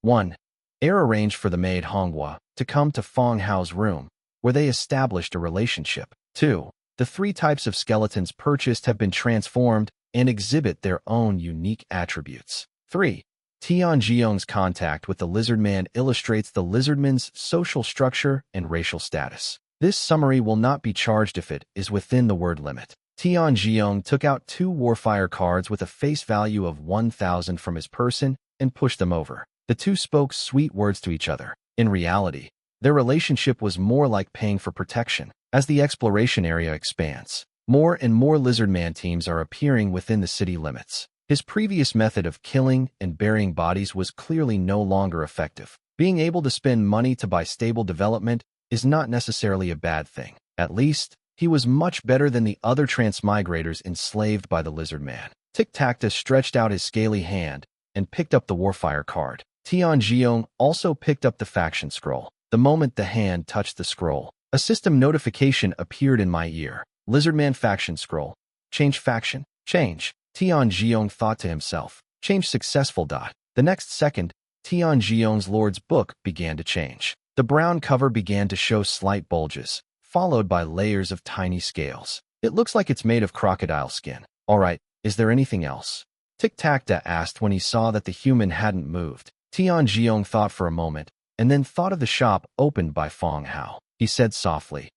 1. Air arranged for the maid Manhwa to come to Fang Hao's room, where they established a relationship. 2. The 3 types of skeletons purchased have been transformed and exhibit their own unique attributes. 3. Tianjiong's contact with the lizardman illustrates the lizardman's social structure and racial status. This summary will not be charged if it is within the word limit. Tianjiong took out 2 Warfire cards with a face value of 1,000 from his person and pushed them over. The 2 spoke sweet words to each other. In reality, their relationship was more like paying for protection. As the exploration area expands, more and more lizardman teams are appearing within the city limits. His previous method of killing and burying bodies was clearly no longer effective. Being able to spend money to buy stable development is not necessarily a bad thing. At least, he was much better than the other transmigrators enslaved by the lizardman. Tic-Tac-Ta stretched out his scaly hand and picked up the Warfire card. Tianjiong also picked up the faction scroll. The moment the hand touched the scroll, a system notification appeared in my ear. Lizardman faction scroll. Change faction. Change. Tianjiong thought to himself. Change successful. The next second, Tianjiong's Lord's book began to change. The brown cover began to show slight bulges, followed by layers of tiny scales. It looks like it's made of crocodile skin. Alright, is there anything else? Tic-Tac-Ta asked when he saw that the human hadn't moved. Tianjiong thought for a moment, and then thought of the shop opened by Fang Hao. He said softly,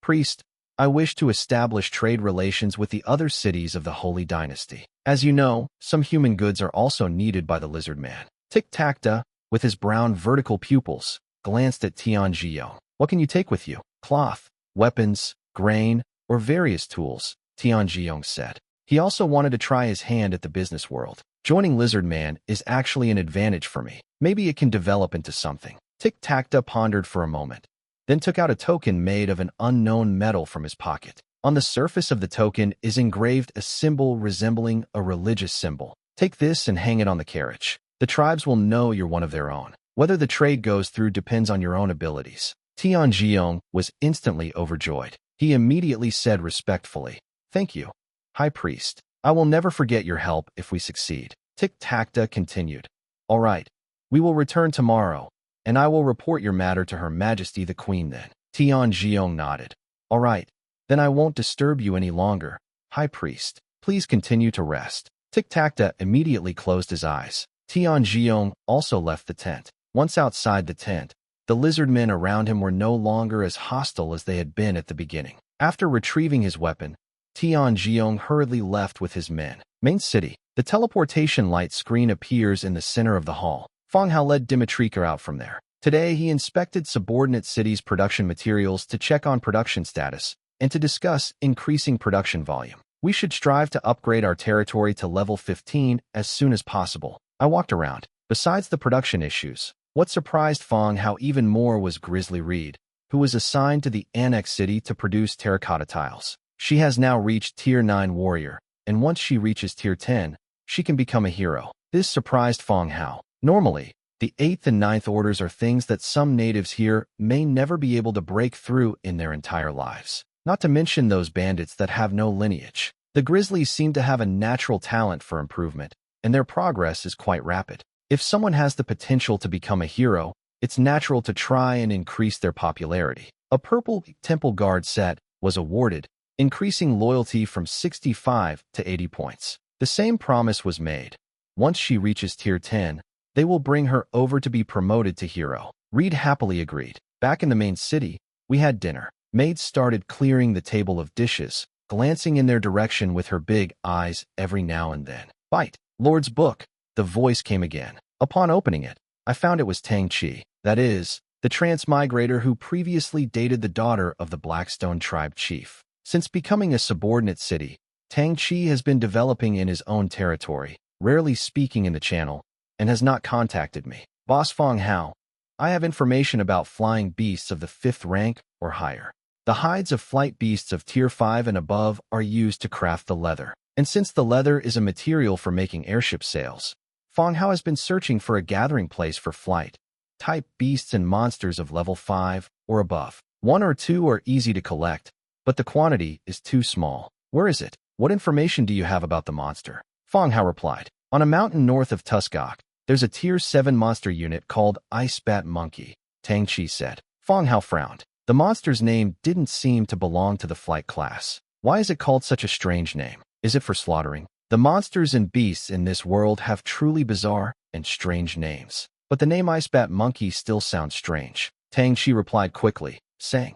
"Priest, I wish to establish trade relations with the other cities of the Holy Dynasty. As you know, some human goods are also needed by the lizard man." Tic-Tac-Ta, with his brown vertical pupils, glanced at Tianjiong. "What can you take with you? Cloth, weapons, grain, or various tools," Tianjiong said. He also wanted to try his hand at the business world. "Joining Lizard Man is actually an advantage for me. Maybe it can develop into something." Tic-Tac-Ta pondered for a moment, then took out a token made of an unknown metal from his pocket. On the surface of the token is engraved a symbol resembling a religious symbol. "Take this and hang it on the carriage. The tribes will know you're one of their own. Whether the trade goes through depends on your own abilities." Tianjiong was instantly overjoyed. He immediately said respectfully, "Thank you, High Priest. I will never forget your help if we succeed." Tic-Tac-Ta continued, "All right, we will return tomorrow, and I will report your matter to Her Majesty the Queen then." Tianjiong nodded. "All right, then I won't disturb you any longer, High Priest. Please continue to rest." Tic-Tac-Ta immediately closed his eyes. Tianjiong also left the tent. Once outside the tent, the lizard men around him were no longer as hostile as they had been at the beginning. After retrieving his weapon, Tianjiong hurriedly left with his men. Main city. The teleportation light screen appears in the center of the hall. Fang Hao led Dimitrika out from there. Today, he inspected subordinate cities' production materials to check on production status and to discuss increasing production volume. "We should strive to upgrade our territory to level 15 as soon as possible." I walked around. Besides the production issues, what surprised Fang Hao even more was Grizzly Reed, who was assigned to the Annex City to produce terracotta tiles. She has now reached Tier 9 warrior, and once she reaches Tier 10, she can become a hero. This surprised Fang Hao. Normally, the 8th and 9th orders are things that some natives here may never be able to break through in their entire lives. Not to mention those bandits that have no lineage. The Grizzlies seem to have a natural talent for improvement, and their progress is quite rapid. If someone has the potential to become a hero, it's natural to try and increase their popularity. A purple temple guard set was awarded, increasing loyalty from 65 to 80 points. The same promise was made. Once she reaches Tier 10, they will bring her over to be promoted to hero. Reed happily agreed. Back in the main city, we had dinner. Maids started clearing the table of dishes, glancing in their direction with her big eyes every now and then. "Bite, Lord's book," the voice came again. Upon opening it, I found it was Tang Chi, that is, the transmigrator who previously dated the daughter of the Blackstone tribe chief. Since becoming a subordinate city, Tang Chi has been developing in his own territory, rarely speaking in the channel, and has not contacted me. "Boss Fang Hao, I have information about flying beasts of the 5th rank or higher. The hides of flight beasts of Tier 5 and above are used to craft the leather. And since the leather is a material for making airship sails, Fang Hao has been searching for a gathering place for flight-type beasts and monsters of level 5 or above. 1 or 2 are easy to collect, but the quantity is too small. Where is it? What information do you have about the monster?" Fang Hao replied. "On a mountain north of Tuskok, There's a Tier 7 monster unit called Ice Bat Monkey, Tang Chi said. Fang Hao frowned. The monster's name didn't seem to belong to the flight class. Why is it called such a strange name? Is it for slaughtering? The monsters and beasts in this world have truly bizarre and strange names. But the name Ice Bat Monkey still sounds strange. Tang Chi replied quickly, saying,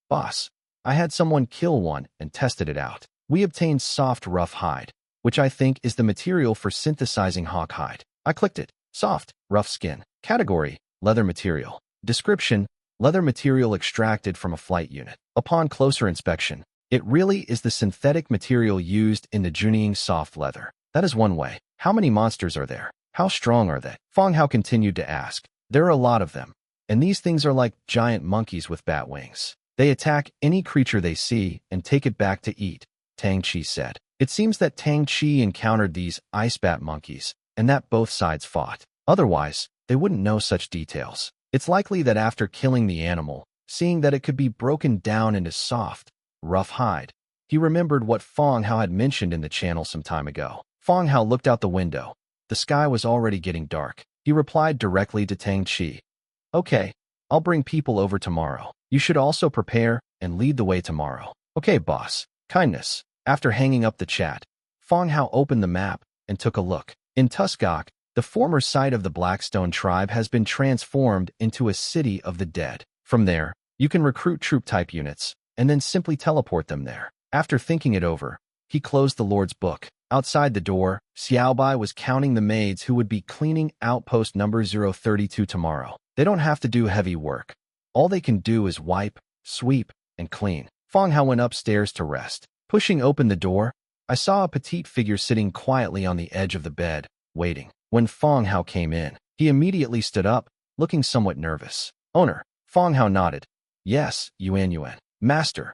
Boss, I had someone kill one and tested it out. We obtained soft, rough hide, which I think is the material for synthesizing hawk hide. I clicked it. Soft, rough skin. Category, leather material. Description, leather material extracted from a flight unit. Upon closer inspection, it really is the synthetic material used in the Junying soft leather. That is one way. How many monsters are there? How strong are they? Fang Hao continued to ask. There are a lot of them, and these things are like giant monkeys with bat wings. They attack any creature they see and take it back to eat, Tang Chi said. It seems that Tang Chi encountered these ice bat monkeys, and that both sides fought. Otherwise, they wouldn't know such details. It's likely that after killing the animal, seeing that it could be broken down into soft, rough hide, he remembered what Fang Hao had mentioned in the channel some time ago. Fang Hao looked out the window. The sky was already getting dark. He replied directly to Tang Chi. Okay, I'll bring people over tomorrow. You should also prepare and lead the way tomorrow. Okay, boss. Kindness. After hanging up the chat, Fang Hao opened the map and took a look. In Tuskok, the former site of the Blackstone tribe has been transformed into a city of the dead. From there, you can recruit troop-type units, and then simply teleport them there. After thinking it over, he closed the Lord's book. Outside the door, Xiaobai was counting the maids who would be cleaning outpost number 032 tomorrow. They don't have to do heavy work. All they can do is wipe, sweep, and clean. Fang Hao went upstairs to rest. Pushing open the door, I saw a petite figure sitting quietly on the edge of the bed, waiting. When Fang Hao came in, he immediately stood up, looking somewhat nervous. Owner. Fang Hao nodded. Yes, Yuan. Master.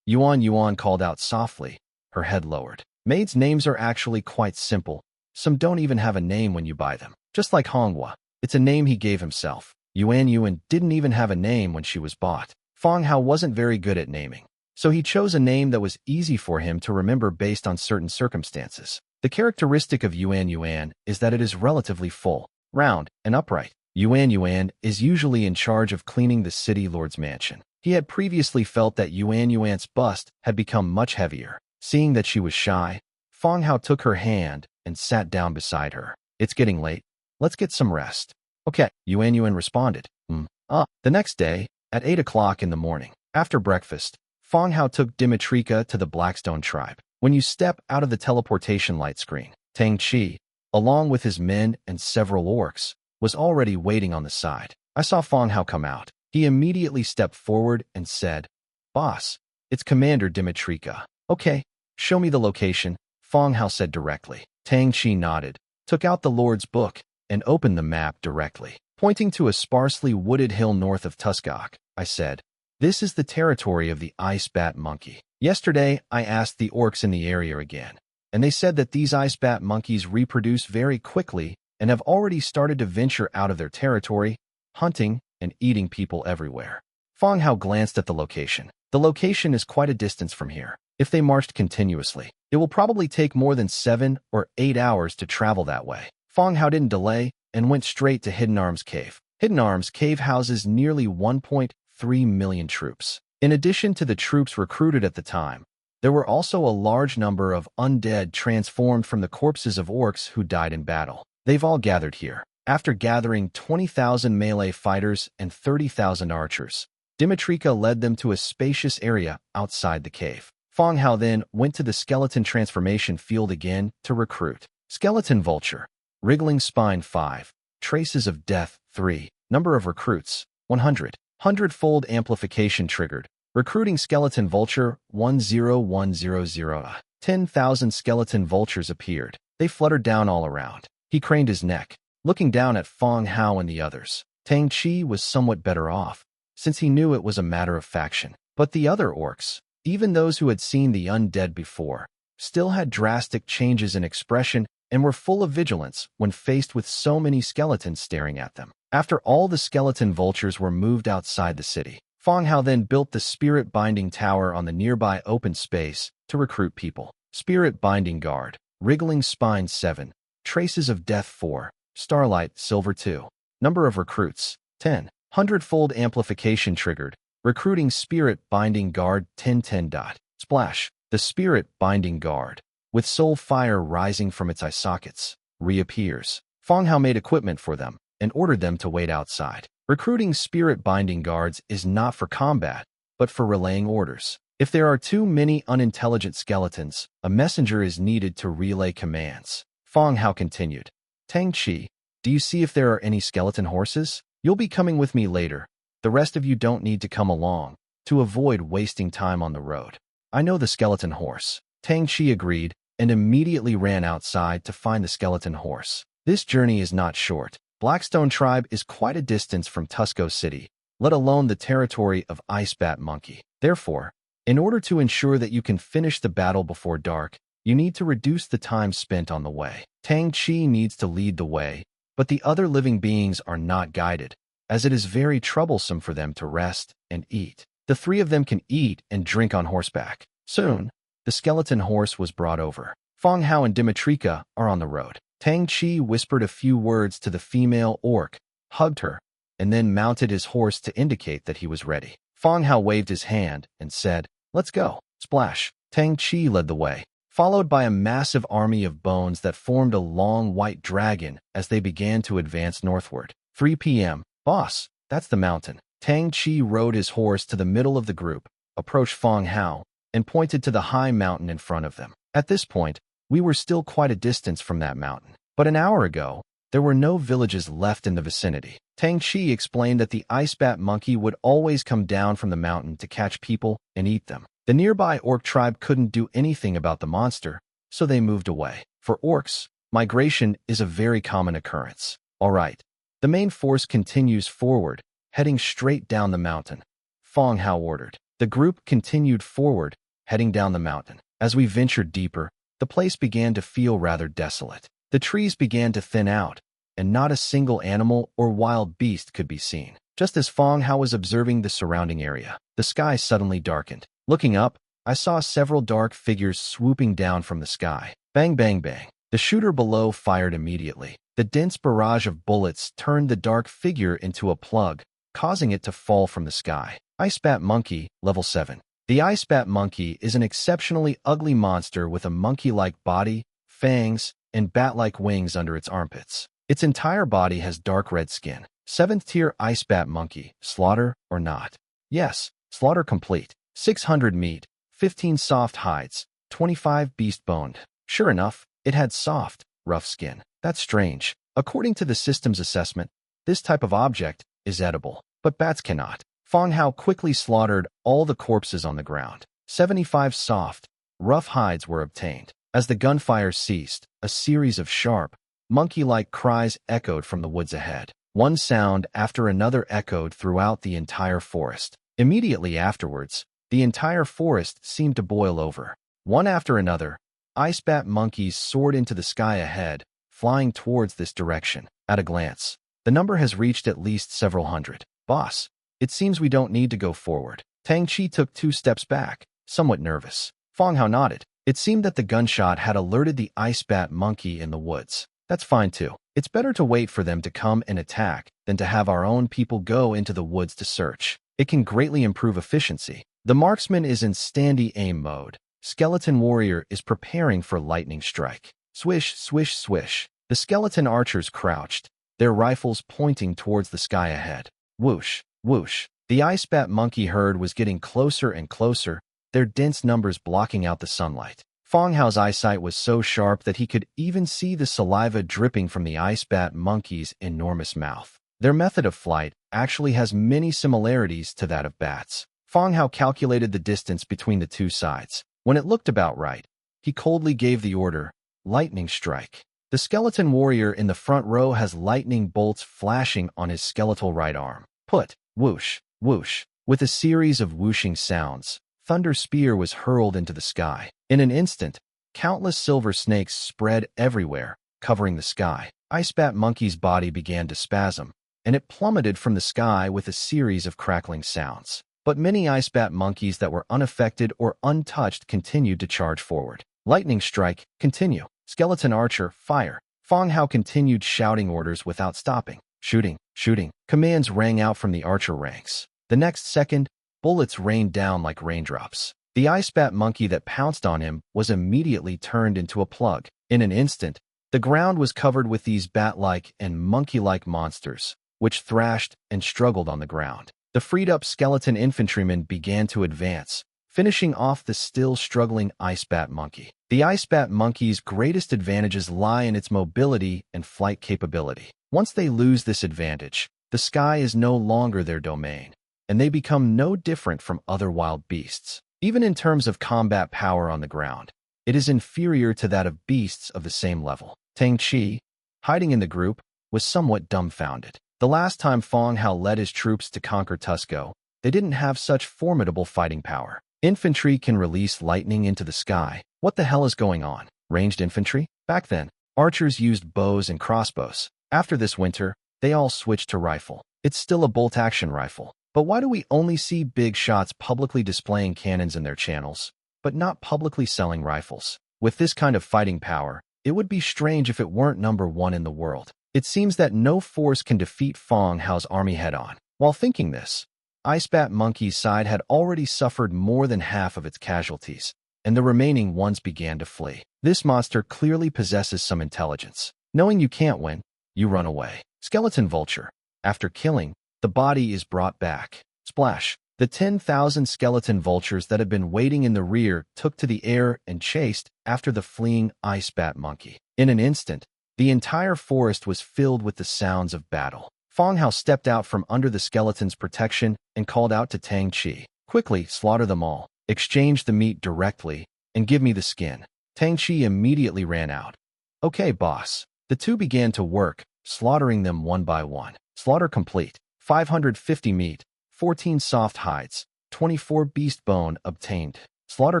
Yuan called out softly, her head lowered. Maids' names are actually quite simple. Some don't even have a name when you buy them. Just like Manhwa, it's a name he gave himself. Yuan didn't even have a name when she was bought. Fang Hao wasn't very good at naming, so he chose a name that was easy for him to remember based on certain circumstances. The characteristic of Yuan is that it is relatively full, round, and upright. Yuan is usually in charge of cleaning the city lord's mansion. He had previously felt that Yuan's bust had become much heavier. Seeing that she was shy, Fang Hao took her hand and sat down beside her. It's getting late. Let's get some rest. Okay, Yuan responded. The next day, at 8 o'clock in the morning, after breakfast, Fang Hao took Dimitrika to the Blackstone tribe. When you step out of the teleportation light screen, Tang Chi, along with his men and several orcs, was already waiting on the side. I saw Fang Hao come out. He immediately stepped forward and said, Boss, it's Commander Dimitrika. Okay, show me the location, Fang Hao said directly. Tang Chi nodded, took out the Lord's book, and opened the map directly. Pointing to a sparsely wooded hill north of Tuskok, I said, This is the territory of the Ice Bat Monkey. Yesterday, I asked the orcs in the area again, and they said that these Ice Bat Monkeys reproduce very quickly and have already started to venture out of their territory, hunting and eating people everywhere. Fang Hao glanced at the location. The location is quite a distance from here. If they marched continuously, it will probably take more than 7 or 8 hours to travel that way. Fang Hao didn't delay and went straight to Hidden Arms Cave. Hidden Arms Cave houses nearly 1.3 million troops. In addition to the troops recruited at the time, there were also a large number of undead transformed from the corpses of orcs who died in battle. They've all gathered here. After gathering 20,000 melee fighters and 30,000 archers, Dimitrika led them to a spacious area outside the cave. Fang Hao then went to the skeleton transformation field again to recruit. Skeleton Vulture. Wriggling Spine 5. Traces of Death 3. Number of recruits 100. Hundredfold amplification triggered. Recruiting Skeleton Vulture 10100. 10,000 skeleton vultures appeared. They fluttered down all around. He craned his neck, looking down at Fang Hao and the others. Tang Chi was somewhat better off, since he knew it was a matter of faction. But the other orcs, even those who had seen the undead before, still had drastic changes in expression and were full of vigilance when faced with so many skeletons staring at them. After all the skeleton vultures were moved outside the city, Fang Hao then built the Spirit Binding Tower on the nearby open space to recruit people. Spirit Binding Guard. Wriggling Spine 7. Traces of Death 4. Starlight, silver 2. Number of recruits, 10. Hundredfold amplification triggered. Recruiting Spirit Binding Guard 1010. Splash. The Spirit Binding Guard, with soul fire rising from its eye sockets, reappears. Fang Hao made equipment for them and ordered them to wait outside. Recruiting Spirit Binding Guards is not for combat, but for relaying orders. If there are too many unintelligent skeletons, a messenger is needed to relay commands. Fang Hao continued. Tang Chi, do you see if there are any skeleton horses? You'll be coming with me later. The rest of you don't need to come along, to avoid wasting time on the road. I know the skeleton horse. Tang Chi agreed and immediately ran outside to find the skeleton horse. This journey is not short. Blackstone Tribe is quite a distance from Tusco City, let alone the territory of Ice Bat Monkey. Therefore, in order to ensure that you can finish the battle before dark, you need to reduce the time spent on the way. Tang Chi needs to lead the way, but the other living beings are not guided, as it is very troublesome for them to rest and eat. The three of them can eat and drink on horseback. Soon, the skeleton horse was brought over. Fang Hao and Dimitrika are on the road. Tang Chi whispered a few words to the female orc, hugged her, and then mounted his horse to indicate that he was ready. Fang Hao waved his hand and said, "Let's go." Splash. Tang Chi led the way, followed by a massive army of bones that formed a long white dragon as they began to advance northward. 3 p.m. Boss, that's the mountain. Tang Chi rode his horse to the middle of the group, approached Fang Hao, and pointed to the high mountain in front of them. At this point, we were still quite a distance from that mountain. But an hour ago, there were no villages left in the vicinity. Tang Chi explained that the Ice Bat Monkey would always come down from the mountain to catch people and eat them. The nearby orc tribe couldn't do anything about the monster, so they moved away. For orcs, migration is a very common occurrence. All right, the main force continues forward, heading straight down the mountain. Fang Hao ordered. The group continued forward, heading down the mountain. As we ventured deeper, the place began to feel rather desolate. The trees began to thin out, and not a single animal or wild beast could be seen. Just as Fang Hao was observing the surrounding area, the sky suddenly darkened. Looking up, I saw several dark figures swooping down from the sky. Bang, bang, bang. The shooter below fired immediately. The dense barrage of bullets turned the dark figure into a plug, causing it to fall from the sky. Ice Bat Monkey, level 7. The Ice Bat Monkey is an exceptionally ugly monster with a monkey-like body, fangs, and bat-like wings under its armpits. Its entire body has dark red skin. 7th tier Ice Bat Monkey, slaughter or not? Yes, slaughter complete. 600 meat, 15 soft hides, 25 beast boned. Sure enough, it had soft, rough skin. That's strange. According to the system's assessment, this type of object is edible, but bats cannot. Fang Hao quickly slaughtered all the corpses on the ground. 75 soft, rough hides were obtained. As the gunfire ceased, a series of sharp, monkey-like cries echoed from the woods ahead. One sound after another echoed throughout the entire forest. Immediately afterwards, the entire forest seemed to boil over. One after another, Ice Bat monkeys soared into the sky ahead, flying towards this direction. At a glance, the number has reached at least several hundred. Boss, it seems we don't need to go forward. Tang Chi took 2 steps back, somewhat nervous. Fang Hao nodded. It seemed that the gunshot had alerted the Ice Bat Monkey in the woods. That's fine too. It's better to wait for them to come and attack than to have our own people go into the woods to search. It can greatly improve efficiency. The marksman is in standy aim mode. Skeleton warrior is preparing for lightning strike. Swish, swish, swish. The skeleton archers crouched, their rifles pointing towards the sky ahead. Whoosh, whoosh. The Ice Bat Monkey herd was getting closer and closer, their dense numbers blocking out the sunlight. Fang Hao's eyesight was so sharp that he could even see the saliva dripping from the Ice Bat Monkey's enormous mouth. Their method of flight actually has many similarities to that of bats. Fang Hao calculated the distance between the two sides. When it looked about right, he coldly gave the order, lightning strike. The skeleton warrior in the front row has lightning bolts flashing on his skeletal right arm. Put, whoosh, whoosh. With a series of whooshing sounds, Thunder Spear was hurled into the sky. In an instant, countless silver snakes spread everywhere, covering the sky. Ice Bat Monkey's body began to spasm, and it plummeted from the sky with a series of crackling sounds. But many Ice Bat Monkeys that were unaffected or untouched continued to charge forward. Lightning strike, continue. Skeleton archer, fire. Fang Hao continued shouting orders without stopping. Shooting, shooting. Commands rang out from the archer ranks. The next second, bullets rained down like raindrops. The ice bat monkey that pounced on him was immediately turned into a plug. In an instant, the ground was covered with these bat-like and monkey-like monsters, which thrashed and struggled on the ground. The freed-up skeleton infantrymen began to advance, finishing off the still struggling ice bat monkey. The ice bat monkey's greatest advantages lie in its mobility and flight capability. Once they lose this advantage, the sky is no longer their domain, and they become no different from other wild beasts. Even in terms of combat power on the ground, it is inferior to that of beasts of the same level. Tang Chi, hiding in the group, was somewhat dumbfounded. The last time Fang Hao led his troops to conquer Tusco, they didn't have such formidable fighting power. Infantry can release lightning into the sky. What the hell is going on? Ranged infantry? Back then, archers used bows and crossbows. After this winter, they all switched to rifle. It's still a bolt-action rifle. But why do we only see big shots publicly displaying cannons in their channels, but not publicly selling rifles? With this kind of fighting power, it would be strange if it weren't number one in the world. It seems that no force can defeat Fang Hao's army head-on. While thinking this, Ice Bat Monkey's side had already suffered more than half of its casualties, and the remaining ones began to flee. This monster clearly possesses some intelligence. Knowing you can't win, you run away. Skeleton Vulture. After killing, the body is brought back. Splash. The 10,000 skeleton vultures that had been waiting in the rear took to the air and chased after the fleeing Ice Bat Monkey. In an instant, the entire forest was filled with the sounds of battle. Fang Hao stepped out from under the skeleton's protection and called out to Tang Chi. Quickly, slaughter them all. Exchange the meat directly, and give me the skin. Tang Chi immediately ran out. Okay, boss. The two began to work, slaughtering them one by one. Slaughter complete. 550 meat, 14 soft hides, 24 beast bone obtained. Slaughter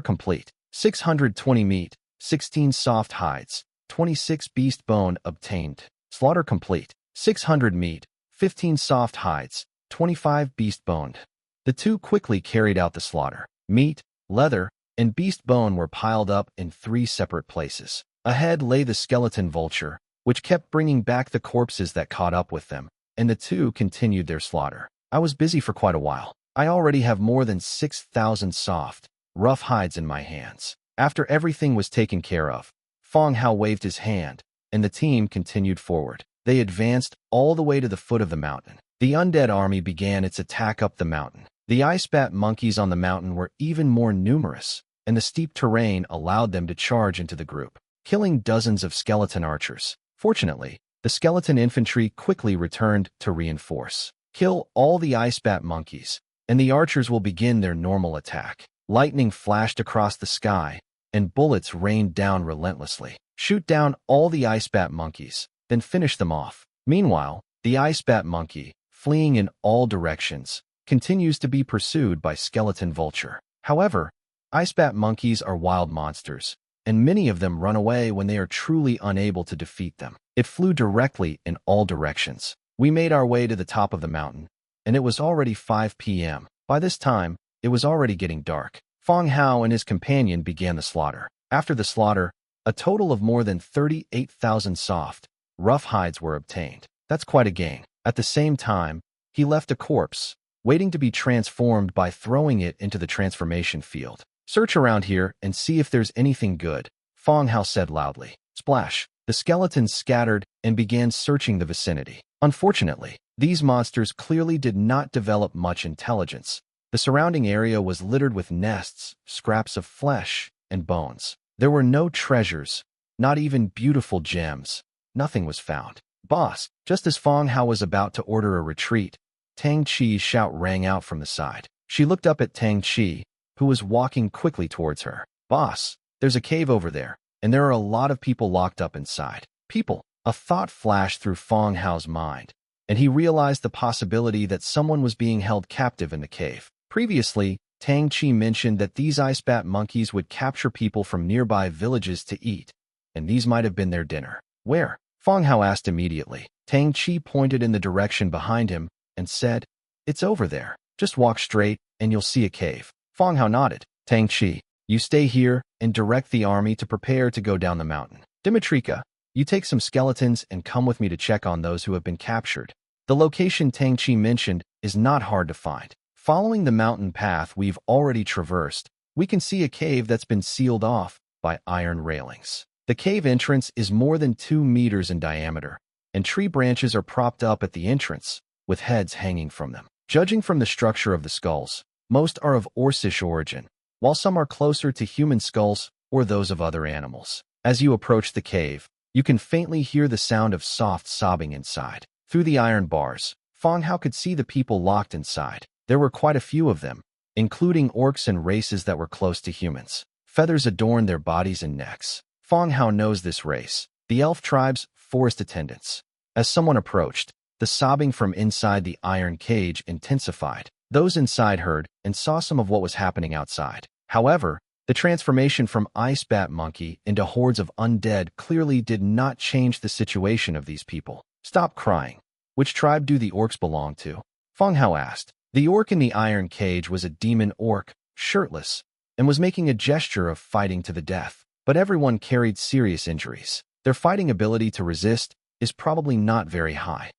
complete. 620 meat, 16 soft hides, 26 beast bone obtained. Slaughter complete. 600 meat, 15 soft hides, 25 beast boned. The two quickly carried out the slaughter. Meat, leather, and beast bone were piled up in 3 separate places. Ahead lay the skeleton vulture, which kept bringing back the corpses that caught up with them, and the two continued their slaughter. I was busy for quite a while. I already have more than 6,000 soft, rough hides in my hands. After everything was taken care of, Fang Hao waved his hand, and the team continued forward. They advanced all the way to the foot of the mountain. The undead army began its attack up the mountain. The ice bat monkeys on the mountain were even more numerous, and the steep terrain allowed them to charge into the group, killing dozens of skeleton archers. Fortunately, the skeleton infantry quickly returned to reinforce. Kill all the ice bat monkeys, and the archers will begin their normal attack. Lightning flashed across the sky, and bullets rained down relentlessly. Shoot down all the ice bat monkeys, then finish them off. Meanwhile, the ice bat monkey, fleeing in all directions, continues to be pursued by skeleton vulture. However, ice bat monkeys are wild monsters, and many of them run away when they are truly unable to defeat them. It flew directly in all directions. We made our way to the top of the mountain, and it was already 5 p.m. By this time, it was already getting dark. Fang Hao and his companion began the slaughter. After the slaughter, a total of more than 38,000 soft, rough hides were obtained. That's quite a gain. At the same time, he left a corpse, waiting to be transformed by throwing it into the transformation field. Search around here and see if there's anything good, Fang Hao said loudly. Splash. The skeletons scattered and began searching the vicinity. Unfortunately, these monsters clearly did not develop much intelligence. The surrounding area was littered with nests, scraps of flesh, and bones. There were no treasures, not even beautiful gems. Nothing was found. Boss, just as Fang Hao was about to order a retreat, Tang Chi's shout rang out from the side. She looked up at Tang Chi, who was walking quickly towards her. Boss, there's a cave over there, and there are a lot of people locked up inside. People. A thought flashed through Fang Hao's mind, and he realized the possibility that someone was being held captive in the cave. Previously, Tang Chi mentioned that these ice bat monkeys would capture people from nearby villages to eat, and these might have been their dinner. Where? Fang Hao asked immediately. Tang Chi pointed in the direction behind him and said, It's over there. Just walk straight, and you'll see a cave. Fang Hao nodded. Tang Chi, you stay here and direct the army to prepare to go down the mountain. Dimitrika, You take some skeletons and come with me to check on those who have been captured. The location Tang Chi mentioned is not hard to find. Following the mountain path we've already traversed, we can see a cave that's been sealed off by iron railings. The cave entrance is more than 2 meters in diameter, and tree branches are propped up at the entrance, with heads hanging from them. Judging from the structure of the skulls, most are of Orcish origin, while some are closer to human skulls or those of other animals. As you approach the cave, you can faintly hear the sound of soft sobbing inside. Through the iron bars, Fang Hao could see the people locked inside. There were quite a few of them, including orcs and races that were close to humans. Feathers adorned their bodies and necks. Fang Hao knows this race, the elf tribe's forest attendants. As someone approached, the sobbing from inside the iron cage intensified. Those inside heard and saw some of what was happening outside. However, the transformation from ice bat monkey into hordes of undead clearly did not change the situation of these people. Stop crying. Which tribe do the orcs belong to? Fang Hao asked. The orc in the iron cage was a demon orc, shirtless, and was making a gesture of fighting to the death. But everyone carried serious injuries. Their fighting ability to resist is probably not very high.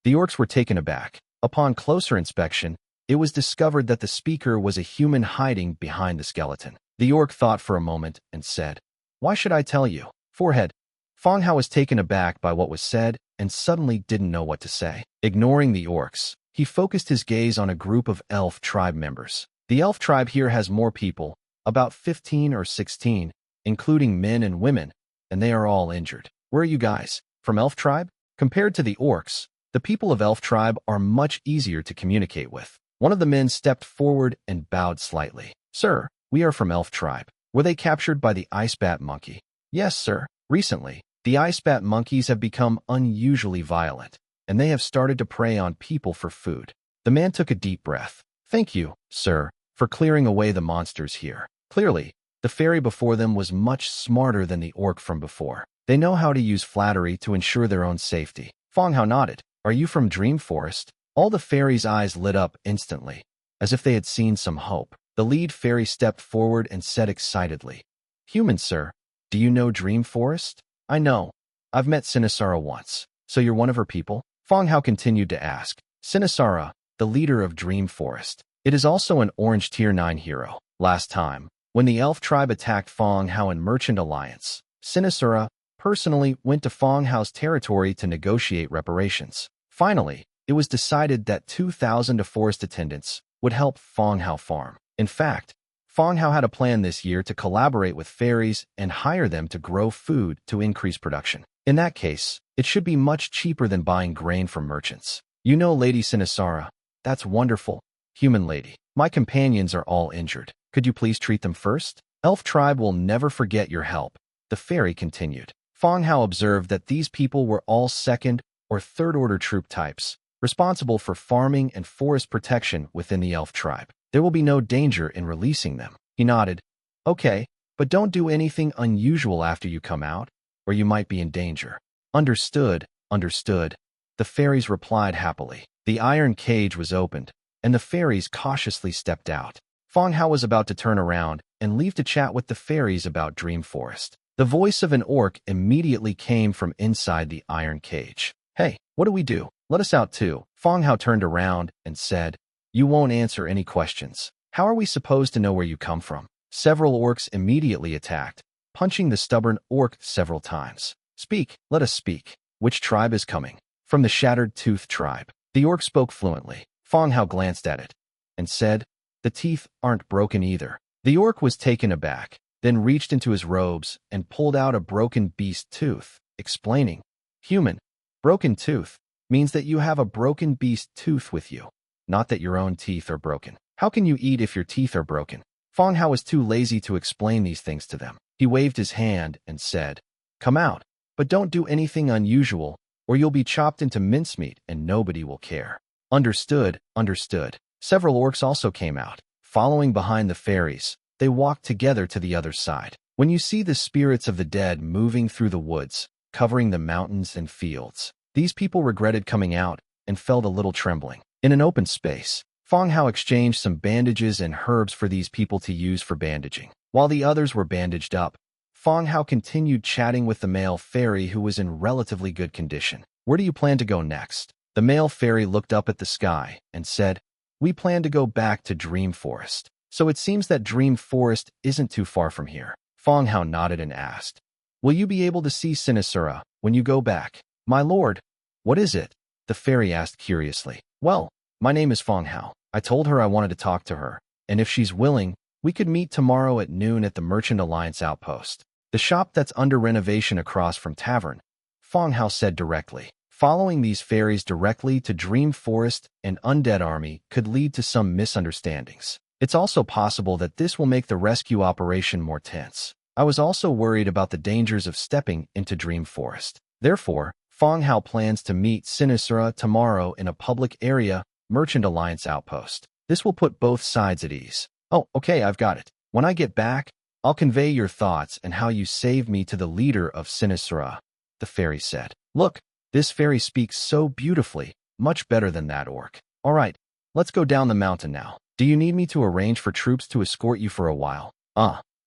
The orcs were taken aback. Upon closer inspection, it was discovered that the speaker was a human hiding behind the skeleton. The orc thought for a moment and said, "Why should I tell you?" Forehead. Fang Hao was taken aback by what was said and suddenly didn't know what to say. Ignoring the orcs, he focused his gaze on a group of elf tribe members. The elf tribe here has more people, about 15 or 16, including men and women, and they are all injured. Where are you guys? From elf tribe? Compared to the orcs, the people of elf tribe are much easier to communicate with. One of the men stepped forward and bowed slightly. Sir, we are from elf tribe. Were they captured by the ice bat monkey? Yes, sir. Recently, the ice bat monkeys have become unusually violent, and they have started to prey on people for food. The man took a deep breath. Thank you, sir, for clearing away the monsters here. Clearly, the fairy before them was much smarter than the orc from before. They know how to use flattery to ensure their own safety. Fang Hao nodded. Are you from Dream Forest? All the fairies' eyes lit up instantly, as if they had seen some hope. The lead fairy stepped forward and said excitedly, Human, sir, do you know Dream Forest? I know. I've met Sinisara once. So you're one of her people? Fang Hao continued to ask. Sinisara, the leader of Dream Forest. It is also an orange tier 9 hero. Last time, when the elf tribe attacked Fang Hao and Merchant Alliance, Sinisara personally went to Fang Hao's territory to negotiate reparations. Finally, it was decided that 2,000 forest attendants would help Fang Hao farm. In fact, Fang Hao had a plan this year to collaborate with fairies and hire them to grow food to increase production. In that case, it should be much cheaper than buying grain from merchants. You know Lady Sinisara. That's wonderful. Human lady. My companions are all injured. Could you please treat them first? Elf tribe will never forget your help. The fairy continued. Fang Hao observed that these people were all second or third order troop types, responsible for farming and forest protection within the elf tribe. There will be no danger in releasing them. He nodded. Okay, but don't do anything unusual after you come out, or you might be in danger. Understood, understood. The fairies replied happily. The iron cage was opened, and the fairies cautiously stepped out. Fang Hao was about to turn around and leave to chat with the fairies about Dream Forest. The voice of an orc immediately came from inside the iron cage. Hey, what do we do? Let us out too. Fang Hao turned around and said, You won't answer any questions. How are we supposed to know where you come from? Several orcs immediately attacked, punching the stubborn orc several times. Speak, let us speak. Which tribe is coming? From the Shattered Tooth tribe. The orc spoke fluently. Fang Hao glanced at it and said, The teeth aren't broken either. The orc was taken aback, then reached into his robes and pulled out a broken beast tooth, explaining, Human, broken tooth means that you have a broken beast tooth with you, not that your own teeth are broken. How can you eat if your teeth are broken? Fang Hao was too lazy to explain these things to them. He waved his hand and said, Come out, but don't do anything unusual, or you'll be chopped into mincemeat and nobody will care. Understood, understood. Several orcs also came out. Following behind the fairies, they walked together to the other side. When you see the spirits of the dead moving through the woods, covering the mountains and fields, these people regretted coming out and felt a little trembling. In an open space, Fang Hao exchanged some bandages and herbs for these people to use for bandaging. While the others were bandaged up, Fang Hao continued chatting with the male fairy who was in relatively good condition. Where do you plan to go next? The male fairy looked up at the sky and said, we plan to go back to Dream Forest. So it seems that Dream Forest isn't too far from here. Fang Hao nodded and asked, will you be able to see Sinisura when you go back? My lord, what is it? The fairy asked curiously. Well, my name is Fang Hao. I told her I wanted to talk to her, and if she's willing, we could meet tomorrow at noon at the Merchant Alliance outpost, the shop that's under renovation across from Tavern, Fang Hao said directly. Following these fairies directly to Dream Forest and Undead Army could lead to some misunderstandings. It's also possible that this will make the rescue operation more tense. I was also worried about the dangers of stepping into Dream Forest. Therefore, Fang Hao plans to meet Sinisura tomorrow in a public area, Merchant Alliance outpost. This will put both sides at ease. Oh, okay, I've got it. When I get back, I'll convey your thoughts and how you saved me to the leader of Sinisura, the fairy said. Look, this fairy speaks so beautifully, much better than that orc. All right, let's go down the mountain now. Do you need me to arrange for troops to escort you for a while?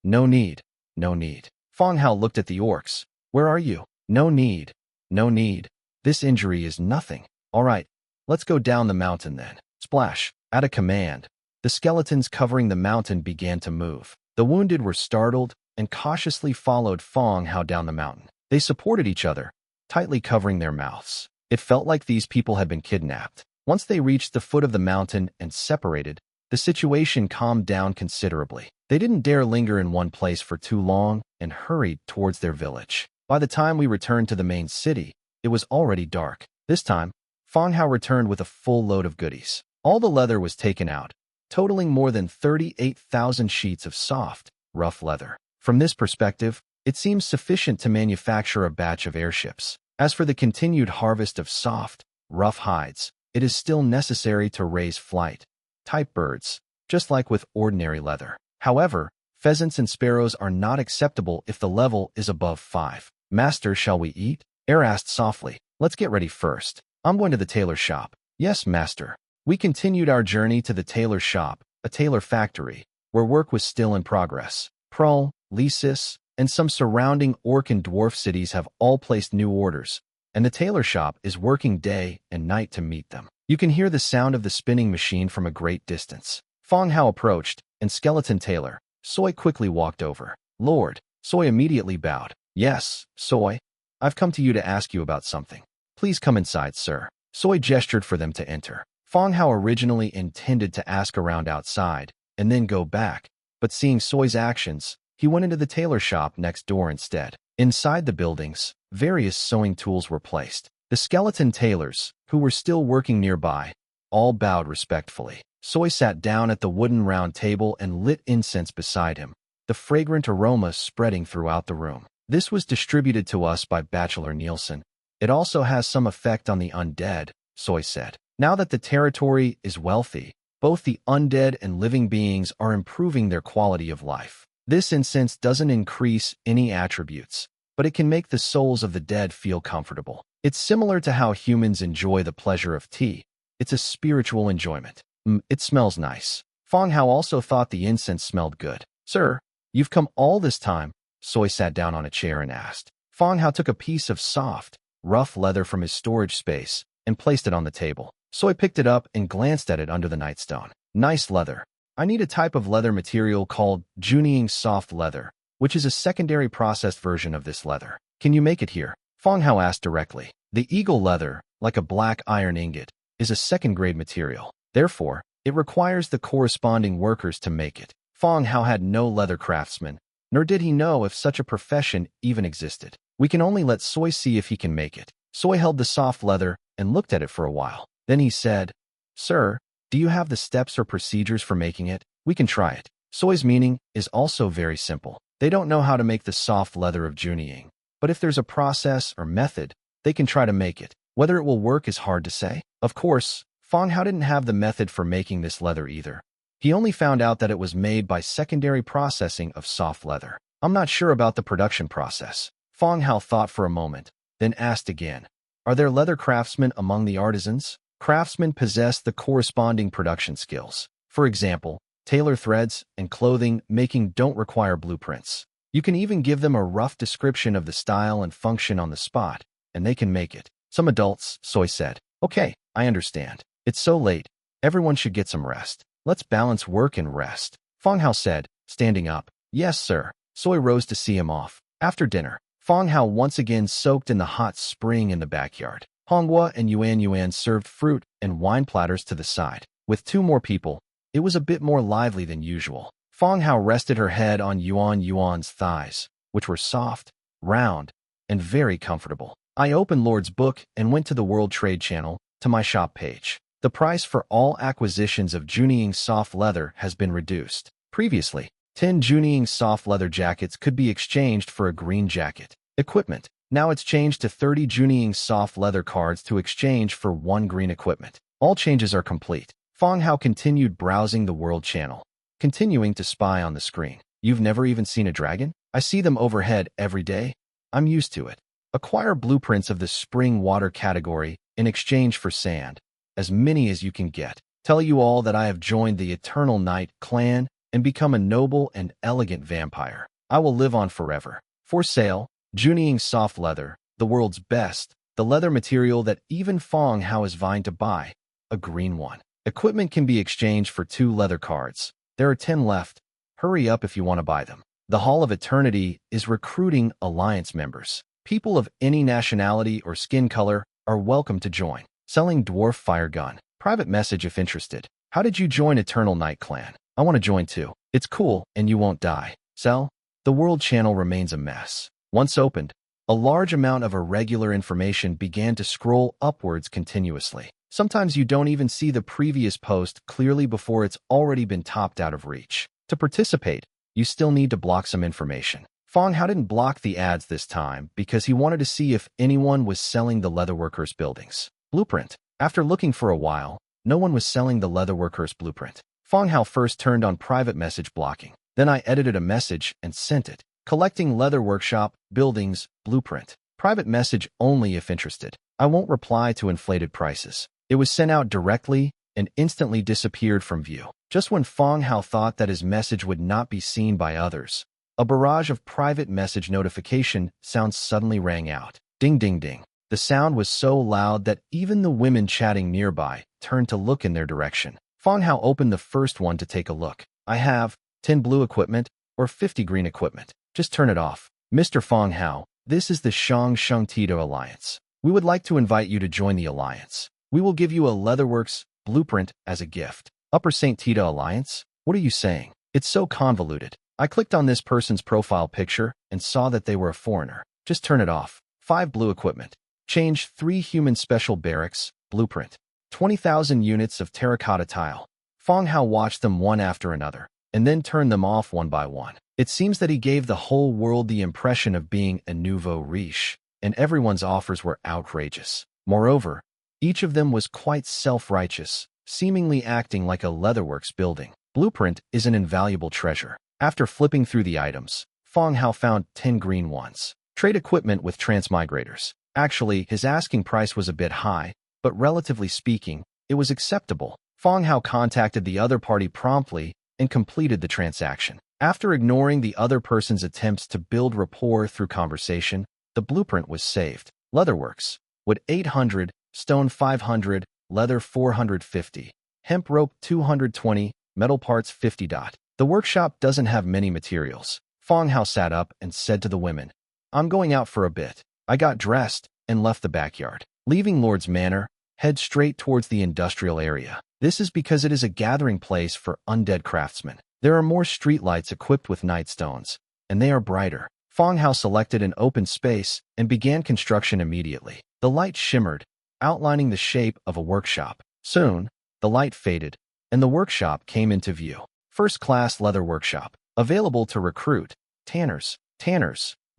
No need. No need. Fang Hao looked at the orcs. Where are you? No need. No need. This injury is nothing. All right, let's go down the mountain then. Splash. At a command, the skeletons covering the mountain began to move. The wounded were startled and cautiously followed Fang Hao down the mountain. They supported each other, tightly covering their mouths. It felt like these people had been kidnapped. Once they reached the foot of the mountain and separated, the situation calmed down considerably. They didn't dare linger in one place for too long and hurried towards their village. By the time we returned to the main city, it was already dark. This time, Fang Hao returned with a full load of goodies. All the leather was taken out, totaling more than 38,000 sheets of soft, rough leather. From this perspective, it seems sufficient to manufacture a batch of airships. As for the continued harvest of soft, rough hides, it is still necessary to raise flight-type birds, just like with ordinary leather. However, pheasants and sparrows are not acceptable if the level is above 5. Master, shall we eat? Air asked softly. Let's get ready first. I'm going to the tailor shop. Yes, master. We continued our journey to the tailor shop, a tailor factory, where work was still in progress. Prul, Lysis, and some surrounding orc and dwarf cities have all placed new orders, and the tailor shop is working day and night to meet them. You can hear the sound of the spinning machine from a great distance. Fang Hao approached, and skeleton tailor, Soy quickly walked over. Lord, Soy immediately bowed. Yes, Soy. I've come to you to ask you about something. Please come inside, sir. Soy gestured for them to enter. Fang Hao originally intended to ask around outside and then go back, but seeing Soy's actions, he went into the tailor shop next door instead. Inside the buildings, various sewing tools were placed. The skeleton tailors, who were still working nearby, all bowed respectfully. Soy sat down at the wooden round table and lit incense beside him, the fragrant aroma spreading throughout the room. This was distributed to us by Bachelor Nielsen. It also has some effect on the undead, Soy said. Now that the territory is wealthy, both the undead and living beings are improving their quality of life. This incense doesn't increase any attributes, but it can make the souls of the dead feel comfortable. It's similar to how humans enjoy the pleasure of tea. It's a spiritual enjoyment. It smells nice. Fang Hao also thought the incense smelled good. Sir, you've come all this time? Soy sat down on a chair and asked. Fang Hao took a piece of soft, rough leather from his storage space and placed it on the table. Soy picked it up and glanced at it under the nightstone. Nice leather. I need a type of leather material called Junying soft leather, which is a secondary processed version of this leather. Can you make it here? Fang Hao asked directly. The eagle leather, like a black iron ingot, is a second-grade material. Therefore, it requires the corresponding workers to make it. Fang Hao had no leather craftsman, nor did he know if such a profession even existed. We can only let Soy see if he can make it. Soy held the soft leather and looked at it for a while. Then he said, Sir, do you have the steps or procedures for making it? We can try it. Soy's meaning is also very simple. They don't know how to make the soft leather of Junying, but if there's a process or method, they can try to make it. Whether it will work is hard to say. Of course, Fang Hao didn't have the method for making this leather either. He only found out that it was made by secondary processing of soft leather. I'm not sure about the production process. Fang Hao thought for a moment, then asked again, Are there leather craftsmen among the artisans? Craftsmen possess the corresponding production skills. For example, tailor threads and clothing making don't require blueprints. You can even give them a rough description of the style and function on the spot, and they can make it. Some adults, Soy said. Okay, I understand. It's so late. Everyone should get some rest. Let's balance work and rest, Fang Hao said, standing up. Yes, sir. Soy rose to see him off. After dinner, Fang Hao once again soaked in the hot spring in the backyard. Manhwa and Yuan served fruit and wine platters to the side. With 2 more people, it was a bit more lively than usual. Fang Hao rested her head on Yuan's thighs, which were soft, round, and very comfortable. I opened Lord's book and went to the World Trade Channel, to my shop page. The price for all acquisitions of Junying soft leather has been reduced. Previously, 10 Junying soft leather jackets could be exchanged for a green jacket. Equipment. Now it's changed to 30 Junying soft leather cards to exchange for 1 green equipment. All changes are complete. Fang Hao continued browsing the World Channel, continuing to spy on the screen. You've never even seen a dragon? I see them overhead every day. I'm used to it. Acquire blueprints of the spring water category in exchange for sand, as many as you can get. Tell you all that I have joined the Eternal Night clan and become a noble and elegant vampire. I will live on forever. For sale, Junying soft leather, the world's best, the leather material that even Fang Hao is vying to buy, a green one. Equipment can be exchanged for 2 leather cards. There are 10 left. Hurry up if you want to buy them. The Hall of Eternity is recruiting alliance members. People of any nationality or skin color are welcome to join. Selling dwarf fire gun. Private message if interested. How did you join Eternal Night Clan? I want to join too. It's cool and you won't die. Sell? The World Channel remains a mess. Once opened, a large amount of irregular information began to scroll upwards continuously. Sometimes you don't even see the previous post clearly before it's already been topped out of reach. To participate, you still need to block some information. Fang Hao didn't block the ads this time because he wanted to see if anyone was selling the leatherworkers' buildings. Blueprint. After looking for a while, no one was selling the leatherworkers' blueprint. Fang Hao first turned on private message blocking. Then I edited a message and sent it. Collecting leather workshop, buildings, blueprint. Private message only if interested. I won't reply to inflated prices. It was sent out directly and instantly disappeared from view. Just when Fang Hao thought that his message would not be seen by others, a barrage of private message notification sounds suddenly rang out. Ding, ding, ding. The sound was so loud that even the women chatting nearby turned to look in their direction. Fang Hao opened the first one to take a look. I have 10 blue equipment or 50 green equipment. Just turn it off. Mr. Fang Hao, this is the Shang Tito Alliance. We would like to invite you to join the alliance. We will give you a Leatherworks blueprint as a gift. Upper St. Tito Alliance? What are you saying? It's so convoluted. I clicked on this person's profile picture and saw that they were a foreigner. Just turn it off. 5 blue equipment. Change 3 human special barracks, blueprint. 20,000 units of terracotta tile. Fang Hao watched them one after another, and then turned them off one by one. It seems that he gave the whole world the impression of being a nouveau riche, and everyone's offers were outrageous. Moreover, each of them was quite self-righteous, seemingly acting like a leatherworks building. Blueprint is an invaluable treasure. After flipping through the items, Fang Hao found 10 green ones. Trade equipment with transmigrators. Actually, his asking price was a bit high, but relatively speaking, it was acceptable. Fang Hao contacted the other party promptly and completed the transaction. After ignoring the other person's attempts to build rapport through conversation, the blueprint was saved. Leatherworks. Wood 800, stone 500, leather 450, hemp rope 220, metal parts 50. The workshop doesn't have many materials. Fang Hao sat up and said to the women, I'm going out for a bit. I got dressed and left the backyard. Leaving Lord's Manor, head straight towards the industrial area. This is because it is a gathering place for undead craftsmen. There are more streetlights equipped with night stones, and they are brighter. Fang Hao selected an open space and began construction immediately. The light shimmered, outlining the shape of a workshop. Soon, the light faded, and the workshop came into view. First-class leather workshop. Available to recruit. Tanners.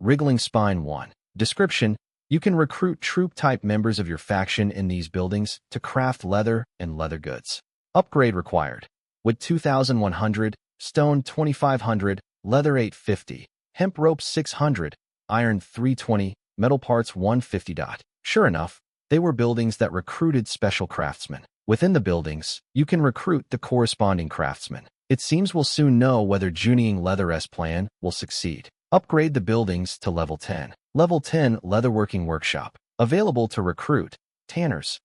Wriggling Spine 1. Description: you can recruit troop-type members of your faction in these buildings to craft leather and leather goods. Upgrade required. Wood 2,100, stone 2,500, leather 850, hemp rope 600, iron 320, metal parts 150. Sure enough, they were buildings that recruited special craftsmen. Within the buildings, you can recruit the corresponding craftsmen. It seems we'll soon know whether Junying Leather's plan will succeed. Upgrade the buildings to level 10. Level 10 Leatherworking Workshop. Available to recruit. Tanners.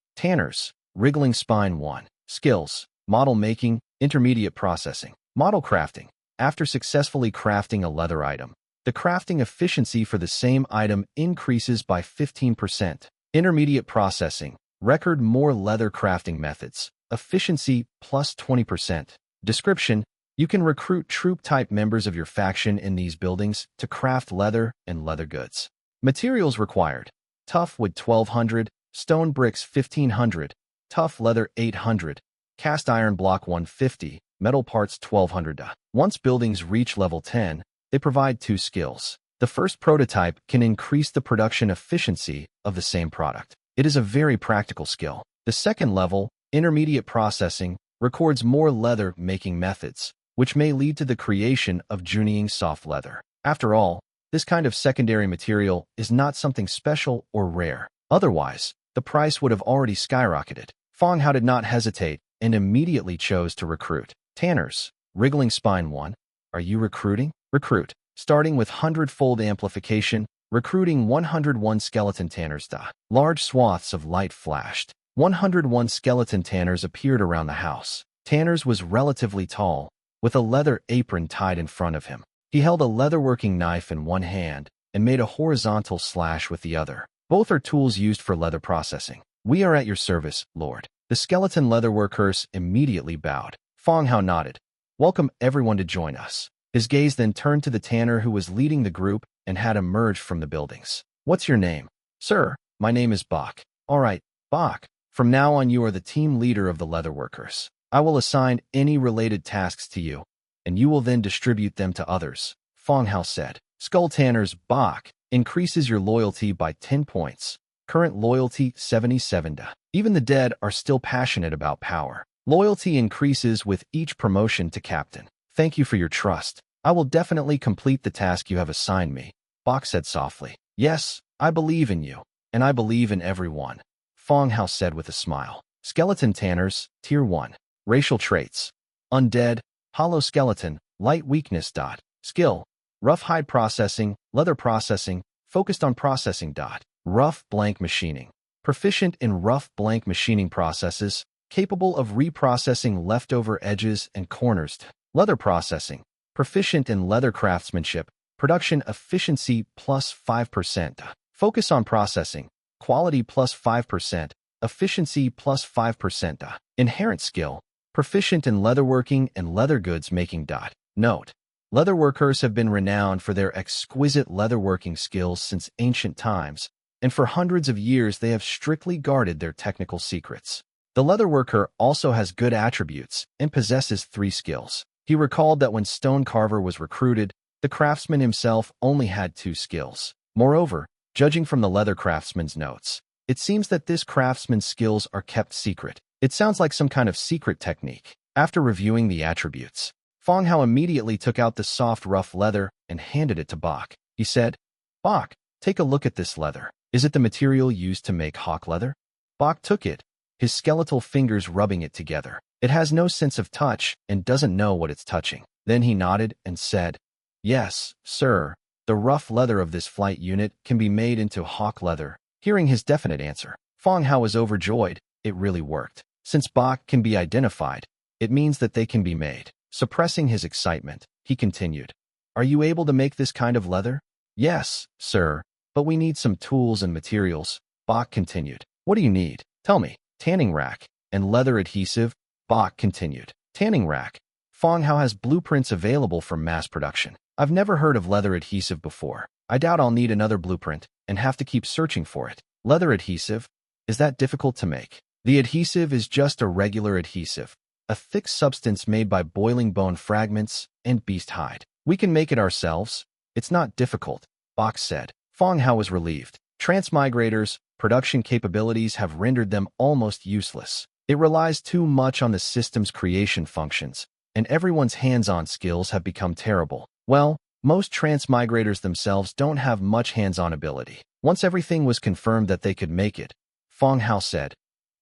Wriggling Spine 1. Skills. Model making. Intermediate processing. Model crafting. After successfully crafting a leather item, the crafting efficiency for the same item increases by 15%. Intermediate processing. Record more leather crafting methods. Efficiency plus 20%. Description. You can recruit troop-type members of your faction in these buildings to craft leather and leather goods. Materials required. Tough wood 1200, stone bricks 1500, tough leather 800, cast iron block 150, metal parts 1200. Once buildings reach level 10, they provide 2 skills. The first prototype can increase the production efficiency of the same product. It is a very practical skill. The second level, intermediate processing, records more leather making methods, which may lead to the creation of journeying soft leather. After all, this kind of secondary material is not something special or rare. Otherwise, the price would have already skyrocketed. Fang Hao did not hesitate and immediately chose to recruit. Tanners. Wriggling Spine 1. Are you recruiting? Recruit. Starting with Hundredfold amplification, recruiting 101 skeleton tanners. Large swaths of light flashed. 101 skeleton tanners appeared around the house. Tanners was relatively tall, with a leather apron tied in front of him. He held a leatherworking knife in one hand and made a horizontal slash with the other. Both are tools used for leather processing. We are at your service, Lord. The skeleton leatherworkers immediately bowed. Fang Hao nodded. Welcome everyone to join us. His gaze then turned to the tanner who was leading the group and had emerged from the buildings. What's your name? Sir, my name is Bach. All right, Bach. From now on you are the team leader of the leatherworkers. I will assign any related tasks to you, and you will then distribute them to others, Fang Hao said. Skull Tanner's Bach increases your loyalty by 10 points. Current loyalty 77. Even the dead are still passionate about power. Loyalty increases with each promotion to captain. Thank you for your trust. I will definitely complete the task you have assigned me, Bach said softly. Yes, I believe in you, and I believe in everyone, Fang Hao said with a smile. Skeleton Tanners, Tier 1. Racial traits. Undead, hollow skeleton, light weakness. Skill. Rough hide processing, leather processing, focused on processing. Rough blank machining. Proficient in rough blank machining processes, capable of reprocessing leftover edges and corners. Leather processing. Proficient in leather craftsmanship, production efficiency plus 5%. Focus on processing, quality plus 5%, efficiency plus 5%. Inherent skill. Proficient in leatherworking and leather goods making. Note. Leatherworkers have been renowned for their exquisite leatherworking skills since ancient times, and for hundreds of years they have strictly guarded their technical secrets. The leatherworker also has good attributes and possesses 3 skills. He recalled that when Stone Carver was recruited, the craftsman himself only had 2 skills. Moreover, judging from the leather craftsman's notes, it seems that this craftsman's skills are kept secret. It sounds like some kind of secret technique. After reviewing the attributes, Fang Hao immediately took out the soft rough leather and handed it to Bach. He said, Bach, take a look at this leather. Is it the material used to make hawk leather? Bach took it, his skeletal fingers rubbing it together. It has no sense of touch and doesn't know what it's touching. Then he nodded and said, Yes, sir, the rough leather of this flight unit can be made into hawk leather. Hearing his definite answer, Fang Hao was overjoyed. It really worked. Since Bach can be identified, it means that they can be made. Suppressing his excitement, he continued, Are you able to make this kind of leather? Yes, sir, but we need some tools and materials, Bach continued. What do you need? Tell me. Tanning rack and leather adhesive, Bach continued. Tanning rack. Fang Hao has blueprints available for mass production. I've never heard of leather adhesive before. I doubt I'll need another blueprint and have to keep searching for it. Leather adhesive? Is that difficult to make? The adhesive is just a regular adhesive, a thick substance made by boiling bone fragments and beast hide. We can make it ourselves. It's not difficult, Bach said. Fang Hao was relieved. Transmigrators' production capabilities have rendered them almost useless. It relies too much on the system's creation functions, and everyone's hands-on skills have become terrible. Well, most transmigrators themselves don't have much hands-on ability. Once everything was confirmed that they could make it, Fang Hao said,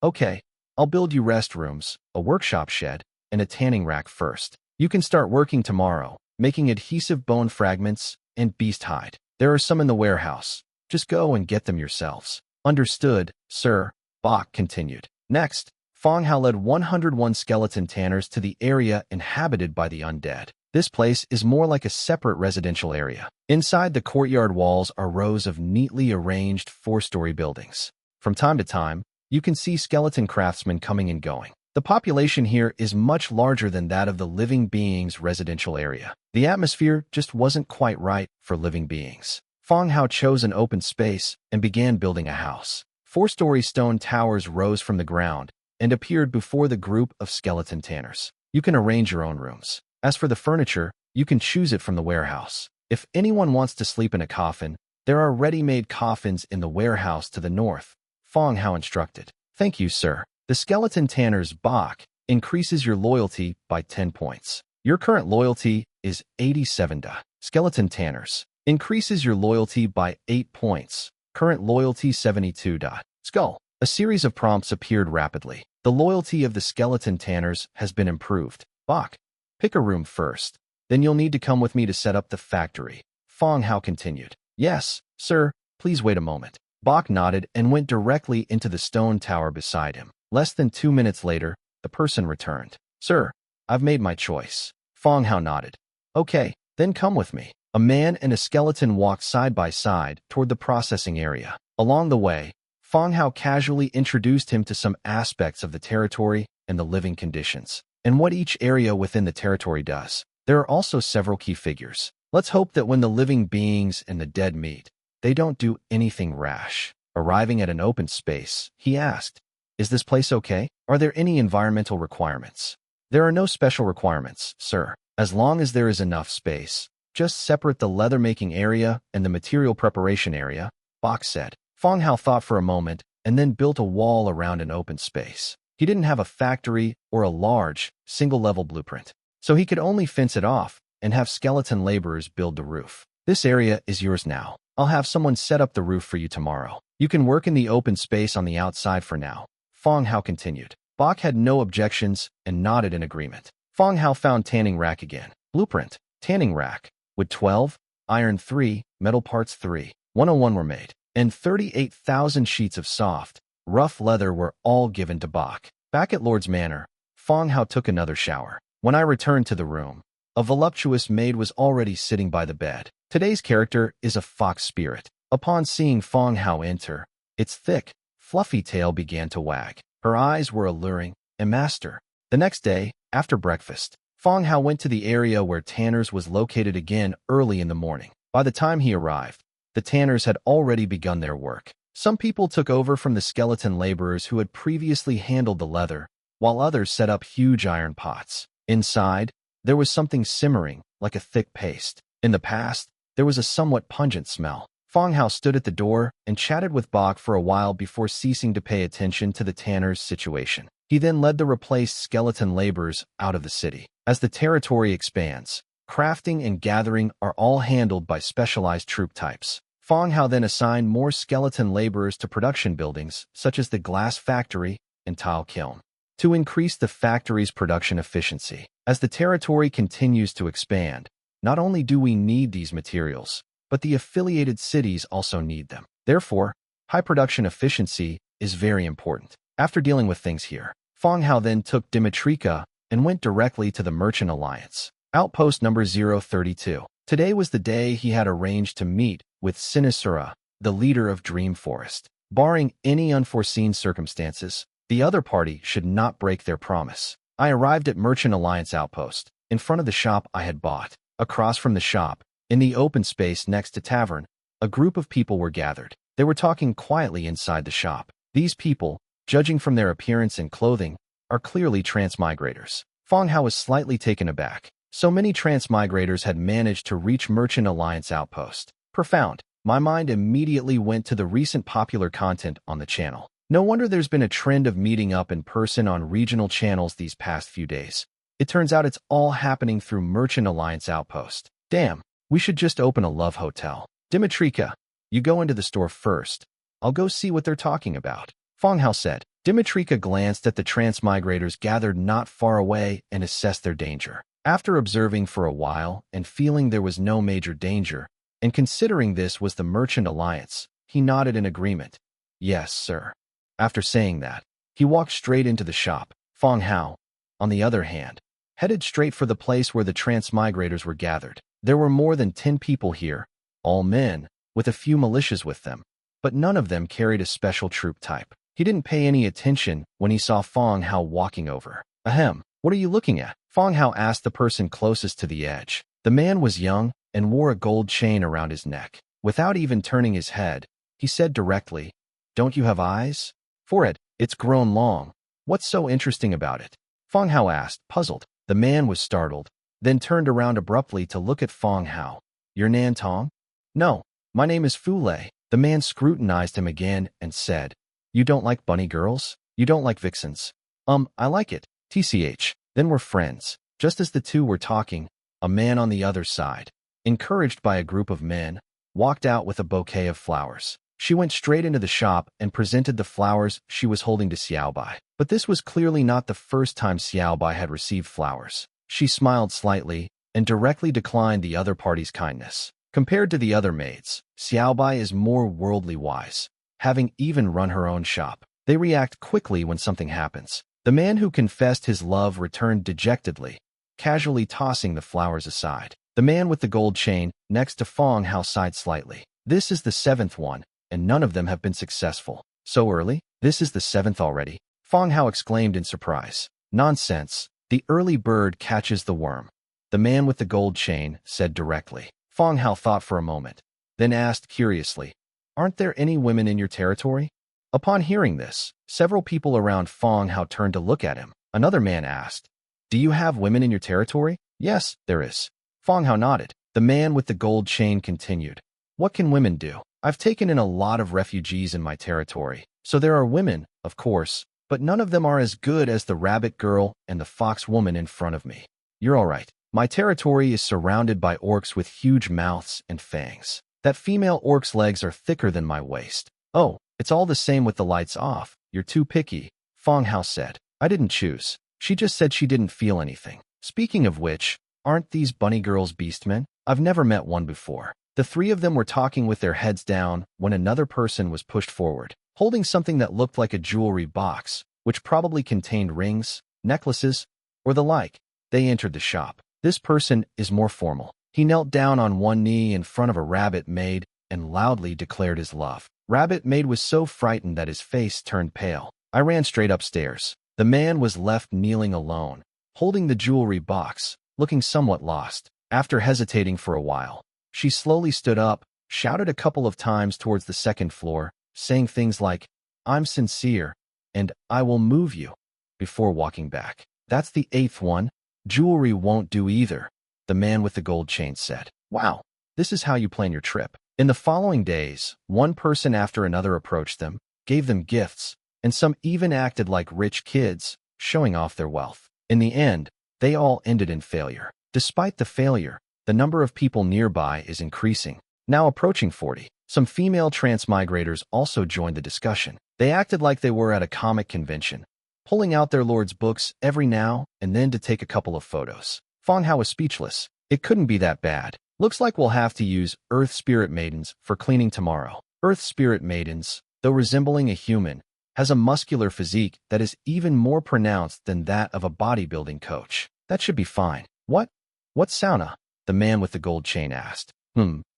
Okay, I'll build you restrooms, a workshop shed, and a tanning rack first. You can start working tomorrow, making adhesive bone fragments and beast hide. There are some in the warehouse. Just go and get them yourselves. Understood, sir, Bach continued. Next, Fang Hao led 101 skeleton tanners to the area inhabited by the undead. This place is more like a separate residential area. Inside the courtyard walls are rows of neatly arranged 4-story buildings. From time to time, you can see skeleton craftsmen coming and going. The population here is much larger than that of the living beings' residential area. The atmosphere just wasn't quite right for living beings. Fang Hao chose an open space and began building a house. 4-story stone towers rose from the ground and appeared before the group of skeleton tanners. You can arrange your own rooms. As for the furniture, you can choose it from the warehouse. If anyone wants to sleep in a coffin, there are ready-made coffins in the warehouse to the north, Fang Hao instructed. Thank you, sir. The skeleton tanner's Bach increases your loyalty by 10 points. Your current loyalty is 87 Da. Skeleton tanners increases your loyalty by 8 points. Current loyalty 72 Da. Skull. A series of prompts appeared rapidly. The loyalty of the skeleton tanners has been improved. Bach. Pick a room first. Then you'll need to come with me to set up the factory. Fang Hao continued. Yes, sir. Please wait a moment. Bach nodded and went directly into the stone tower beside him. Less than 2 minutes later, the person returned. Sir, I've made my choice. Fang Hao nodded. Okay, then come with me. A man and a skeleton walked side by side toward the processing area. Along the way, Fang Hao casually introduced him to some aspects of the territory and the living conditions, and what each area within the territory does. There are also several key figures. Let's hope that when the living beings and the dead meet, they don't do anything rash. Arriving at an open space, he asked, Is this place okay? Are there any environmental requirements? There are no special requirements, sir. As long as there is enough space, just separate the leather-making area and the material preparation area, Bach said. Fang Hao thought for a moment and then built a wall around an open space. He didn't have a factory or a large, single-level blueprint, so he could only fence it off and have skeleton laborers build the roof. This area is yours now. I'll have someone set up the roof for you tomorrow. You can work in the open space on the outside for now, Fang Hao continued. Bach had no objections and nodded in agreement. Fang Hao found tanning rack again. Blueprint, tanning rack. With 12, iron 3, metal parts 3, 101 were made, and 38,000 sheets of soft, rough leather were all given to Bach. Back at Lord's Manor, Fang Hao took another shower. When I returned to the room, a voluptuous maid was already sitting by the bed. Today's character is a fox spirit. Upon seeing Fang Hao enter, its thick, fluffy tail began to wag. Her eyes were alluring, and master. The next day, after breakfast, Fang Hao went to the area where Tanner's was located again early in the morning. By the time he arrived, the Tanners had already begun their work. Some people took over from the skeleton laborers who had previously handled the leather, while others set up huge iron pots. Inside, there was something simmering, like a thick paste. In the past, there was a somewhat pungent smell. Fang Hao stood at the door and chatted with Bach for a while before ceasing to pay attention to the Tanners' situation. He then led the replaced skeleton laborers out of the city. As the territory expands, crafting and gathering are all handled by specialized troop types. Fang Hao then assigned more skeleton laborers to production buildings, such as the glass factory and tile kiln, to increase the factory's production efficiency. As the territory continues to expand, not only do we need these materials, but the affiliated cities also need them. Therefore, high production efficiency is very important. After dealing with things here, Fang Hao then took Dimitrika and went directly to the Merchant Alliance. Outpost number 032. Today was the day he had arranged to meet with Sinisura, the leader of Dream Forest. Barring any unforeseen circumstances, the other party should not break their promise. I arrived at Merchant Alliance Outpost, in front of the shop I had bought. Across from the shop, in the open space next to tavern, a group of people were gathered. They were talking quietly inside the shop. These people, judging from their appearance and clothing, are clearly transmigrators. Fang Hao was slightly taken aback. So many transmigrators had managed to reach Merchant Alliance Outpost. Profound. My mind immediately went to the recent popular content on the channel. No wonder there's been a trend of meeting up in person on regional channels these past few days. It turns out it's all happening through Merchant Alliance Outpost. Damn, we should just open a love hotel. Dimitrika, you go into the store first. I'll go see what they're talking about, Fang Hao said. Dimitrika glanced at the transmigrators gathered not far away and assessed their danger. After observing for a while and feeling there was no major danger, and considering this was the Merchant Alliance, he nodded in agreement. Yes, sir. After saying that, he walked straight into the shop. Fang Hao, on the other hand, headed straight for the place where the transmigrators were gathered. There were more than 10 people here, all men, with a few militias with them, but none of them carried a special troop type. He didn't pay any attention when he saw Fang Hao walking over. Ahem, what are you looking at? Fang Hao asked the person closest to the edge. The man was young and wore a gold chain around his neck. Without even turning his head, he said directly, "Don't you have eyes?" "Forehead, it's grown long. What's so interesting about it?" Fang Hao asked, puzzled. The man was startled, then turned around abruptly to look at Fang Hao. "You're Nan Tong?" "No, my name is Fu Lei." The man scrutinized him again and said, "You don't like bunny girls? You don't like vixens?" I like it. TCH. Then we're friends." Just as the two were talking, a man on the other side, encouraged by a group of men, walked out with a bouquet of flowers. She went straight into the shop and presented the flowers she was holding to Xiaobai. But this was clearly not the first time Xiaobai had received flowers. She smiled slightly and directly declined the other party's kindness. Compared to the other maids, Xiaobai is more worldly wise, having even run her own shop. They react quickly when something happens. The man who confessed his love returned dejectedly, casually tossing the flowers aside. The man with the gold chain next to Fang Hao sighed slightly. "This is the 7th one, and none of them have been successful." "So early? This is the 7th already?" Fang Hao exclaimed in surprise. "Nonsense. The early bird catches the worm," the man with the gold chain said directly. Fang Hao thought for a moment, then asked curiously, "Aren't there any women in your territory?" Upon hearing this, several people around Fang Hao turned to look at him. Another man asked, "Do you have women in your territory?" "Yes, there is." Fang Hao nodded. The man with the gold chain continued, "What can women do? I've taken in a lot of refugees in my territory, so there are women, of course, but none of them are as good as the rabbit girl and the fox woman in front of me. You're all right. My territory is surrounded by orcs with huge mouths and fangs. That female orc's legs are thicker than my waist." "Oh, it's all the same with the lights off. You're too picky," Fang Hao said. "I didn't choose. She just said she didn't feel anything. Speaking of which, aren't these bunny girls beastmen? I've never met one before." The three of them were talking with their heads down when another person was pushed forward, holding something that looked like a jewelry box, which probably contained rings, necklaces, or the like. They entered the shop. This person is more formal. He knelt down on one knee in front of a rabbit maid and loudly declared his love. Rabbit maid was so frightened that his face turned pale. I ran straight upstairs. The man was left kneeling alone, holding the jewelry box, looking somewhat lost. After hesitating for a while, she slowly stood up, shouted a couple of times towards the 2nd floor, saying things like, "I'm sincere," and "I will move you," before walking back. "That's the 8th one. Jewelry won't do either," the man with the gold chain said. "Wow, this is how you plan your trip." In the following days, one person after another approached them, gave them gifts, and some even acted like rich kids, showing off their wealth. In the end, they all ended in failure. Despite the failure, the number of people nearby is increasing, now approaching 40. Some female transmigrators also joined the discussion. They acted like they were at a comic convention, pulling out their lord's books every now and then to take a couple of photos. Fang Hao was speechless. It couldn't be that bad. "Looks like we'll have to use Earth Spirit Maidens for cleaning tomorrow." Earth Spirit Maidens, though resembling a human, has a muscular physique that is even more pronounced than that of a bodybuilding coach. That should be fine. What sauna?" the man with the gold chain asked.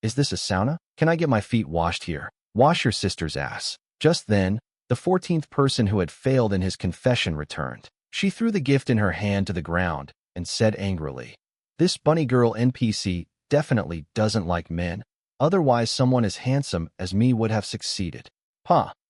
Is this a sauna? Can I get my feet washed here?" "Wash your sister's ass." Just then, the 14th person who had failed in his confession returned. She threw the gift in her hand to the ground and said angrily, "This bunny girl NPC definitely doesn't like men. Otherwise, someone as handsome as me would have succeeded."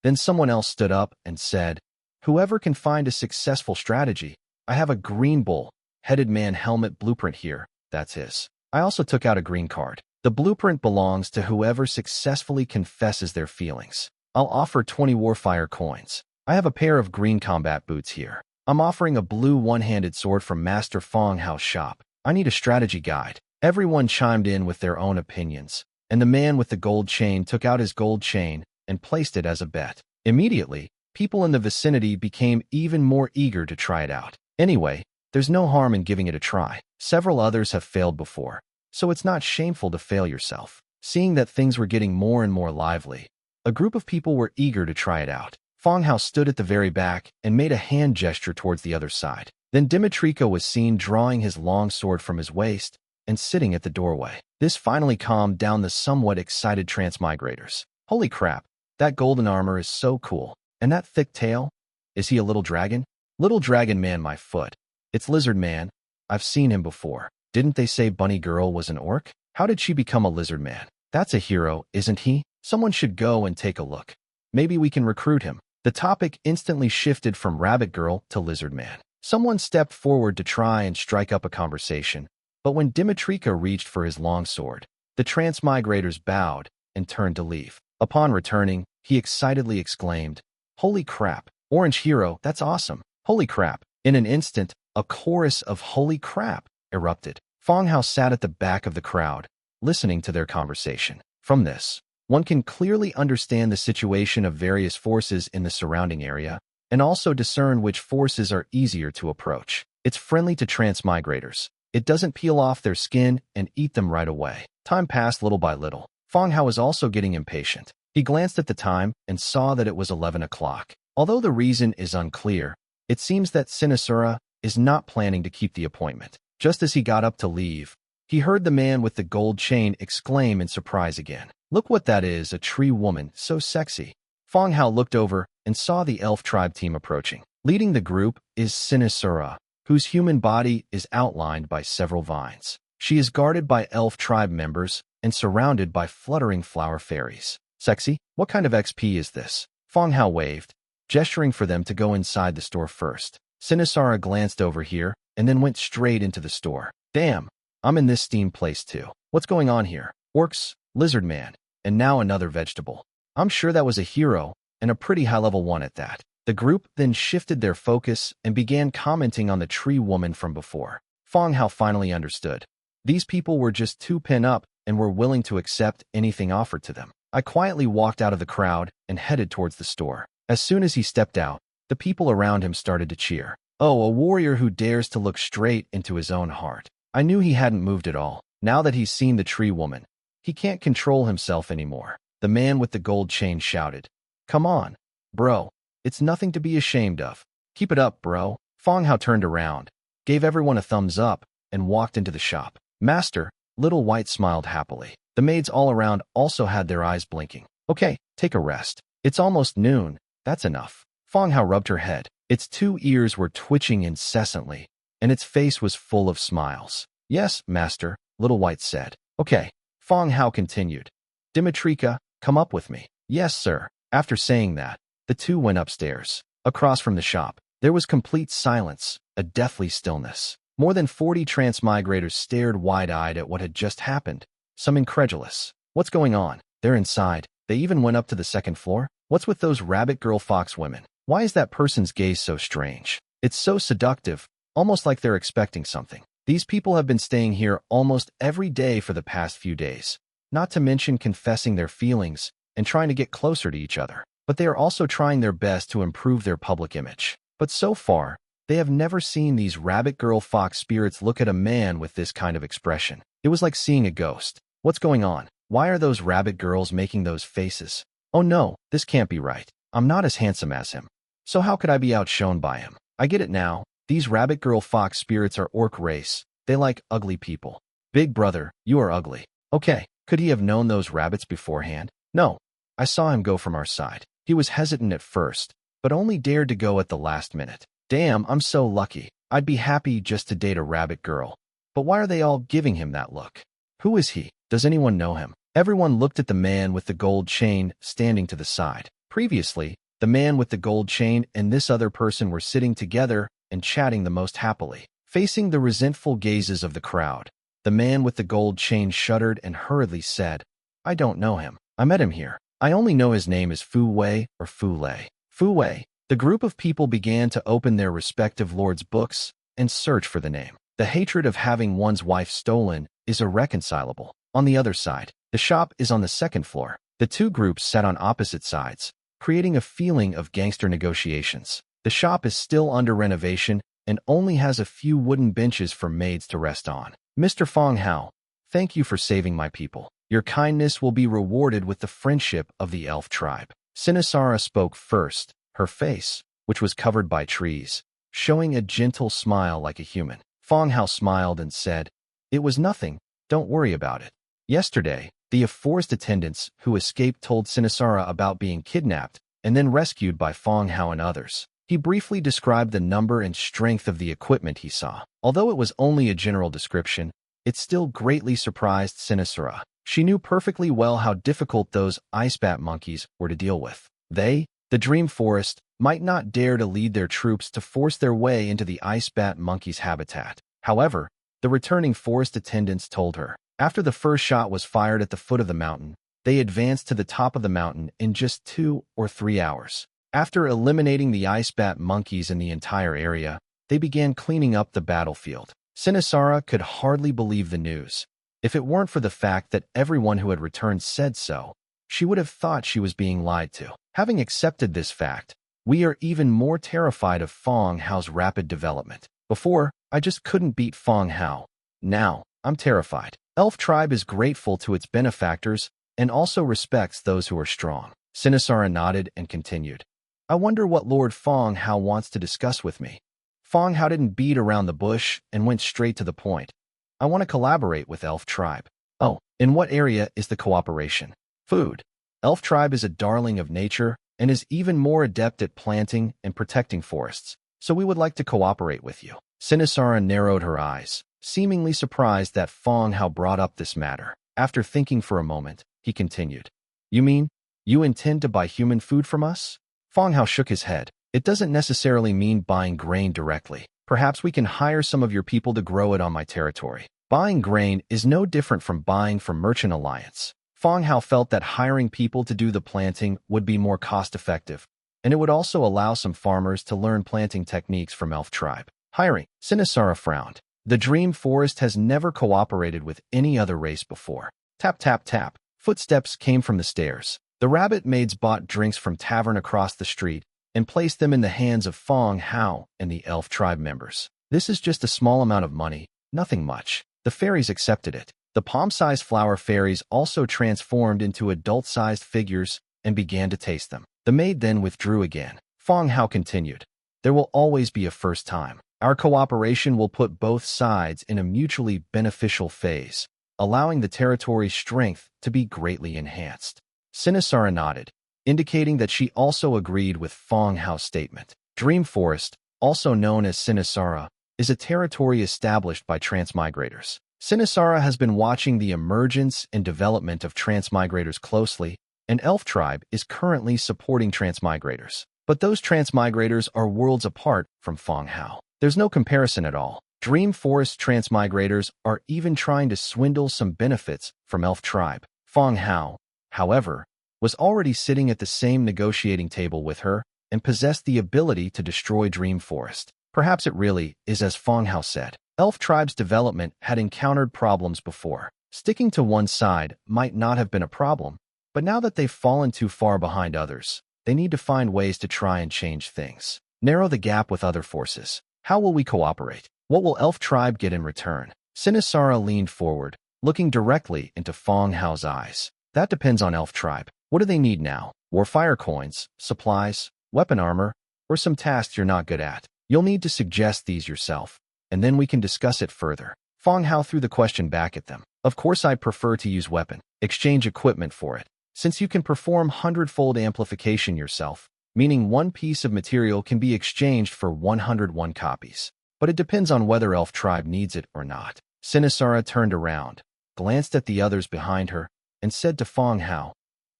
Then someone else stood up and said, "Whoever can find a successful strategy, I have a green bull-headed man helmet blueprint here. That's his." I also took out a green card. The blueprint belongs to whoever successfully confesses their feelings. I'll offer 20 Warfire coins. I have a pair of green combat boots here. I'm offering a blue one-handed sword from Master Fang Hao's shop. I need a strategy guide. Everyone chimed in with their own opinions, and the man with the gold chain took out his gold chain and placed it as a bet. Immediately, people in the vicinity became even more eager to try it out. Anyway, there's no harm in giving it a try. Several others have failed before, so it's not shameful to fail yourself. Seeing that things were getting more and more lively, a group of people were eager to try it out. Fang Hao stood at the very back and made a hand gesture towards the other side. Then Dimitrika was seen drawing his long sword from his waist and sitting at the doorway. This finally calmed down the somewhat excited transmigrators. Holy crap, that golden armor is so cool. And that thick tail? Is he a little dragon? Little dragon man, my foot. It's lizard man. I've seen him before. Didn't they say bunny girl was an orc? How did she become a lizard man? That's a hero, isn't he? Someone should go and take a look. Maybe we can recruit him. The topic instantly shifted from rabbit girl to lizard man. Someone stepped forward to try and strike up a conversation, but when Dimitrika reached for his long sword, the transmigrators bowed and turned to leave. Upon returning, he excitedly exclaimed, "Holy crap, orange hero, that's awesome. Holy crap." In an instant, a chorus of "holy crap" erupted. Fang Hao sat at the back of the crowd, listening to their conversation. From this, one can clearly understand the situation of various forces in the surrounding area, and also discern which forces are easier to approach. It's friendly to transmigrators. It doesn't peel off their skin and eat them right away. Time passed little by little. Fang Hao was also getting impatient. He glanced at the time and saw that it was 11 o'clock. Although the reason is unclear, it seems that Sinisura is not planning to keep the appointment. Just as he got up to leave, he heard the man with the gold chain exclaim in surprise again. "Look what that is, a tree woman, so sexy." Fang Hao looked over and saw the elf tribe team approaching. Leading the group is Sinisura, whose human body is outlined by several vines. She is guarded by elf tribe members and surrounded by fluttering flower fairies. Sexy? What kind of XP is this? Fang Hao waved, gesturing for them to go inside the store first. Sinisura glanced over here and then went straight into the store. Damn, I'm in this steamed place too. What's going on here? Orcs, lizard man, and now another vegetable. I'm sure that was a hero, and a pretty high-level one at that. The group then shifted their focus and began commenting on the tree woman from before. Fang Hao finally understood. These people were just too pin up and were willing to accept anything offered to them. I quietly walked out of the crowd and headed towards the store. As soon as he stepped out, the people around him started to cheer. Oh, a warrior who dares to look straight into his own heart. I knew he hadn't moved at all. Now that he's seen the tree woman, he can't control himself anymore. The man with the gold chain shouted, "Come on, bro. It's nothing to be ashamed of. Keep it up, bro." Fang Hao turned around, gave everyone a thumbs up, and walked into the shop. "Master," Little White smiled happily. The maids all around also had their eyes blinking. "Okay, take a rest. It's almost noon. That's enough." Fang Hao rubbed her head. Its two ears were twitching incessantly, and its face was full of smiles. "Yes, master," Little White said. "Okay." Fang Hao continued. "Dimitrika, come up with me." "Yes, sir." After saying that, the two went upstairs. Across from the shop, there was complete silence, a deathly stillness. More than 40 transmigrators stared wide-eyed at what had just happened, some incredulous. "What's going on?" "They're inside. They even went up to the second floor." "What's with those rabbit girl fox women? Why is that person's gaze so strange? It's so seductive, almost like they're expecting something." These people have been staying here almost every day for the past few days, not to mention confessing their feelings and trying to get closer to each other. But they are also trying their best to improve their public image. But so far, they have never seen these rabbit girl fox spirits look at a man with this kind of expression. It was like seeing a ghost. "What's going on? Why are those rabbit girls making those faces? Oh no, this can't be right. I'm not as handsome as him. So how could I be outshone by him? I get it now. These rabbit girl fox spirits are orc race. They like ugly people. Big brother, you are ugly." Okay, could he have known those rabbits beforehand? No. I saw him go from our side. He was hesitant at first, but only dared to go at the last minute. Damn, I'm so lucky. I'd be happy just to date a rabbit girl. But why are they all giving him that look? Who is he? Does anyone know him? Everyone looked at the man with the gold chain standing to the side. Previously, the man with the gold chain and this other person were sitting together and chatting the most happily. Facing the resentful gazes of the crowd, the man with the gold chain shuddered and hurriedly said, "I don't know him. I met him here. I only know his name is Fu Wei or Fu Lei." Fu Wei. The group of people began to open their respective lords' books and search for the name. The hatred of having one's wife stolen is irreconcilable. On the other side, the shop is on the second floor. The two groups sat on opposite sides, creating a feeling of gangster negotiations. The shop is still under renovation and only has a few wooden benches for maids to rest on. "Mr. Fang Hao, thank you for saving my people. Your kindness will be rewarded with the friendship of the elf tribe. Sinisara spoke first, her face, which was covered by trees, showing a gentle smile like a human. Fang Hao smiled and said, "It was nothing, don't worry about it." Yesterday, the forest attendants who escaped told Sinisara about being kidnapped and then rescued by Fang Hao and others. He briefly described the number and strength of the equipment he saw. Although it was only a general description, it still greatly surprised Sinisara. She knew perfectly well how difficult those ice bat monkeys were to deal with. They, the Dream Forest, might not dare to lead their troops to force their way into the ice bat monkey's habitat. However, the returning forest attendants told her, after the first shot was fired at the foot of the mountain, they advanced to the top of the mountain in just 2 or 3 hours. After eliminating the ice bat monkeys in the entire area, they began cleaning up the battlefield. Sinisara could hardly believe the news. If it weren't for the fact that everyone who had returned said so, she would have thought she was being lied to. Having accepted this fact, we are even more terrified of Fang Hao's rapid development. Before, I just couldn't beat Fang Hao. Now, I'm terrified. Elf tribe is grateful to its benefactors and also respects those who are strong. Sinisara nodded and continued. I wonder what Lord Fang Hao wants to discuss with me. Fang Hao didn't beat around the bush and went straight to the point. I want to collaborate with Elf tribe. Oh, in what area is the cooperation? Food. Elf tribe is a darling of nature and is even more adept at planting and protecting forests, so we would like to cooperate with you. Sinisara narrowed her eyes, seemingly surprised that Fang Hao brought up this matter. After thinking for a moment, he continued. You mean, you intend to buy human food from us? Fang Hao shook his head. It doesn't necessarily mean buying grain directly. Perhaps we can hire some of your people to grow it on my territory. Buying grain is no different from buying from Merchant Alliance. Fang Hao felt that hiring people to do the planting would be more cost-effective, and it would also allow some farmers to learn planting techniques from Elf tribe. Hiring. Sinisara frowned. The Dream Forest has never cooperated with any other race before. Tap, tap, tap. Footsteps came from the stairs. The rabbit maids bought drinks from tavern across the street and placed them in the hands of Fang Hao and the elf tribe members. This is just a small amount of money, nothing much. The fairies accepted it. The palm-sized flower fairies also transformed into adult-sized figures and began to taste them. The maid then withdrew again. Fang Hao continued. There will always be a first time. Our cooperation will put both sides in a mutually beneficial phase, allowing the territory's strength to be greatly enhanced. Sinisara nodded, indicating that she also agreed with Fang Hao's statement. Dream Forest, also known as Sinisara, is a territory established by transmigrators. Sinisara has been watching the emergence and development of transmigrators closely, and Elf tribe is currently supporting transmigrators. But those transmigrators are worlds apart from Fang Hao. There's no comparison at all. Dream Forest transmigrators are even trying to swindle some benefits from Elf tribe. Fang Hao, however, was already sitting at the same negotiating table with her and possessed the ability to destroy Dream Forest. Perhaps it really is as Fang Hao said. Elf tribe's development had encountered problems before. Sticking to one side might not have been a problem, but now that they've fallen too far behind others, they need to find ways to try and change things. Narrow the gap with other forces. How will we cooperate? What will Elf tribe get in return? Sinisara leaned forward, looking directly into Fang Hao's eyes. That depends on Elf tribe. What do they need now? Warfire coins, supplies, weapon armor, or some tasks you're not good at? You'll need to suggest these yourself, and then we can discuss it further. Fang Hao threw the question back at them. Of course I'd prefer to use weapon. Exchange equipment for it. Since you can perform hundredfold amplification yourself, meaning one piece of material can be exchanged for 101 copies. But it depends on whether Elf tribe needs it or not. Sinisara turned around, glanced at the others behind her, and said to Fang Hao,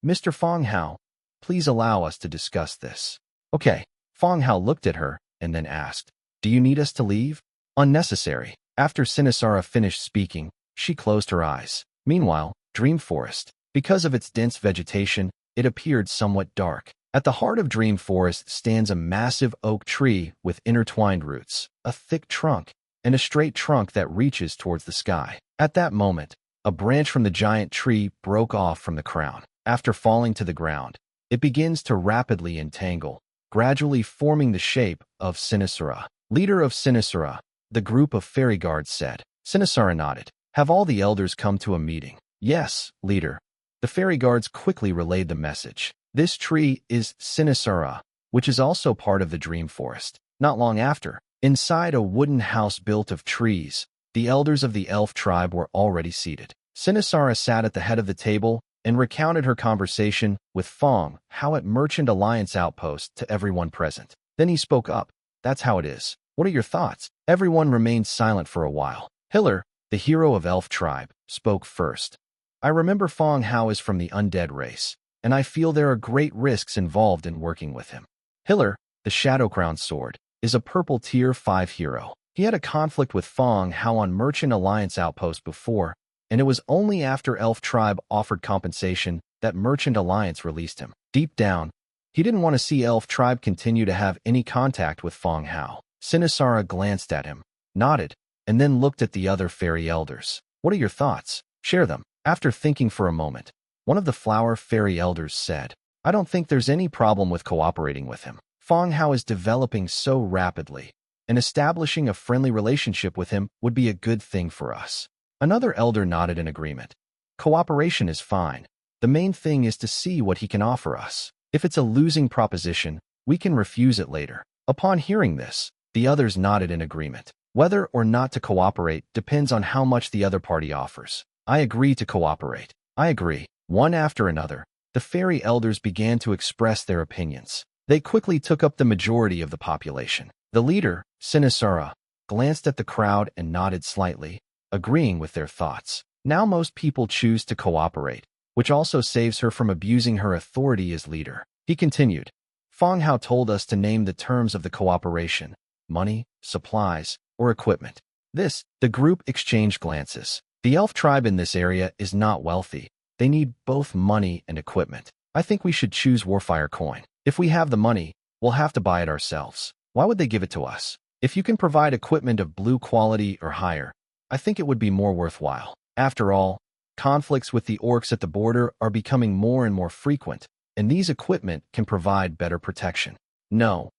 Mr. Fang Hao, please allow us to discuss this. Okay. Fang Hao looked at her and then asked, do you need us to leave? Unnecessary. After Sinisara finished speaking, she closed her eyes. Meanwhile, Dream Forest. Because of its dense vegetation, it appeared somewhat dark. At the heart of Dream Forest stands a massive oak tree with intertwined roots, a thick trunk, and a straight trunk that reaches towards the sky. At that moment, a branch from the giant tree broke off from the crown. After falling to the ground, it begins to rapidly entangle, gradually forming the shape of Sinisara. Leader of Sinisara, the group of fairy guards said. Sinisara nodded. Have all the elders come to a meeting. Yes, leader. The fairy guards quickly relayed the message. This tree is Sinisura, which is also part of the dream forest. Not long after, inside a wooden house built of trees, the elders of the elf tribe were already seated. Sinisara sat at the head of the table and recounted her conversation with Fang Hao at Merchant Alliance Outpost to everyone present. Then he spoke up. That's how it is. What are your thoughts? Everyone remained silent for a while. Hiller, the hero of elf tribe, spoke first. I remember Fang Hao is from the Undead race, and I feel there are great risks involved in working with him. Hiller, the Shadow Crown Sword, is a purple tier 5 hero. He had a conflict with Fang Hao on Merchant Alliance Outpost before, and it was only after Elf Tribe offered compensation that Merchant Alliance released him. Deep down, he didn't want to see Elf Tribe continue to have any contact with Fang Hao. Sinisara glanced at him, nodded, and then looked at the other fairy elders. What are your thoughts? Share them. After thinking for a moment, one of the flower fairy elders said, I don't think there's any problem with cooperating with him. Fang Hao is developing so rapidly, and establishing a friendly relationship with him would be a good thing for us. Another elder nodded in agreement. Cooperation is fine. The main thing is to see what he can offer us. If it's a losing proposition, we can refuse it later. Upon hearing this, the others nodded in agreement. Whether or not to cooperate depends on how much the other party offers. I agree to cooperate. I agree. One after another, the fairy elders began to express their opinions. They quickly took up the majority of the population. The leader, Sinisara, glanced at the crowd and nodded slightly, agreeing with their thoughts. Now most people choose to cooperate, which also saves her from abusing her authority as leader. He continued. Fang Hao told us to name the terms of the cooperation: money, supplies, or equipment. The group exchanged glances. The elf tribe in this area is not wealthy. They need both money and equipment. I think we should choose Warfire coin. If we have the money, we'll have to buy it ourselves. Why would they give it to us? If you can provide equipment of blue quality or higher, I think it would be more worthwhile. After all, conflicts with the orcs at the border are becoming more and more frequent, and these equipment can provide better protection. No.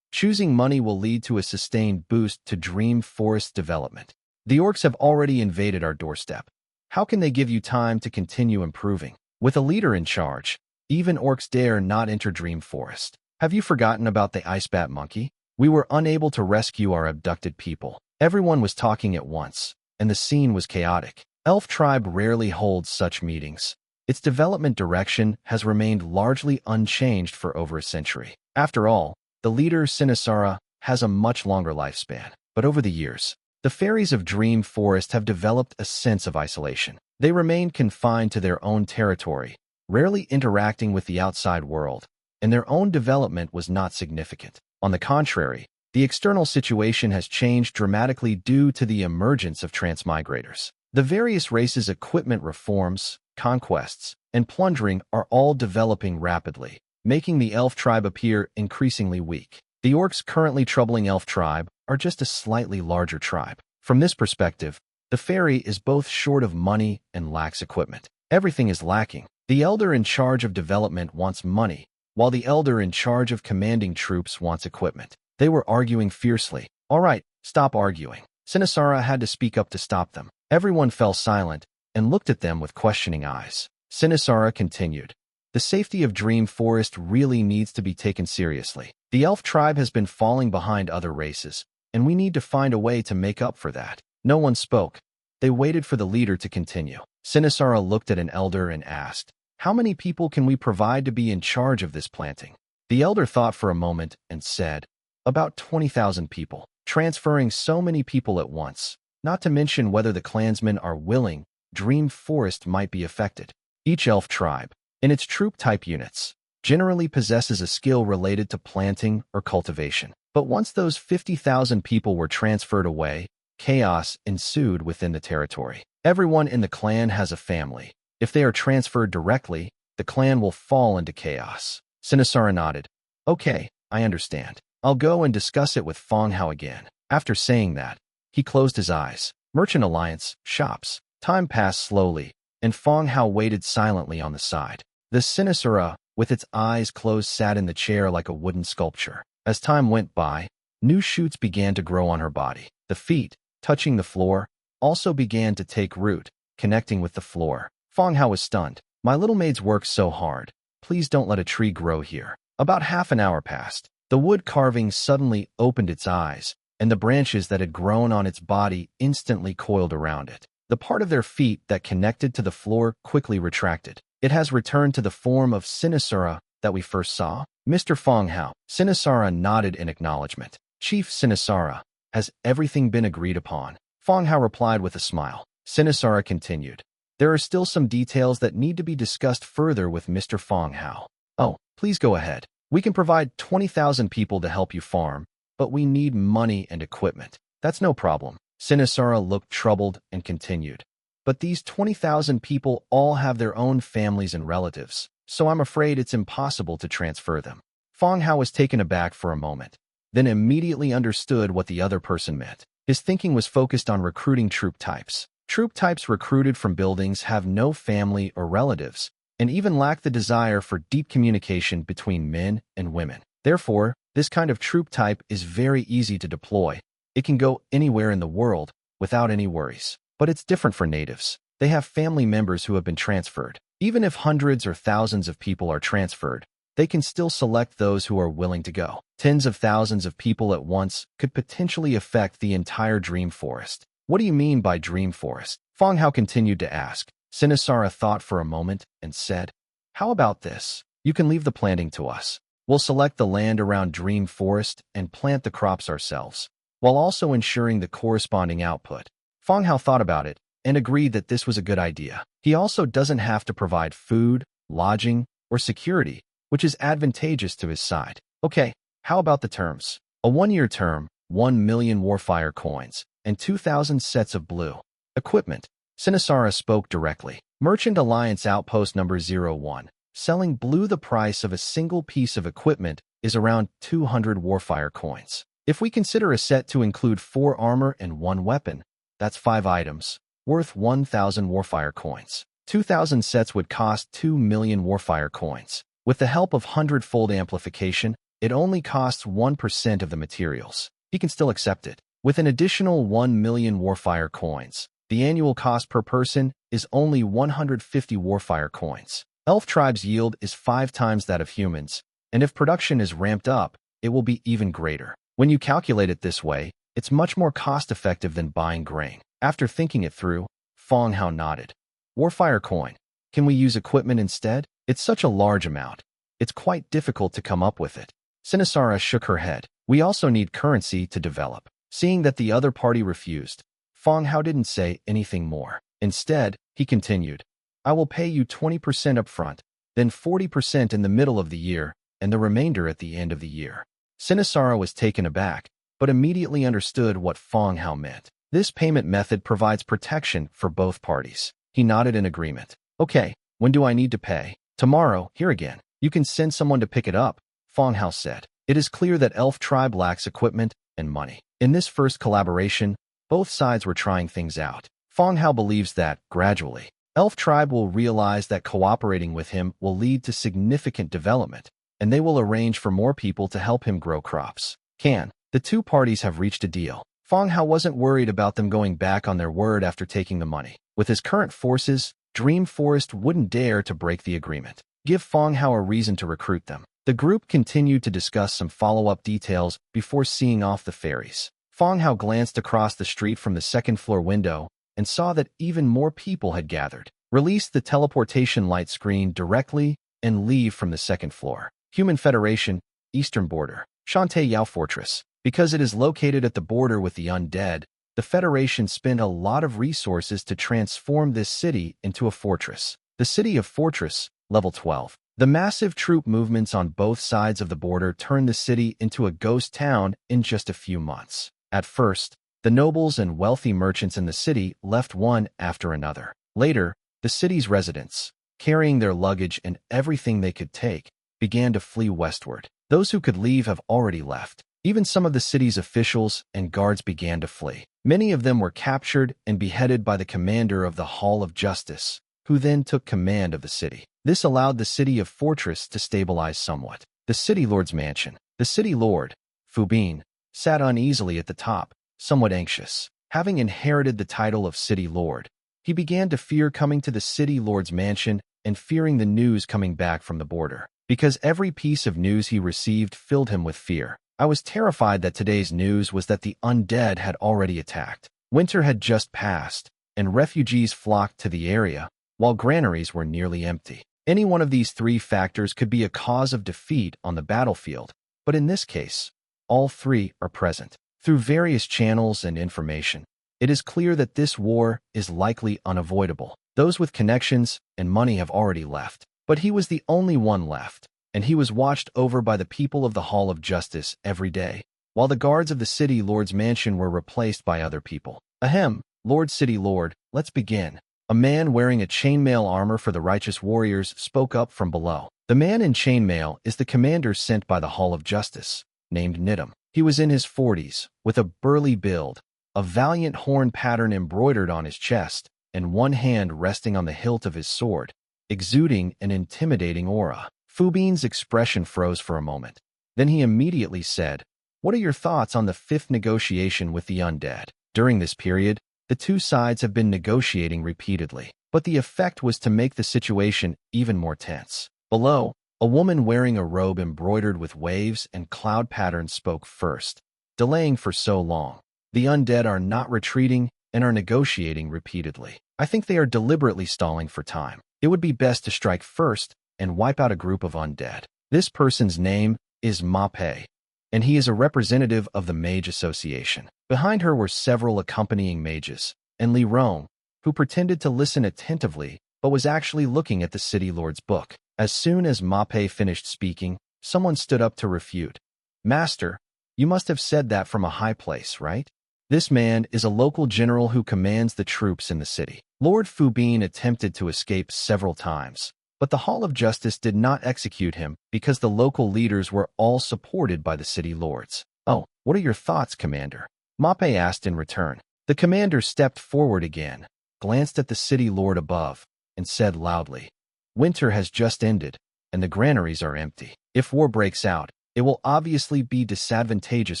Choosing money will lead to a sustained boost to Dream Forest development. The orcs have already invaded our doorstep. How can they give you time to continue improving? With a leader in charge, even orcs dare not enter Dream Forest. Have you forgotten about the ice bat monkey? We were unable to rescue our abducted people. Everyone was talking at once, and the scene was chaotic. Elf Tribe rarely holds such meetings. Its development direction has remained largely unchanged for over a century. After all, the leader, Sinisara, has a much longer lifespan. But over the years, the fairies of Dream Forest have developed a sense of isolation. They remained confined to their own territory, rarely interacting with the outside world, and their own development was not significant. On the contrary, the external situation has changed dramatically due to the emergence of transmigrators. The various races' equipment reforms, conquests, and plundering are all developing rapidly, making the elf tribe appear increasingly weak. The orcs currently troubling elf tribe are just a slightly larger tribe. From this perspective, the fairy is both short of money and lacks equipment. Everything is lacking. The elder in charge of development wants money, while the elder in charge of commanding troops wants equipment. They were arguing fiercely. All right, stop arguing. Sinisara had to speak up to stop them. Everyone fell silent and looked at them with questioning eyes. Sinisara continued. The safety of Dream Forest really needs to be taken seriously. The elf tribe has been falling behind other races, and we need to find a way to make up for that. No one spoke. They waited for the leader to continue. Sinisara looked at an elder and asked, how many people can we provide to be in charge of this planting? The elder thought for a moment and said, about 20,000 people. Transferring so many people at once, not to mention whether the clansmen are willing, Dream Forest might be affected. Each elf tribe, in its troop-type units, generally possesses a skill related to planting or cultivation. But once those 50,000 people were transferred away, chaos ensued within the territory. Everyone in the clan has a family. If they are transferred directly, the clan will fall into chaos. Sinisara nodded. Okay, I understand. I'll go and discuss it with Fang Hao again. After saying that, he closed his eyes. Merchant Alliance, shops. Time passed slowly, and Fang Hao waited silently on the side. The Sinisara, with its eyes closed, sat in the chair like a wooden sculpture. As time went by, new shoots began to grow on her body. The feet, touching the floor, also began to take root, connecting with the floor. Fang Hao was stunned. My little maids work so hard. Please don't let a tree grow here. About half an hour passed. The wood carving suddenly opened its eyes, and the branches that had grown on its body instantly coiled around it. The part of their feet that connected to the floor quickly retracted. It has returned to the form of Sinisara that we first saw. Mr. Fang Hao. Sinisara nodded in acknowledgement. Chief Sinisara, has everything been agreed upon? Fang Hao replied with a smile. Sinisara continued. There are still some details that need to be discussed further with Mr. Fang Hao. Oh, please go ahead. We can provide 20,000 people to help you farm, but we need money and equipment. That's no problem. Sinisara looked troubled and continued. But these 20,000 people all have their own families and relatives, so I'm afraid it's impossible to transfer them. Fang Hao was taken aback for a moment, then immediately understood what the other person meant. His thinking was focused on recruiting troop types. Troop types recruited from buildings have no family or relatives, and even lack the desire for deep communication between men and women. Therefore, this kind of troop type is very easy to deploy. It can go anywhere in the world without any worries. But it's different for natives. They have family members who have been transferred. Even if hundreds or thousands of people are transferred, they can still select those who are willing to go. Tens of thousands of people at once could potentially affect the entire Dream Forest. What do you mean by Dream Forest? Fang Hao continued to ask. Sinisara thought for a moment and said, How about this? You can leave the planting to us. We'll select the land around Dream Forest and plant the crops ourselves, while also ensuring the corresponding output. Fang Hao thought about it and agreed that this was a good idea. He also doesn't have to provide food, lodging, or security, which is advantageous to his side. Okay, how about the terms? A 1-year term, 1 million Warfire coins, and 2,000 sets of blue equipment. Sinisara spoke directly. Merchant Alliance Outpost number 01. Selling blue. The price of a single piece of equipment is around 200 Warfire coins. If we consider a set to include 4 armor and 1 weapon, that's 5 items, worth 1,000 Warfire coins. 2,000 sets would cost 2 million Warfire coins. With the help of Hundredfold amplification, it only costs 1% of the materials. He can still accept it. With an additional 1 million Warfire coins, the annual cost per person is only 150 Warfire coins. Elf tribes' yield is 5 times that of humans, and if production is ramped up, it will be even greater. When you calculate it this way, it's much more cost-effective than buying grain. After thinking it through, Fang Hao nodded. Warfire coin. Can we use equipment instead? It's such a large amount. It's quite difficult to come up with it. Sinisara shook her head. We also need currency to develop. Seeing that the other party refused, Fang Hao didn't say anything more. Instead, he continued, I will pay you 20% upfront, then 40% in the middle of the year, and the remainder at the end of the year. Sinisara was taken aback, but immediately understood what Fang Hao meant. This payment method provides protection for both parties. He nodded in agreement. Okay, when do I need to pay? Tomorrow, here again. You can send someone to pick it up, Fang Hao said. It is clear that Elf Tribe lacks equipment and money. In this first collaboration, both sides were trying things out. Fang Hao believes that, gradually, Elf Tribe will realize that cooperating with him will lead to significant development, and they will arrange for more people to help him grow crops. The 2 parties have reached a deal. Fang Hao wasn't worried about them going back on their word after taking the money. With his current forces, Dream Forest wouldn't dare to break the agreement. Give Fang Hao a reason to recruit them. The group continued to discuss some follow-up details before seeing off the ferries. Fang Hao glanced across the street from the second-floor window and saw that even more people had gathered. Release the teleportation light screen directly and leave from the second floor. Human Federation, Eastern Border, Shantae Yao Fortress. Because it is located at the border with the Undead, the Federation spent a lot of resources to transform this city into a fortress. The City of Fortress, Level 12. The massive troop movements on both sides of the border turned the city into a ghost town in just a few months. At first, the nobles and wealthy merchants in the city left one after another. Later, the city's residents, carrying their luggage and everything they could take, began to flee westward. Those who could leave have already left. Even some of the city's officials and guards began to flee. Many of them were captured and beheaded by the commander of the Hall of Justice, who then took command of the city. This allowed the City of Fortress to stabilize somewhat. The City Lord's mansion. The City Lord, Fu Bin, sat uneasily at the top, somewhat anxious. Having inherited the title of City Lord, He began to fear coming to the city lord's mansion and fearing the news coming back from the border. Because every piece of news he received filled him with fear. I was terrified that today's news was that the undead had already attacked. Winter had just passed, and refugees flocked to the area, while granaries were nearly empty. Any one of these three factors could be a cause of defeat on the battlefield, but in this case, all three are present. Through various channels and information, it is clear that this war is likely unavoidable. Those with connections and money have already left, but he was the only one left, and he was watched over by the people of the Hall of Justice every day, while the guards of the city lord's mansion were replaced by other people. Ahem, Lord City Lord, let's begin. A man wearing a chainmail armor for the righteous warriors spoke up from below. The man in chainmail is the commander sent by the Hall of Justice, named Nidam. He was in his 40s, with a burly build, a valiant horn pattern embroidered on his chest, and one hand resting on the hilt of his sword, exuding an intimidating aura. Fubin's expression froze for a moment. Then he immediately said, "What are your thoughts on the fifth negotiation with the undead?" During this period, the two sides have been negotiating repeatedly, but the effect was to make the situation even more tense. Below, a woman wearing a robe embroidered with waves and cloud patterns spoke first, delaying for so long. The undead are not retreating and are negotiating repeatedly. I think they are deliberately stalling for time. It would be best to strike first and wipe out a group of undead. This person's name is Mape, and he is a representative of the Mage Association. Behind her were several accompanying mages, and Li Rong, who pretended to listen attentively but was actually looking at the city lord's book. As soon as Mape finished speaking, someone stood up to refute. "Master, you must have said that from a high place, right? This man is a local general who commands the troops in the city." Lord Fubin attempted to escape several times, but the Hall of Justice did not execute him because the local leaders were all supported by the city lords. "Oh, what are your thoughts, Commander?" Mape asked in return. The commander stepped forward again, glanced at the city lord above, and said loudly, "Winter has just ended, and the granaries are empty. If war breaks out, it will obviously be disadvantageous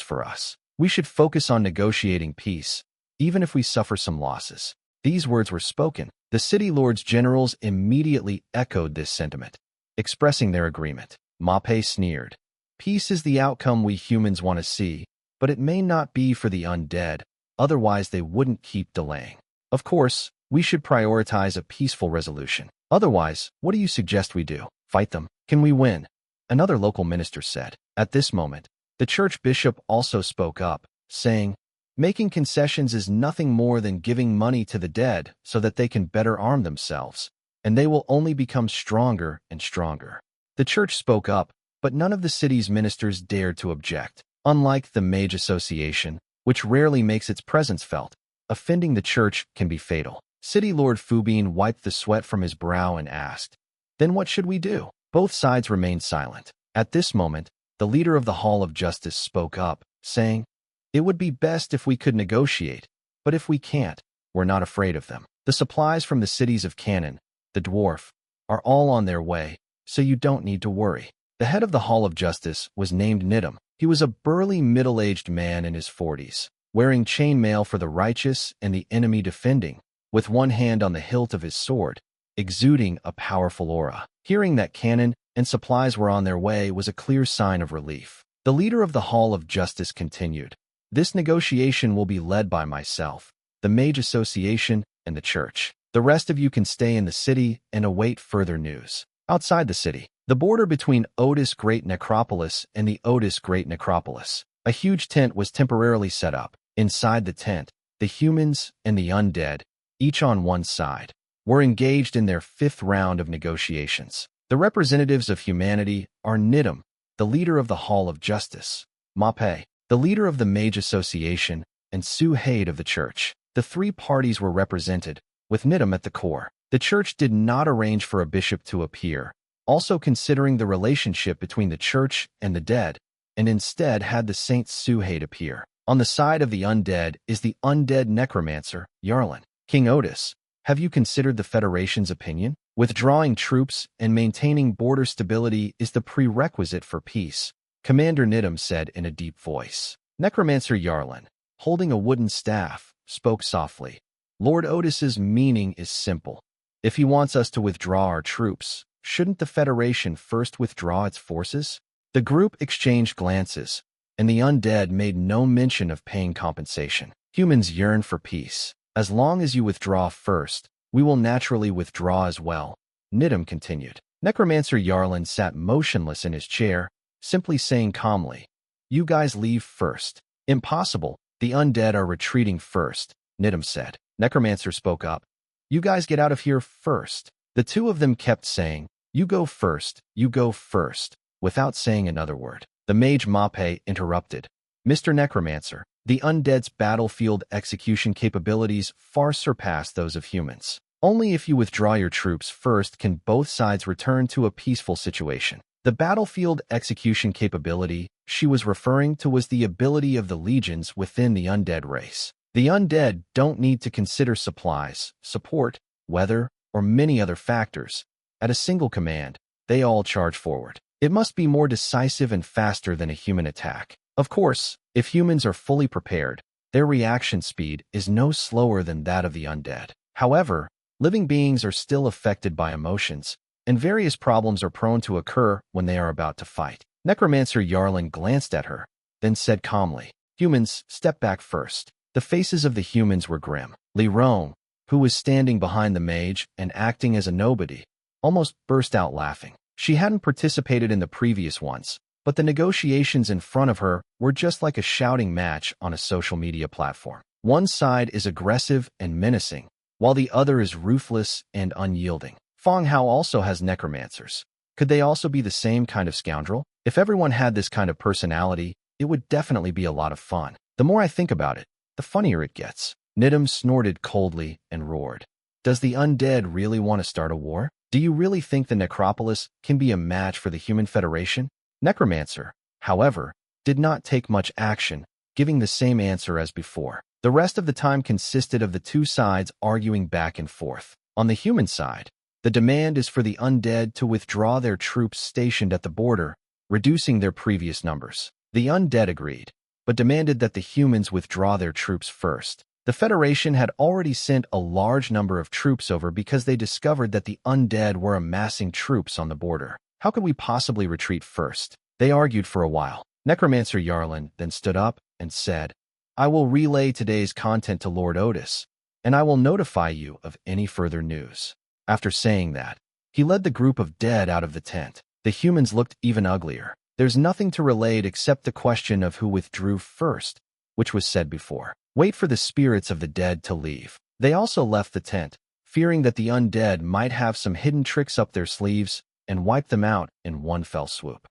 for us. We should focus on negotiating peace, even if we suffer some losses." These words were spoken. The city lords generals immediately echoed this sentiment, expressing their agreement. Mape sneered. "Peace is the outcome we humans want to see, but it may not be for the undead, otherwise they wouldn't keep delaying. Of course, we should prioritize a peaceful resolution. Otherwise, what do you suggest we do? Fight them? Can we win?" Another local minister said. At this moment, the church bishop also spoke up, saying, "Making concessions is nothing more than giving money to the dead so that they can better arm themselves, and they will only become stronger and stronger." The church spoke up, but none of the city's ministers dared to object. Unlike the Mage Association, which rarely makes its presence felt, offending the church can be fatal. City Lord Fubin wiped the sweat from his brow and asked, "Then what should we do?" Both sides remained silent. At this moment, the leader of the Hall of Justice spoke up, saying, "It would be best if we could negotiate, but if we can't, we're not afraid of them. The supplies from the cities of Canaan, the dwarf, are all on their way, so you don't need to worry." The head of the Hall of Justice was named Nidam. He was a burly middle-aged man in his 40s, wearing chainmail for the righteous and the enemy defending, with one hand on the hilt of his sword, exuding a powerful aura. Hearing that cannon and supplies were on their way was a clear sign of relief. The leader of the Hall of Justice continued, "This negotiation will be led by myself, the Mage Association, and the church. The rest of you can stay in the city and await further news." Outside the city, the border between Otis Great Necropolis and the Otis Great Necropolis, a huge tent was temporarily set up. Inside the tent, the humans and the undead, each on one side, were engaged in their fifth round of negotiations. The representatives of humanity are Nidam, the leader of the Hall of Justice, Mape, the leader of the Mage Association, and Su Haid of the church. The three parties were represented, with Nidam at the core. The church did not arrange for a bishop to appear, also considering the relationship between the church and the dead, and instead had the Saint Su Haid appear. On the side of the undead is the undead necromancer, Yarlin. "King Otis, have you considered the Federation's opinion? Withdrawing troops and maintaining border stability is the prerequisite for peace," Commander Nidam said in a deep voice. Necromancer Yarlin, holding a wooden staff, spoke softly. Lord Otis's meaning is simple. If he wants us to withdraw our troops, shouldn't the Federation first withdraw its forces? The group exchanged glances, and the undead made no mention of paying compensation. Humans yearn for peace. As long as you withdraw first, we will naturally withdraw as well, Nidam continued. Necromancer Yarlin sat motionless in his chair, simply saying calmly, "You guys leave first." "Impossible. The undead are retreating first," Nidam said. Necromancer spoke up. "You guys get out of here first." The two of them kept saying, "You go first, you go first," without saying another word. The mage Mape interrupted. "Mr. Necromancer, the undead's battlefield execution capabilities far surpass those of humans. Only if you withdraw your troops first can both sides return to a peaceful situation." The battlefield execution capability she was referring to was the ability of the legions within the undead race. The undead don't need to consider supplies, support, weather, or many other factors. At a single command, they all charge forward. It must be more decisive and faster than a human attack. Of course, if humans are fully prepared, their reaction speed is no slower than that of the undead. However, living beings are still affected by emotions, and various problems are prone to occur when they are about to fight. Necromancer Yarlin glanced at her, then said calmly, "Humans, step back first." The faces of the humans were grim. Li Rong, who was standing behind the mage and acting as a nobody, almost burst out laughing. She hadn't participated in the previous ones, but the negotiations in front of her were just like a shouting match on a social media platform. One side is aggressive and menacing, while the other is ruthless and unyielding. Fang Hao also has necromancers. Could they also be the same kind of scoundrel? If everyone had this kind of personality, it would definitely be a lot of fun. The more I think about it, the funnier it gets. Nidam snorted coldly and roared. "Does the undead really want to start a war? Do you really think the Necropolis can be a match for the Human Federation?" Necromancer, however, did not take much action, giving the same answer as before. The rest of the time consisted of the two sides arguing back and forth. On the human side, the demand is for the undead to withdraw their troops stationed at the border, reducing their previous numbers. The undead agreed, but demanded that the humans withdraw their troops first. The Federation had already sent a large number of troops over because they discovered that the undead were amassing troops on the border. How could we possibly retreat first? They argued for a while. Necromancer Yarlin then stood up and said, "I will relay today's content to Lord Otis, and I will notify you of any further news." After saying that, he led the group of dead out of the tent. The humans looked even uglier. There's nothing to relate except the question of who withdrew first, which was said before. Wait for the spirits of the dead to leave. They also left the tent, fearing that the undead might have some hidden tricks up their sleeves and wipe them out in one fell swoop.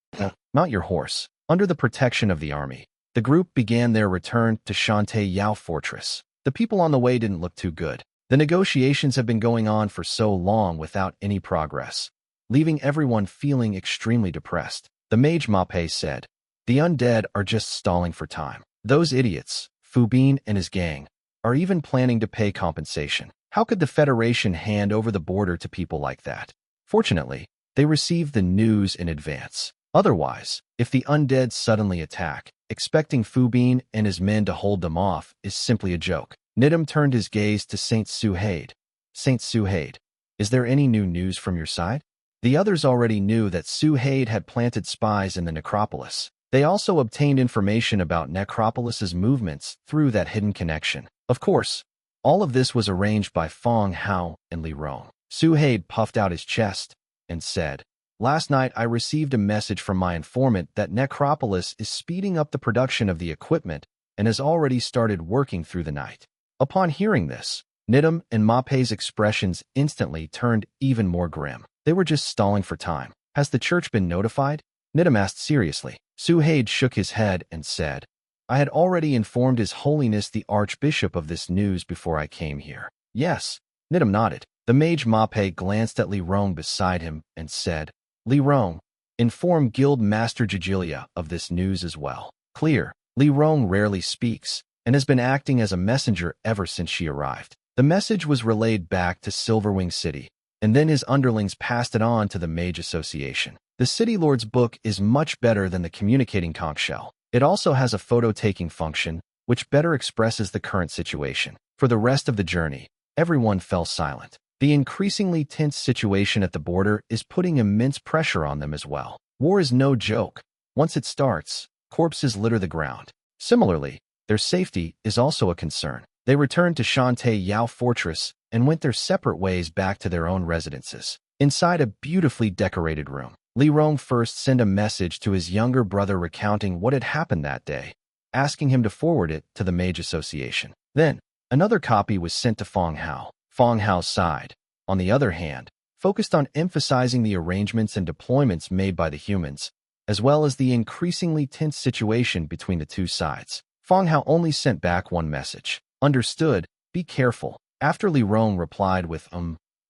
Mount your horse. Under the protection of the army, the group began their return to Shantae Yao Fortress. The people on the way didn't look too good. The negotiations have been going on for so long without any progress, leaving everyone feeling extremely depressed. The mage Mape said, "The undead are just stalling for time. Those idiots, Fubin and his gang, are even planning to pay compensation. How could the Federation hand over the border to people like that?" Fortunately, they received the news in advance. Otherwise, if the undead suddenly attack, expecting Fubin and his men to hold them off is simply a joke. Nidam turned his gaze to Saint Suhaid. "Saint Suhaid, is there any new news from your side?" The others already knew that Suhaid had planted spies in the necropolis. They also obtained information about Necropolis's movements through that hidden connection. Of course, all of this was arranged by Fang Hao and Li Rong. Suhaid puffed out his chest and said, "Last night I received a message from my informant that Necropolis is speeding up the production of the equipment and has already started working through the night." Upon hearing this, Nidam and Mape's expressions instantly turned even more grim. They were just stalling for time. "Has the church been notified?" Nidam asked seriously. Suhaid shook his head and said, "I had already informed His Holiness the Archbishop of this news before I came here." "Yes," Nidam nodded. The mage Mape glanced at Li Rong beside him and said, "Li Rong, inform Guild Master Jijilia of this news as well." Clear. Li Rong rarely speaks and has been acting as a messenger ever since she arrived. The message was relayed back to Silverwing City, and then his underlings passed it on to the Mage Association. The City Lord's book is much better than the communicating conch shell. It also has a photo-taking function, which better expresses the current situation. For the rest of the journey, everyone fell silent. The increasingly tense situation at the border is putting immense pressure on them as well. War is no joke. Once it starts, corpses litter the ground. Similarly, their safety is also a concern. They returned to Shantae Yao Fortress and went their separate ways back to their own residences. Inside a beautifully decorated room, Li Rong first sent a message to his younger brother recounting what had happened that day, asking him to forward it to the Mage Association. Then, another copy was sent to Fang Hao. Fang Hao's side, on the other hand, focused on emphasizing the arrangements and deployments made by the humans, as well as the increasingly tense situation between the two sides. Fang Hao only sent back one message. Understood, be careful. After Li Rong replied with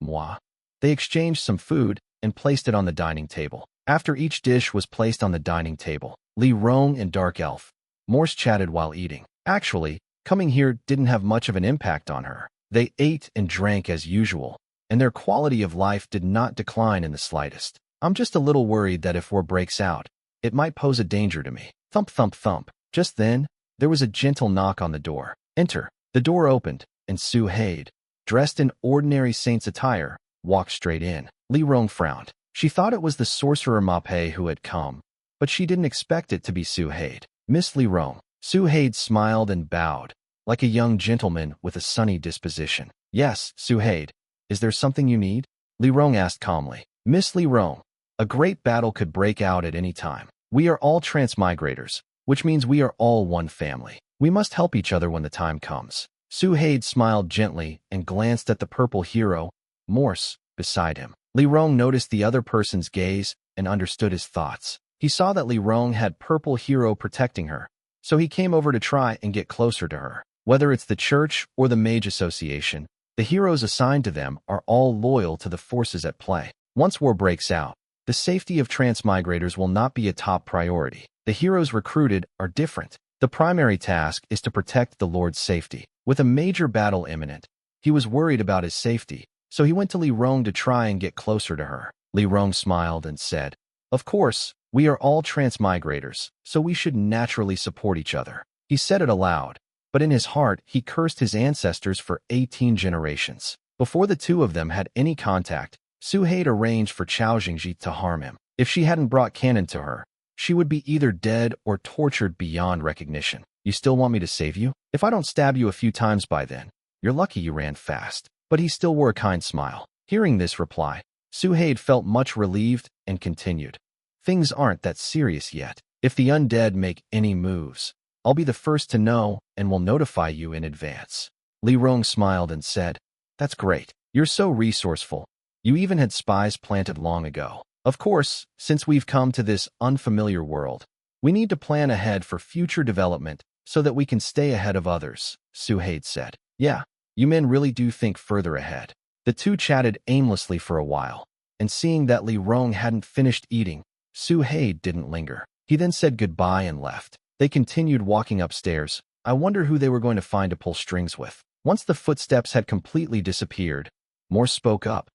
moi, they exchanged some food and placed it on the dining table. After each dish was placed on the dining table, Li Rong and Dark Elf Morse chatted while eating. Actually, coming here didn't have much of an impact on her. They ate and drank as usual, and their quality of life did not decline in the slightest. I'm just a little worried that if war breaks out, it might pose a danger to me. Thump, thump, thump. Just then, there was a gentle knock on the door. Enter. The door opened, and Su Haid, dressed in ordinary saint's attire, walked straight in. Li Rong frowned. She thought it was the sorcerer Mape who had come, but she didn't expect it to be Su Haid. Miss Li Rong. Su Haid smiled and bowed, like a young gentleman with a sunny disposition. Yes, Su Haid. Is there something you need? Li Rong asked calmly. Miss Li Rong, a great battle could break out at any time. We are all transmigrators, which means we are all one family. We must help each other when the time comes. Su Haid smiled gently and glanced at the purple hero, Morse, beside him. Li Rong noticed the other person's gaze and understood his thoughts. He saw that Li Rong had purple hero protecting her, so he came over to try and get closer to her. Whether it's the church or the Mage Association, the heroes assigned to them are all loyal to the forces at play. Once war breaks out, the safety of transmigrators will not be a top priority. The heroes recruited are different. The primary task is to protect the Lord's safety. With a major battle imminent, he was worried about his safety, so he went to Li Rong to try and get closer to her. Li Rong smiled and said, Of course, we are all transmigrators, so we should naturally support each other. He said it aloud, but in his heart he cursed his ancestors for 18 generations. Before the two of them had any contact, Su Haid arranged for Chao Jingji to harm him. If she hadn't brought cannon to her, she would be either dead or tortured beyond recognition. You still want me to save you? If I don't stab you a few times by then, you're lucky you ran fast. But he still wore a kind smile. Hearing this reply, Su Haid felt much relieved and continued. Things aren't that serious yet. If the undead make any moves, I'll be the first to know and will notify you in advance. Li Rong smiled and said, That's great. You're so resourceful. You even had spies planted long ago. Of course, since we've come to this unfamiliar world, we need to plan ahead for future development so that we can stay ahead of others, Su Haid said. Yeah, you men really do think further ahead. The two chatted aimlessly for a while, and seeing that Li Rong hadn't finished eating, Su Haid didn't linger. He then said goodbye and left. They continued walking upstairs. I wonder who they were going to find to pull strings with. Once the footsteps had completely disappeared, Morse spoke up.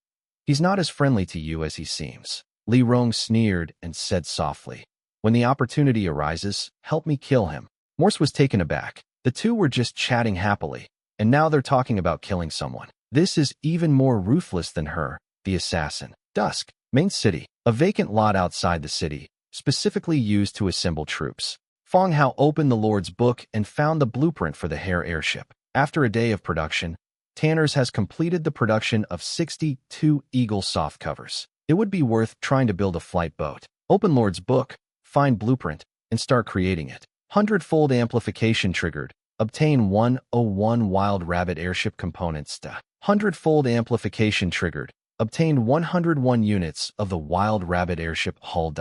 He's not as friendly to you as he seems. Li Rong sneered and said softly, When the opportunity arises, help me kill him. Morse was taken aback. The two were just chatting happily, and now they're talking about killing someone. This is even more ruthless than her, the assassin. Dusk, main city, a vacant lot outside the city, specifically used to assemble troops. Fang Hao opened the Lord's book and found the blueprint for the Hare airship. After a day of production, Tanners has completed the production of 62 Eagle softcovers. It would be worth trying to build a flight boat. Open Lord's book, find blueprint, and start creating it. Hundredfold amplification triggered. Obtain 101 Wild Rabbit airship components. Hundredfold amplification triggered. Obtain 101 units of the Wild Rabbit airship hull.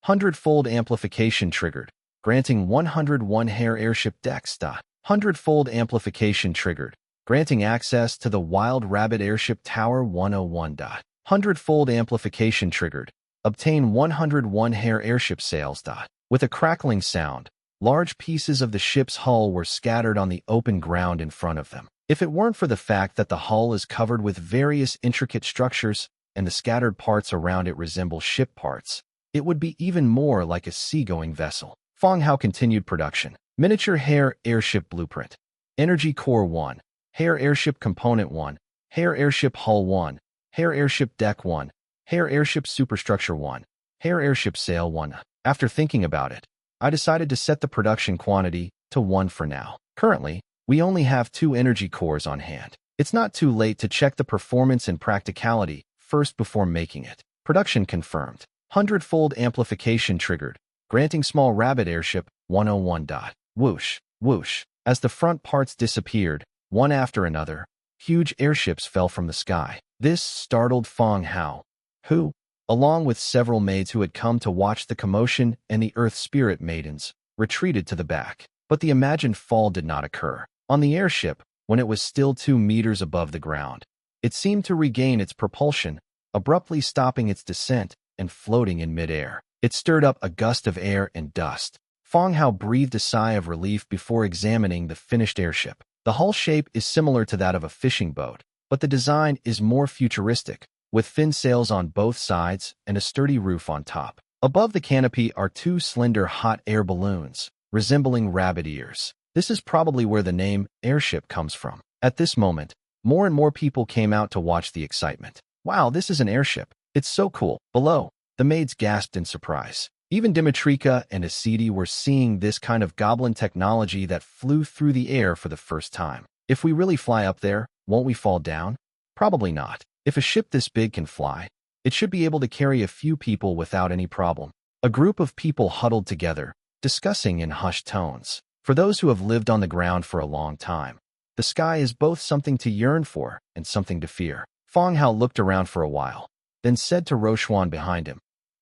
Hundredfold amplification triggered, granting 101 Hare airship decks. Hundredfold amplification triggered, granting access to the Wild Rabbit airship tower 101. Hundredfold amplification triggered, obtain 101 Hare airship sails. With a crackling sound, large pieces of the ship's hull were scattered on the open ground in front of them. If it weren't for the fact that the hull is covered with various intricate structures and the scattered parts around it resemble ship parts, it would be even more like a seagoing vessel. Fang Hao continued production. Miniature Hare airship blueprint. Energy Core 1. Hair Airship Component 1, Hair Airship Hull 1, Hair Airship Deck 1, Hair Airship Superstructure 1, Hair Airship Sail 1. After thinking about it, I decided to set the production quantity to 1 for now. Currently, we only have 2 energy cores on hand. It's not too late to check the performance and practicality first before making it. Production confirmed. Hundredfold amplification triggered, granting small rabbit airship 101. Whoosh, whoosh. As the front parts disappeared, one after another, huge airships fell from the sky. This startled Fang Hao, who, along with several maids who had come to watch the commotion and the Earth Spirit Maidens, retreated to the back. But the imagined fall did not occur. On the airship, when it was still 2 meters above the ground, it seemed to regain its propulsion, abruptly stopping its descent and floating in midair. It stirred up a gust of air and dust. Fang Hao breathed a sigh of relief before examining the finished airship. The hull shape is similar to that of a fishing boat, but the design is more futuristic, with fin sails on both sides and a sturdy roof on top. Above the canopy are 2 slender hot air balloons, resembling rabbit ears. This is probably where the name airship comes from. At this moment, more and more people came out to watch the excitement. Wow, this is an airship. It's so cool. Below, the maids gasped in surprise. Even Dimitrika and Asidi were seeing this kind of goblin technology that flew through the air for the first time. If we really fly up there, won't we fall down? Probably not. If a ship this big can fly, it should be able to carry a few people without any problem. A group of people huddled together, discussing in hushed tones. For those who have lived on the ground for a long time, the sky is both something to yearn for and something to fear. Fang Hao looked around for a while, then said to Roshuan behind him,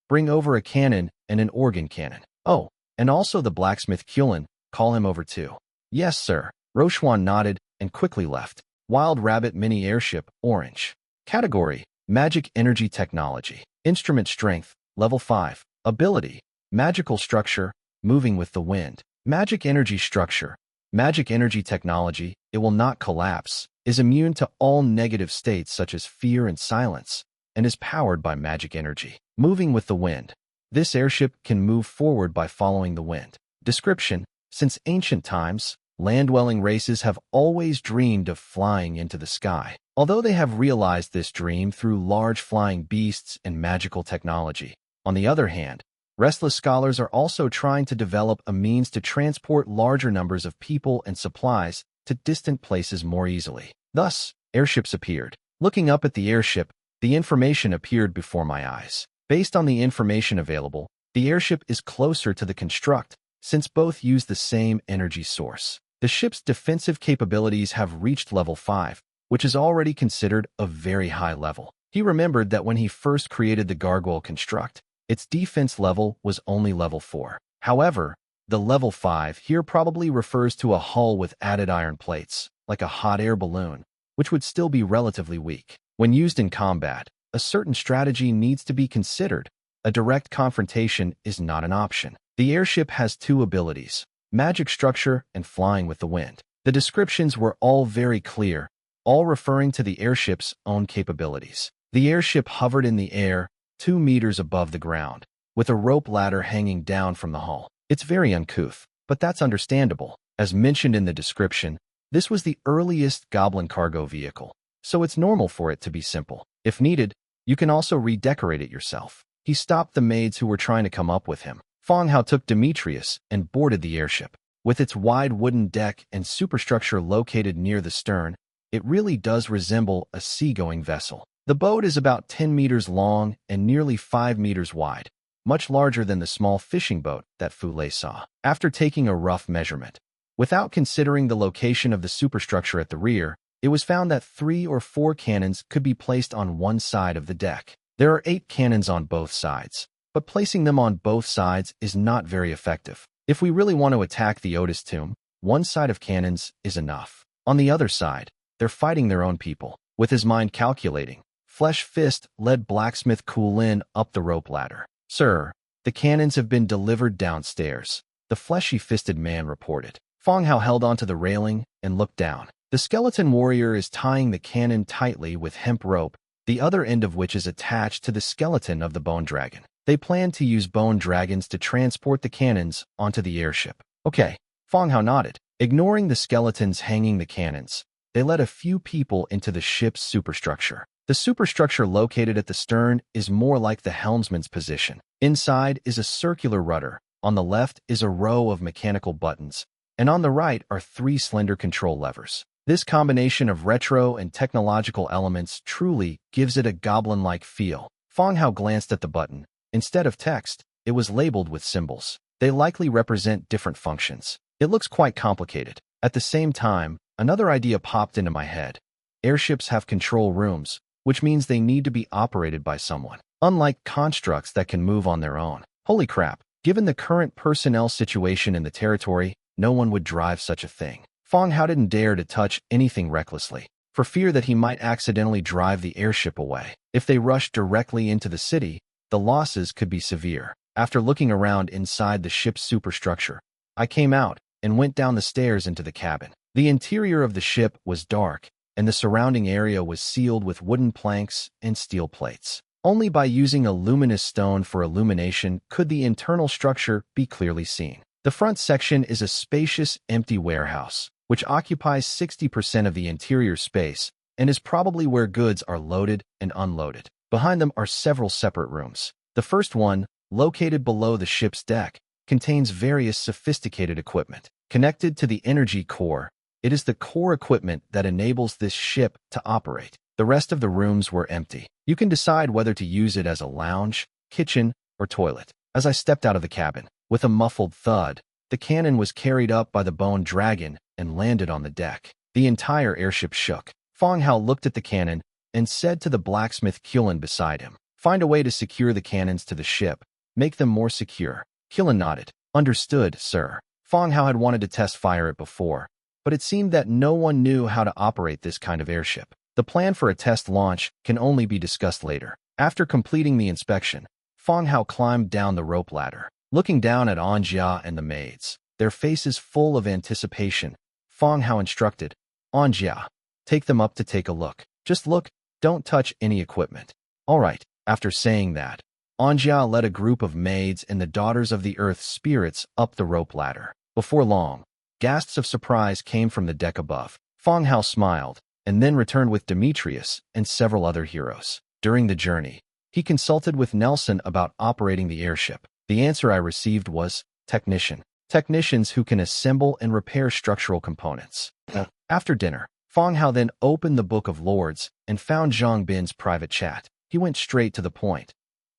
"Bring over a cannon and an organ cannon. Oh, and also the blacksmith Kulin, call him over too." "Yes, sir." Roshuan nodded and quickly left. Wild Rabbit Mini Airship, Orange. Category: Magic Energy Technology. Instrument Strength, Level 5. Ability: Magical Structure, Moving with the Wind. Magic Energy Structure. Magic Energy Technology, it will not collapse, is immune to all negative states such as fear and silence, and is powered by magic energy. Moving with the wind. This airship can move forward by following the wind. Description: Since ancient times, land-dwelling races have always dreamed of flying into the sky. Although they have realized this dream through large flying beasts and magical technology. On the other hand, restless scholars are also trying to develop a means to transport larger numbers of people and supplies to distant places more easily. Thus, airships appeared. Looking up at the airship, the information appeared before my eyes. Based on the information available, the airship is closer to the construct, since both use the same energy source. The ship's defensive capabilities have reached level 5, which is already considered a very high level. He remembered that when he first created the gargoyle construct, its defense level was only level 4. However, the level 5 here probably refers to a hull with added iron plates, like a hot air balloon, which would still be relatively weak. When used in combat, a certain strategy needs to be considered. A direct confrontation is not an option. The airship has 2 abilities: magic structure and flying with the wind. The descriptions were all very clear, all referring to the airship's own capabilities. The airship hovered in the air, 2 meters above the ground, with a rope ladder hanging down from the hull. It's very uncouth, but that's understandable. As mentioned in the description, this was the earliest goblin cargo vehicle, so it's normal for it to be simple. If needed, you can also redecorate it yourself. He stopped the maids who were trying to come up with him. Fang Hao took Demetrius and boarded the airship. With its wide wooden deck and superstructure located near the stern, it really does resemble a seagoing vessel. The boat is about 10 meters long and nearly 5 meters wide, much larger than the small fishing boat that Fule saw. After taking a rough measurement, without considering the location of the superstructure at the rear, it was found that 3 or 4 cannons could be placed on one side of the deck. There are 8 cannons on both sides, but placing them on both sides is not very effective. If we really want to attack the Otis tomb, one side of cannons is enough. On the other side, they're fighting their own people. With his mind calculating, Flesh Fist led blacksmith Kulin up the rope ladder. "Sir, the cannons have been delivered downstairs," the fleshy-fisted man reported. Fang Hao held onto the railing and looked down. The skeleton warrior is tying the cannon tightly with hemp rope, the other end of which is attached to the skeleton of the bone dragon. They plan to use bone dragons to transport the cannons onto the airship. "Okay," Fang Hao nodded. Ignoring the skeletons hanging the cannons, they let a few people into the ship's superstructure. The superstructure located at the stern is more like the helmsman's position. Inside is a circular rudder. On the left is a row of mechanical buttons, and on the right are 3 slender control levers. This combination of retro and technological elements truly gives it a goblin-like feel. Fang Hao glanced at the button. Instead of text, it was labeled with symbols. They likely represent different functions. It looks quite complicated. At the same time, another idea popped into my head. Airships have control rooms, which means they need to be operated by someone, unlike constructs that can move on their own. Holy crap, given the current personnel situation in the territory, no one would drive such a thing. Fang Hao didn't dare to touch anything recklessly, for fear that he might accidentally drive the airship away. If they rushed directly into the city, the losses could be severe. After looking around inside the ship's superstructure, I came out and went down the stairs into the cabin. The interior of the ship was dark, and the surrounding area was sealed with wooden planks and steel plates. Only by using a luminous stone for illumination could the internal structure be clearly seen. The front section is a spacious, empty warehouse, which occupies 60% of the interior space and is probably where goods are loaded and unloaded. Behind them are several separate rooms. The first one, located below the ship's deck, contains various sophisticated equipment. Connected to the energy core, it is the core equipment that enables this ship to operate. The rest of the rooms were empty. You can decide whether to use it as a lounge, kitchen, or toilet. As I stepped out of the cabin, with a muffled thud, the cannon was carried up by the bone dragon and landed on the deck. The entire airship shook. Fang Hao looked at the cannon and said to the blacksmith Qilin beside him, "Find a way to secure the cannons to the ship. Make them more secure." Qilin nodded. "Understood, sir." Fang Hao had wanted to test fire it before, but it seemed that no one knew how to operate this kind of airship. The plan for a test launch can only be discussed later. After completing the inspection, Fang Hao climbed down the rope ladder. Looking down at Anjia and the maids, their faces full of anticipation, Fang Hao instructed, "Anjia, take them up to take a look. Just look, don't touch any equipment." "All right." After saying that, Anjia led a group of maids and the daughters of the earth spirits up the rope ladder. Before long, gasps of surprise came from the deck above. Fang Hao smiled, and then returned with Demetrius and several other heroes. During the journey, he consulted with Nelson about operating the airship. The answer I received was technician. Technicians who can assemble and repair structural components. After dinner, Fang Hao then opened the Book of Lords and found Zhang Bin's private chat. He went straight to the point.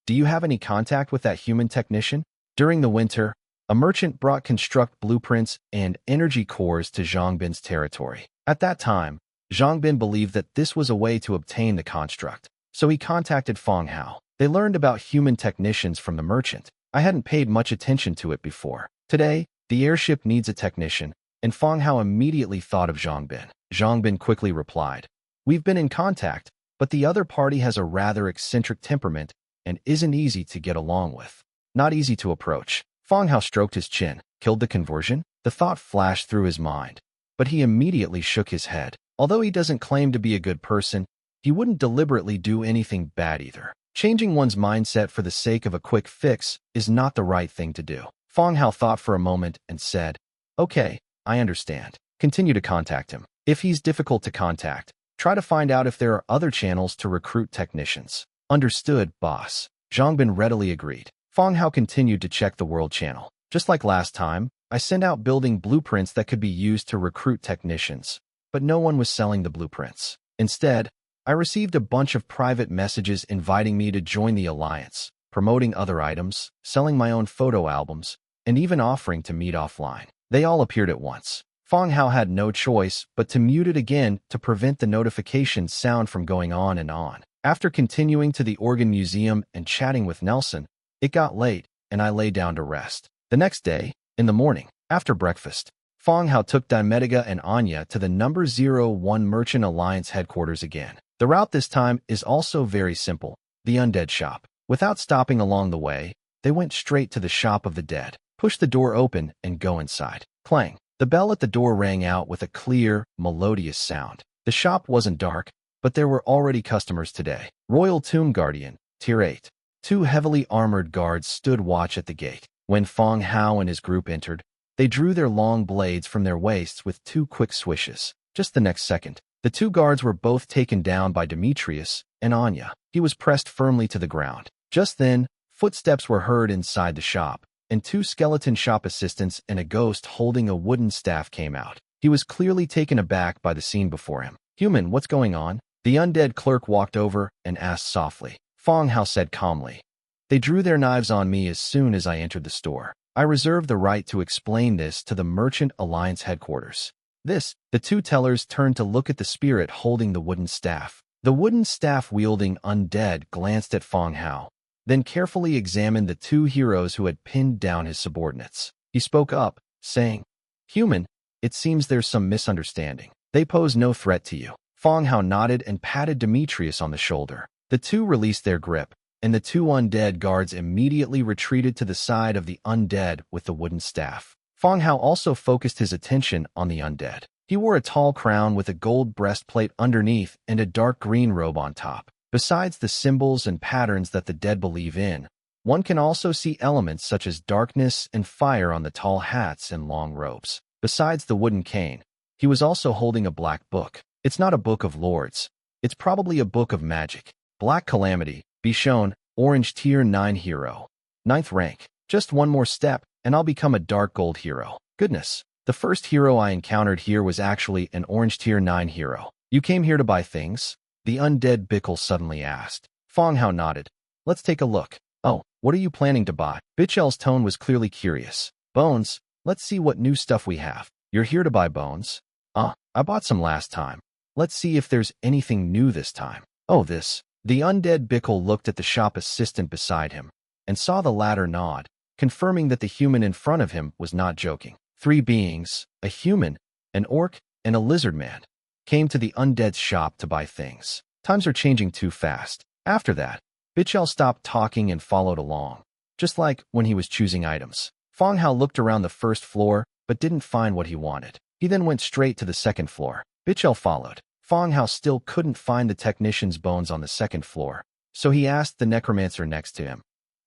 "Do you have any contact with that human technician?" During the winter, a merchant brought construct blueprints and energy cores to Zhang Bin's territory. At that time, Zhang Bin believed that this was a way to obtain the construct, so he contacted Fang Hao. They learned about human technicians from the merchant. I hadn't paid much attention to it before. Today, the airship needs a technician, and Fang Hao immediately thought of Zhang Bin. Zhang Bin quickly replied, "We've been in contact, but the other party has a rather eccentric temperament and isn't easy to get along with. Not easy to approach." Fang Hao stroked his chin. Killed the conversion? The thought flashed through his mind, but he immediately shook his head. Although he doesn't claim to be a good person, he wouldn't deliberately do anything bad either. Changing one's mindset for the sake of a quick fix is not the right thing to do. Fang Hao thought for a moment and said, "Okay, I understand. Continue to contact him. If he's difficult to contact, try to find out if there are other channels to recruit technicians." "Understood, boss." Zhang Bin readily agreed. Fang Hao continued to check the world channel. "Just like last time, I sent out building blueprints that could be used to recruit technicians, but no one was selling the blueprints. Instead, I received a bunch of private messages inviting me to join the alliance, promoting other items, selling my own photo albums, and even offering to meet offline. They all appeared at once. Fang Hao had no choice but to mute it again to prevent the notification sound from going on and on. After continuing to the Organ Museum and chatting with Nelson, it got late, and I lay down to rest. The next day, in the morning, after breakfast, Fang Hao took Dimetiga and Anya to the number 01 Merchant Alliance headquarters again. The route this time is also very simple, the Undead shop. Without stopping along the way, they went straight to the shop of the dead. Push the door open and go inside. Clang. The bell at the door rang out with a clear, melodious sound. The shop wasn't dark, but there were already customers today. Royal Tomb Guardian, Tier 8. 2 heavily armored guards stood watch at the gate. When Fang Hao and his group entered, they drew their long blades from their waists with 2 quick swishes. Just the next second, The two guards were both taken down by Demetrius and Anya. He was pressed firmly to the ground. Just then, footsteps were heard inside the shop, and two skeleton shop assistants and a ghost holding a wooden staff came out. He was clearly taken aback by the scene before him. "Human, what's going on?" The undead clerk walked over and asked softly. Fang Hao said calmly, "They drew their knives on me as soon as I entered the store. I reserve the right to explain this to the Merchant Alliance headquarters." The two tellers turned to look at the spirit holding the wooden staff. The wooden staff-wielding undead glanced at Fang Hao, then carefully examined the two heroes who had pinned down his subordinates. He spoke up, saying, "Human, it seems there's some misunderstanding. They pose no threat to you." Fang Hao nodded and patted Demetrius on the shoulder. The two released their grip, and the two undead guards immediately retreated to the side of the undead with the wooden staff. Fang Hao also focused his attention on the undead. He wore a tall crown with a gold breastplate underneath and a dark green robe on top. Besides the symbols and patterns that the dead believe in, one can also see elements such as darkness and fire on the tall hats and long robes. Besides the wooden cane, he was also holding a black book. It's not a book of lords. It's probably a book of magic. Black Calamity, be shown, Orange Tier 9 Hero. 9th rank. Just one more step, and I'll become a dark gold hero. Goodness, the first hero I encountered here was actually an Orange Tier 9 hero. You came here to buy things? The undead Bickle suddenly asked. Fang Hao nodded. Let's take a look. Oh, what are you planning to buy? Bichel's tone was clearly curious. Bones, let's see what new stuff we have. You're here to buy bones? I bought some last time. Let's see if there's anything new this time. Oh, this. The undead Bickle looked at the shop assistant beside him and saw the latter nod, confirming that the human in front of him was not joking. 3 beings, a human, an orc, and a lizard man, came to the undead's shop to buy things. Times are changing too fast. After that, Bichel stopped talking and followed along, just like when he was choosing items. Fang Hao looked around the first floor, but didn't find what he wanted. He then went straight to the second floor. Bichel followed. Fang Hao still couldn't find the technician's bones on the second floor, so he asked the necromancer next to him,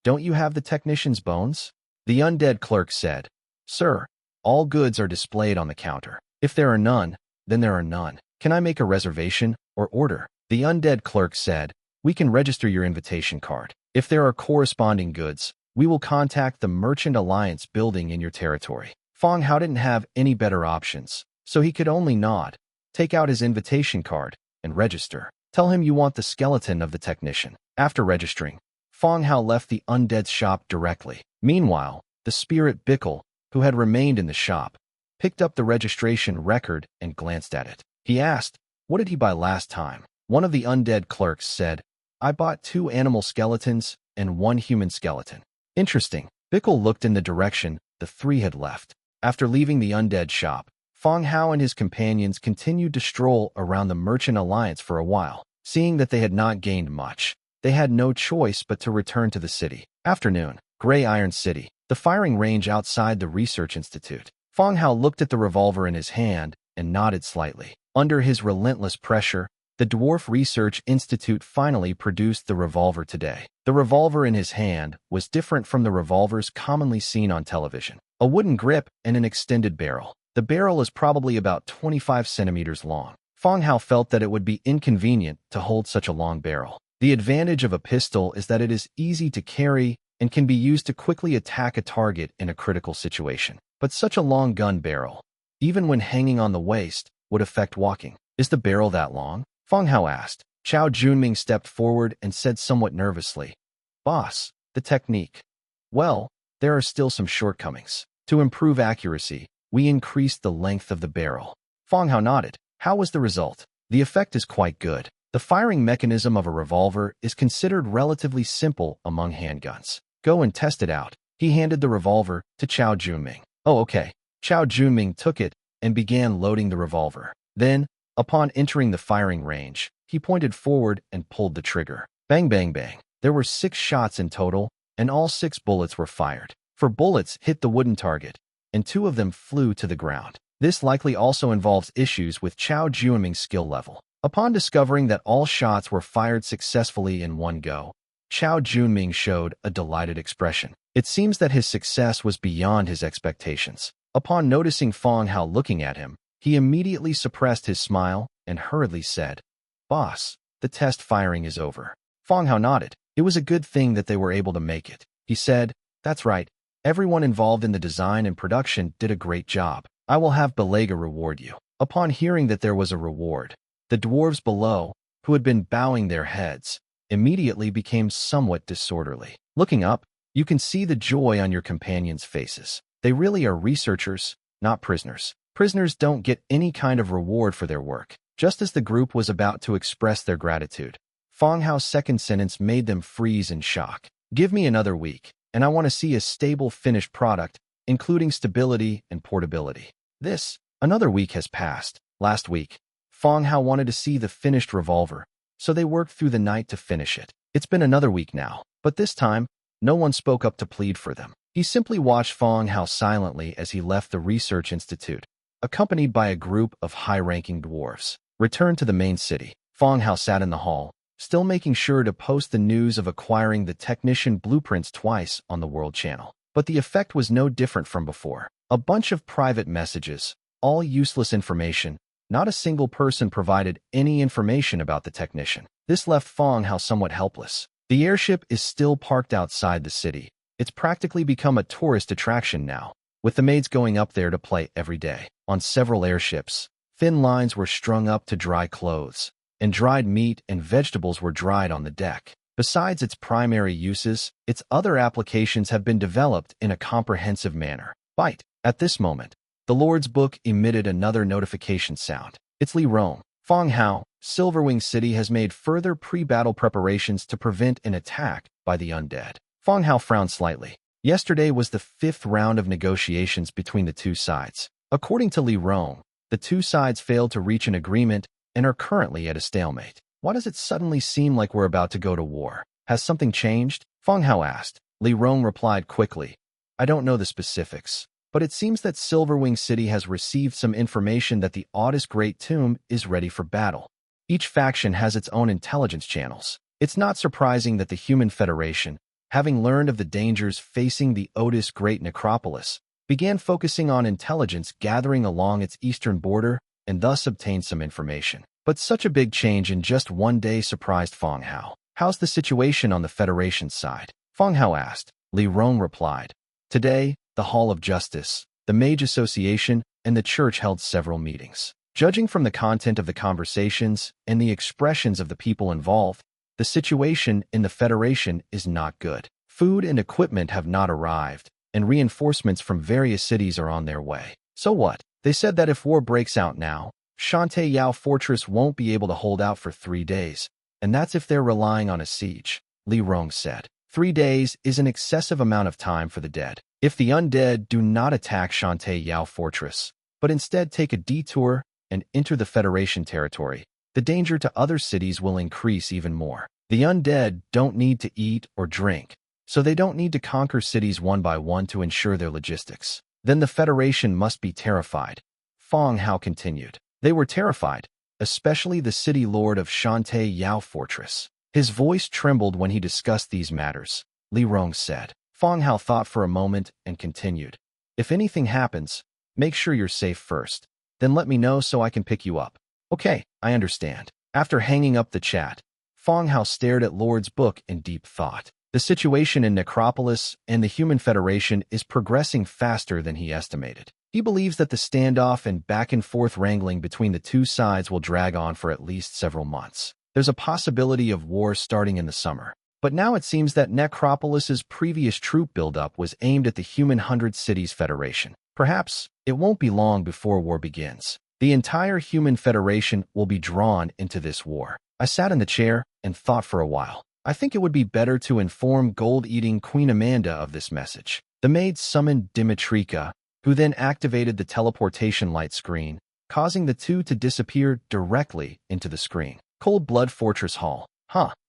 "Don't you have the technician's bones?" The undead clerk said, "Sir, all goods are displayed on the counter. If there are none, then there are none. Can I make a reservation or order?" The undead clerk said, "We can register your invitation card. If there are corresponding goods, we will contact the Merchant Alliance building in your territory." Fang Hao didn't have any better options, so he could only nod, take out his invitation card, and register. Tell him you want the skeleton of the technician. After registering, Fang Hao left the undead's shop directly. Meanwhile, the spirit Bickle, who had remained in the shop, picked up the registration record and glanced at it. He asked, "What did he buy last time?" One of the undead clerks said, "I bought 2 animal skeletons and 1 human skeleton." Interesting. Bickle looked in the direction the 3 had left. After leaving the undead shop, Fang Hao and his companions continued to stroll around the Merchant Alliance for a while. Seeing that they had not gained much, they had no choice but to return to the city. Afternoon, Gray Iron City, the firing range outside the Research Institute. Fang Hao looked at the revolver in his hand and nodded slightly. Under his relentless pressure, the Dwarf Research Institute finally produced the revolver today. The revolver in his hand was different from the revolvers commonly seen on television. A wooden grip and an extended barrel. The barrel is probably about 25 centimeters long. Fang Hao felt that it would be inconvenient to hold such a long barrel. The advantage of a pistol is that it is easy to carry and can be used to quickly attack a target in a critical situation. But such a long gun barrel, even when hanging on the waist, would affect walking. Is the barrel that long? Fang Hao asked. Chao Junming stepped forward and said somewhat nervously, "Boss, the technique. Well, there are still some shortcomings. To improve accuracy, we increased the length of the barrel." Fang Hao nodded. How was the result? The effect is quite good. The firing mechanism of a revolver is considered relatively simple among handguns. Go and test it out. He handed the revolver to Chao Junming. Oh, okay. Chao Junming took it and began loading the revolver. Then, upon entering the firing range, he pointed forward and pulled the trigger. Bang, bang, bang. There were 6 shots in total, and all 6 bullets were fired. 4 bullets hit the wooden target, and 2 of them flew to the ground. This likely also involves issues with Chao Junming's skill level. Upon discovering that all shots were fired successfully in one go, Chao Junming showed a delighted expression. It seems that his success was beyond his expectations. Upon noticing Fang Hao looking at him, he immediately suppressed his smile and hurriedly said, "Boss, the test firing is over." Fang Hao nodded. It was a good thing that they were able to make it. He said, "That's right. Everyone involved in the design and production did a great job. I will have Belega reward you." Upon hearing that there was a reward, the dwarves below, who had been bowing their heads, immediately became somewhat disorderly. Looking up, you can see the joy on your companions' faces. They really are researchers, not prisoners. Prisoners don't get any kind of reward for their work. Just as the group was about to express their gratitude, Fang Hao's second sentence made them freeze in shock. "Give me another week, and I want to see a stable finished product, including stability and portability." Another week has passed. Last week, Fang Hao wanted to see the finished revolver, so they worked through the night to finish it. It's been another week now, but this time, no one spoke up to plead for them. He simply watched Fang Hao silently as he left the research institute, accompanied by a group of high-ranking dwarves. Returned to the main city, Fang Hao sat in the hall, still making sure to post the news of acquiring the technician blueprints twice on the World Channel. But the effect was no different from before. A bunch of private messages, all useless information. Not a single person provided any information about the technician. This left Fang Hao somewhat helpless. The airship is still parked outside the city. It's practically become a tourist attraction now, with the maids going up there to play every day. On several airships, thin lines were strung up to dry clothes, and dried meat and vegetables were dried on the deck. Besides its primary uses, its other applications have been developed in a comprehensive manner. Bite. At this moment, the Lord's Book emitted another notification sound. It's Li Rong. Fang Hao, Silverwing City has made further pre-battle preparations to prevent an attack by the Undead. Fang Hao frowned slightly. Yesterday was the 5th round of negotiations between the two sides. According to Li Rong, the two sides failed to reach an agreement and are currently at a stalemate. Why does it suddenly seem like we're about to go to war? Has something changed? Fang Hao asked. Li Rong replied quickly, "I don't know the specifics, but it seems that Silverwing City has received some information that the Audis Great Tomb is ready for battle. Each faction has its own intelligence channels. It's not surprising that the Human Federation, having learned of the dangers facing the Otis Great Necropolis, began focusing on intelligence gathering along its eastern border and thus obtained some information. But such a big change in just one day surprised Fang Hao. How's the situation on the Federation's side? Fang Hao asked. Li Rong replied. Today, the Hall of Justice, the Mage Association, and the Church held several meetings. Judging from the content of the conversations and the expressions of the people involved, the situation in the Federation is not good. Food and equipment have not arrived, and reinforcements from various cities are on their way. So what? They said that if war breaks out now, Shantae Yao Fortress won't be able to hold out for 3 days, and that's if they're relying on a siege, Li Rong said. 3 days is an excessive amount of time for the dead. If the undead do not attack Shantae Yao Fortress, but instead take a detour and enter the Federation territory, the danger to other cities will increase even more. The undead don't need to eat or drink, so they don't need to conquer cities one by one to ensure their logistics. Then the Federation must be terrified. Fang Hao continued. They were terrified, especially the city lord of Shantae Yao Fortress. His voice trembled when he discussed these matters. Li Rong said. Fang Hao thought for a moment and continued. If anything happens, make sure you're safe first. Then let me know so I can pick you up. Okay, I understand. After hanging up the chat, Fang Hao stared at Lord's Book in deep thought. The situation in Necropolis and the Human Federation is progressing faster than he estimated. He believes that the standoff and back-and-forth wrangling between the two sides will drag on for at least several months. There's a possibility of war starting in the summer. But now it seems that Necropolis's previous troop buildup was aimed at the Human 100 Cities Federation. Perhaps it won't be long before war begins. The entire Human Federation will be drawn into this war. I sat in the chair and thought for a while. I think it would be better to inform gold-eating Queen Amanda of this message. The maid summoned Dimitrika, who then activated the teleportation light screen, causing the two to disappear directly into the screen. Cold Blood Fortress Hall.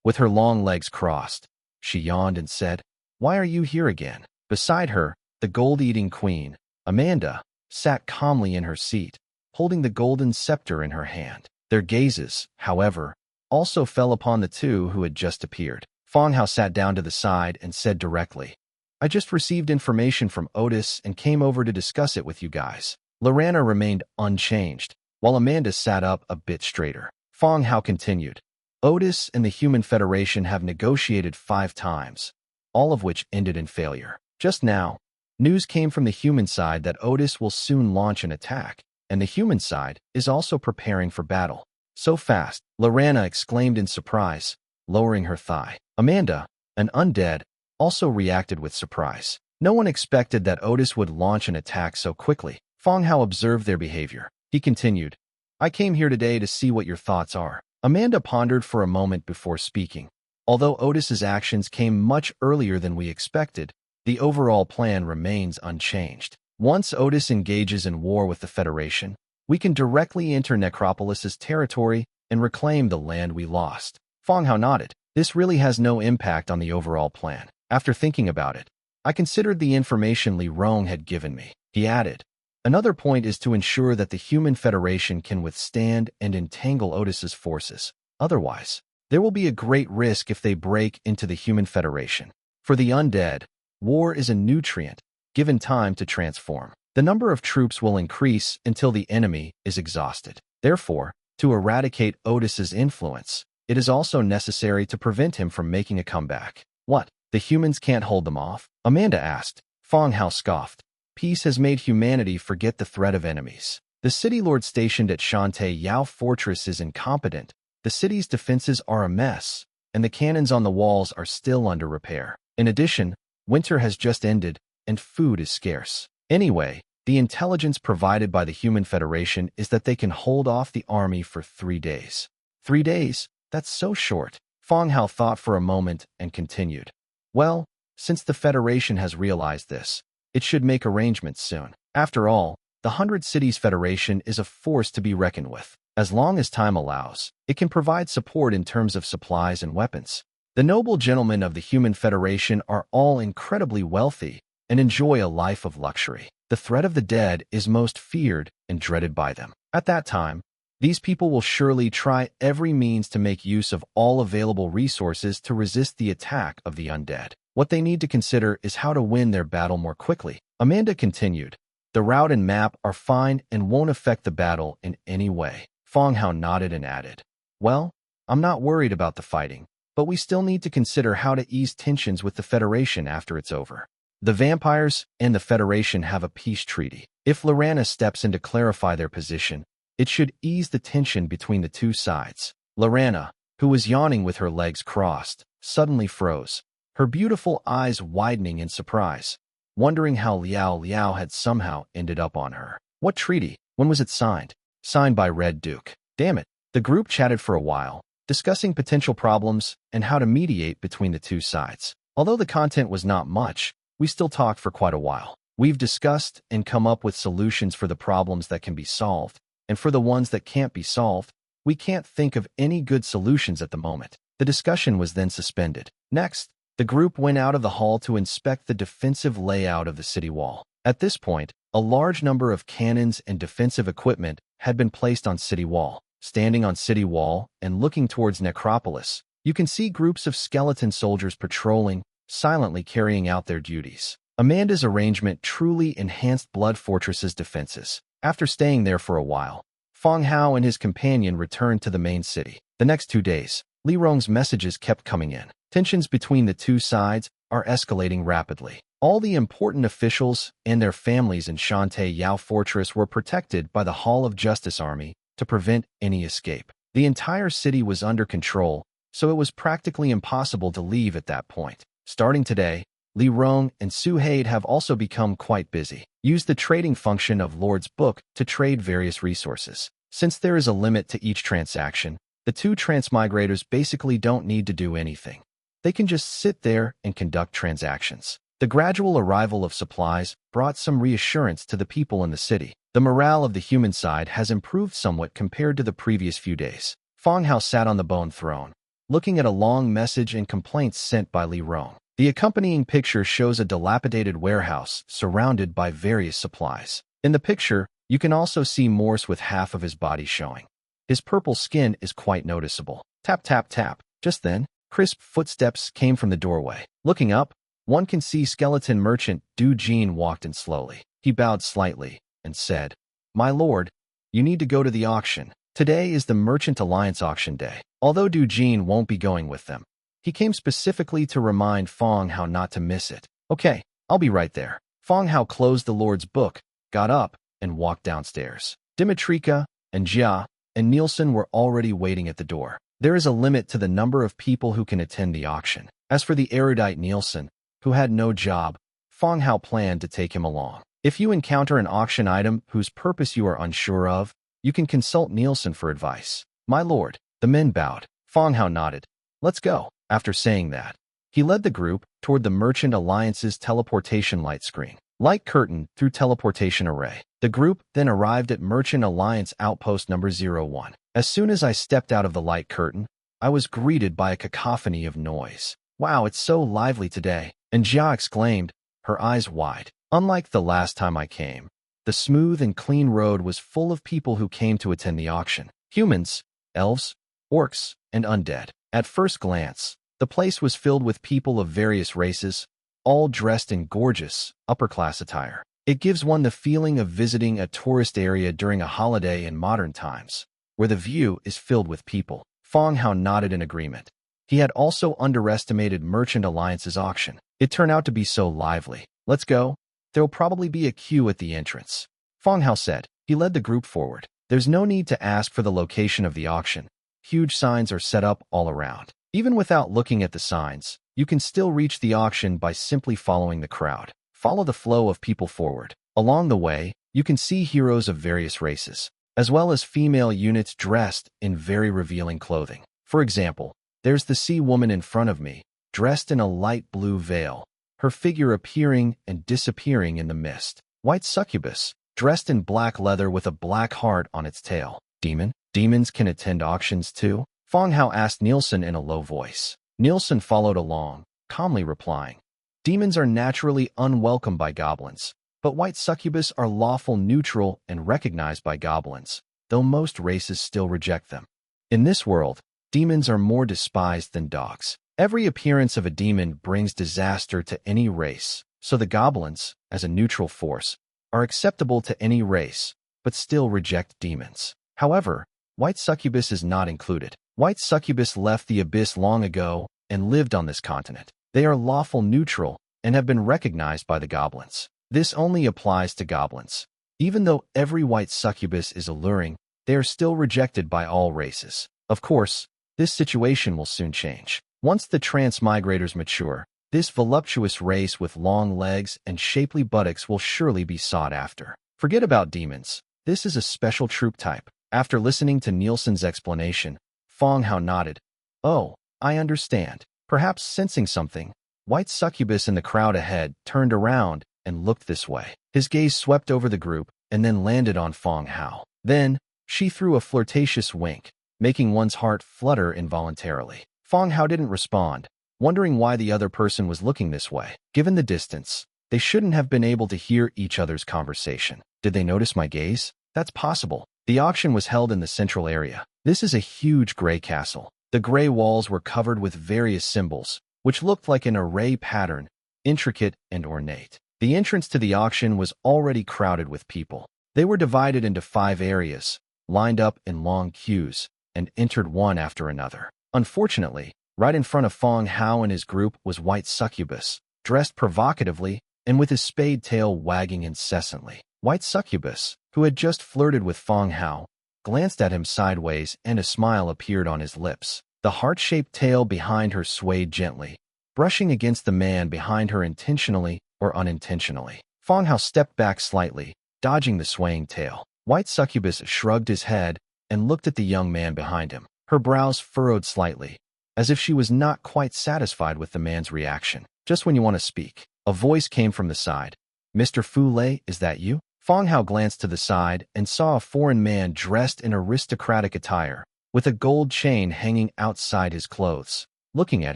With her long legs crossed, she yawned and said, "Why are you here again?" Beside her, the gold-eating queen, Amanda, sat calmly in her seat, holding the golden scepter in her hand. Their gazes, however, also fell upon the two who had just appeared. Fang Hao sat down to the side and said directly, "I just received information from Otis and came over to discuss it with you guys." Lorana remained unchanged. while Amanda sat up a bit straighter. Fang Hao continued. Otis and the Human Federation have negotiated 5 times, all of which ended in failure. Just now, news came from the human side that Otis will soon launch an attack, and the human side is also preparing for battle. So fast, Lorana exclaimed in surprise, lowering her thigh. Amanda, an undead, also reacted with surprise. No one expected that Otis would launch an attack so quickly. Fang Hao observed their behavior. He continued, I came here today to see what your thoughts are. Amanda pondered for a moment before speaking. Although Otis's actions came much earlier than we expected, the overall plan remains unchanged. Once Otis engages in war with the Federation, we can directly enter Necropolis's territory and reclaim the land we lost. Fang Hao nodded. This really has no impact on the overall plan. After thinking about it, I considered the information Li Rong had given me. He added, another point is to ensure that the Human Federation can withstand and entangle Otis's forces. Otherwise, there will be a great risk if they break into the Human Federation. For the undead, war is a nutrient, given time to transform. The number of troops will increase until the enemy is exhausted. Therefore, to eradicate Otis's influence, it is also necessary to prevent him from making a comeback. What? The humans can't hold them off? Amanda asked. Fang Hao scoffed. Peace has made humanity forget the threat of enemies. The city lord stationed at Shantae Yao Fortress is incompetent. The city's defenses are a mess, and the cannons on the walls are still under repair. In addition, winter has just ended, and food is scarce. Anyway, the intelligence provided by the Human Federation is that they can hold off the army for 3 days. 3 days? That's so short. Fang Hao thought for a moment and continued. Well, since the Federation has realized this, it should make arrangements soon. After all, the 100 Cities Federation is a force to be reckoned with. As long as time allows, it can provide support in terms of supplies and weapons. The noble gentlemen of the Human Federation are all incredibly wealthy and enjoy a life of luxury. The threat of the dead is most feared and dreaded by them. At that time, these people will surely try every means to make use of all available resources to resist the attack of the undead. What they need to consider is how to win their battle more quickly. Amanda continued, the route and map are fine and won't affect the battle in any way. Fang Hao nodded and added, well, I'm not worried about the fighting, but we still need to consider how to ease tensions with the Federation after it's over. The vampires and the Federation have a peace treaty. If Lorana steps in to clarify their position, it should ease the tension between the two sides. Lorana, who was yawning with her legs crossed, suddenly froze, her beautiful eyes widening in surprise, wondering how Liao had somehow ended up on her. What treaty? When was it signed? Signed by Red Duke. Damn it. The group chatted for a while, discussing potential problems and how to mediate between the two sides. Although the content was not much, we still talked for quite a while. We've discussed and come up with solutions for the problems that can be solved, and for the ones that can't be solved, we can't think of any good solutions at the moment. The discussion was then suspended. Next, the group went out of the hall to inspect the defensive layout of the city wall. At this point, a large number of cannons and defensive equipment had been placed on city wall. Standing on city wall and looking towards Necropolis, you can see groups of skeleton soldiers patrolling, silently carrying out their duties. Amanda's arrangement truly enhanced Blood Fortress's defenses. After staying there for a while, Fang Hao and his companion returned to the main city. The next 2 days, Li Rong's messages kept coming in. Tensions between the two sides are escalating rapidly. All the important officials and their families in Shantae Yao Fortress were protected by the Hall of Justice Army to prevent any escape. The entire city was under control, so it was practically impossible to leave at that point. Starting today, Li Rong and Su Haid have also become quite busy. Use the trading function of Lord's Book to trade various resources. Since there is a limit to each transaction, the two transmigrators basically don't need to do anything. They can just sit there and conduct transactions. The gradual arrival of supplies brought some reassurance to the people in the city. The morale of the human side has improved somewhat compared to the previous few days. Fang Hao sat on the bone throne, looking at a long message and complaints sent by Li Rong. The accompanying picture shows a dilapidated warehouse surrounded by various supplies. In the picture, you can also see Morse with half of his body showing. His purple skin is quite noticeable. Tap, tap, tap. Just then, crisp footsteps came from the doorway. Looking up, one can see skeleton merchant Du Jin walked in slowly. He bowed slightly and said, "My lord, You need to go to the auction. Today is the Merchant Alliance auction day. Although Du Jin won't be going with them, he came specifically to remind Fang Hao not to miss it. Okay, I'll be right there. Fang Hao closed the Lord's book, got up, and walked downstairs. Dimitrika and Jia and Nielsen were already waiting at the door. There is a limit to the number of people who can attend the auction. As for the erudite Nielsen, who had no job, Fang Hao planned to take him along. If you encounter an auction item whose purpose you are unsure of, you can consult Nielsen for advice. My lord, the men bowed. Fang Hao nodded. Let's go. After saying that, he led the group toward the Merchant Alliance's teleportation light screen. Light curtain through teleportation array. The group then arrived at Merchant Alliance Outpost number 01. As soon as I stepped out of the light curtain, I was greeted by a cacophony of noise. Wow, it's so lively today, and Jia exclaimed, her eyes wide. Unlike the last time I came, the smooth and clean road was full of people who came to attend the auction. Humans, elves, orcs, and undead. At first glance, the place was filled with people of various races, all dressed in gorgeous, upper-class attire. It gives one the feeling of visiting a tourist area during a holiday in modern times, where the view is filled with people. Fang Hao nodded in agreement. He had also underestimated Merchant Alliance's auction. It turned out to be so lively. Let's go. There'll probably be a queue at the entrance. Fang Hao said. He led the group forward. There's no need to ask for the location of the auction. Huge signs are set up all around. Even without looking at the signs, you can still reach the auction by simply following the crowd. Follow the flow of people forward. Along the way, you can see heroes of various races, as well as female units dressed in very revealing clothing. For example, there's the sea woman in front of me, dressed in a light blue veil, her figure appearing and disappearing in the mist. White succubus, dressed in black leather with a black heart on its tail. Demon? Demons can attend auctions too? Fang Hao asked Nielsen in a low voice. Nielsen followed along, calmly replying, demons are naturally unwelcome by goblins, but white succubus are lawful neutral and recognized by goblins, though most races still reject them. In this world, demons are more despised than dogs. Every appearance of a demon brings disaster to any race, so the goblins, as a neutral force, are acceptable to any race, but still reject demons. However, white succubus is not included. White succubus left the abyss long ago and lived on this continent. They are lawful neutral and have been recognized by the goblins. This only applies to goblins. Even though every white succubus is alluring, they are still rejected by all races. Of course, this situation will soon change. Once the transmigrators mature, this voluptuous race with long legs and shapely buttocks will surely be sought after. Forget about demons. This is a special troop type. After listening to Nielsen's explanation, Fang Hao nodded. Oh, I understand. Perhaps sensing something, white succubus in the crowd ahead turned around and looked this way. His gaze swept over the group and then landed on Fang Hao. Then, she threw a flirtatious wink, making one's heart flutter involuntarily. Fang Hao didn't respond, wondering why the other person was looking this way. Given the distance, they shouldn't have been able to hear each other's conversation. Did they notice my gaze? That's possible. The auction was held in the central area. This is a huge gray castle. The gray walls were covered with various symbols, which looked like an array pattern, intricate and ornate. The entrance to the auction was already crowded with people. They were divided into 5 areas, lined up in long queues, and entered one after another. Unfortunately, right in front of Fang Hao and his group was White Succubus, dressed provocatively and with his spade tail wagging incessantly. White Succubus, who had just flirted with Fang Hao, glanced at him sideways and a smile appeared on his lips. The heart-shaped tail behind her swayed gently, brushing against the man behind her intentionally or unintentionally. Fang Hao stepped back slightly, dodging the swaying tail. White Succubus shrugged his head and looked at the young man behind him. Her brows furrowed slightly, as if she was not quite satisfied with the man's reaction. Just when you want to speak, a voice came from the side. Mr. Fu Lei, is that you? Fang Hao glanced to the side and saw a foreign man dressed in aristocratic attire, with a gold chain hanging outside his clothes, looking at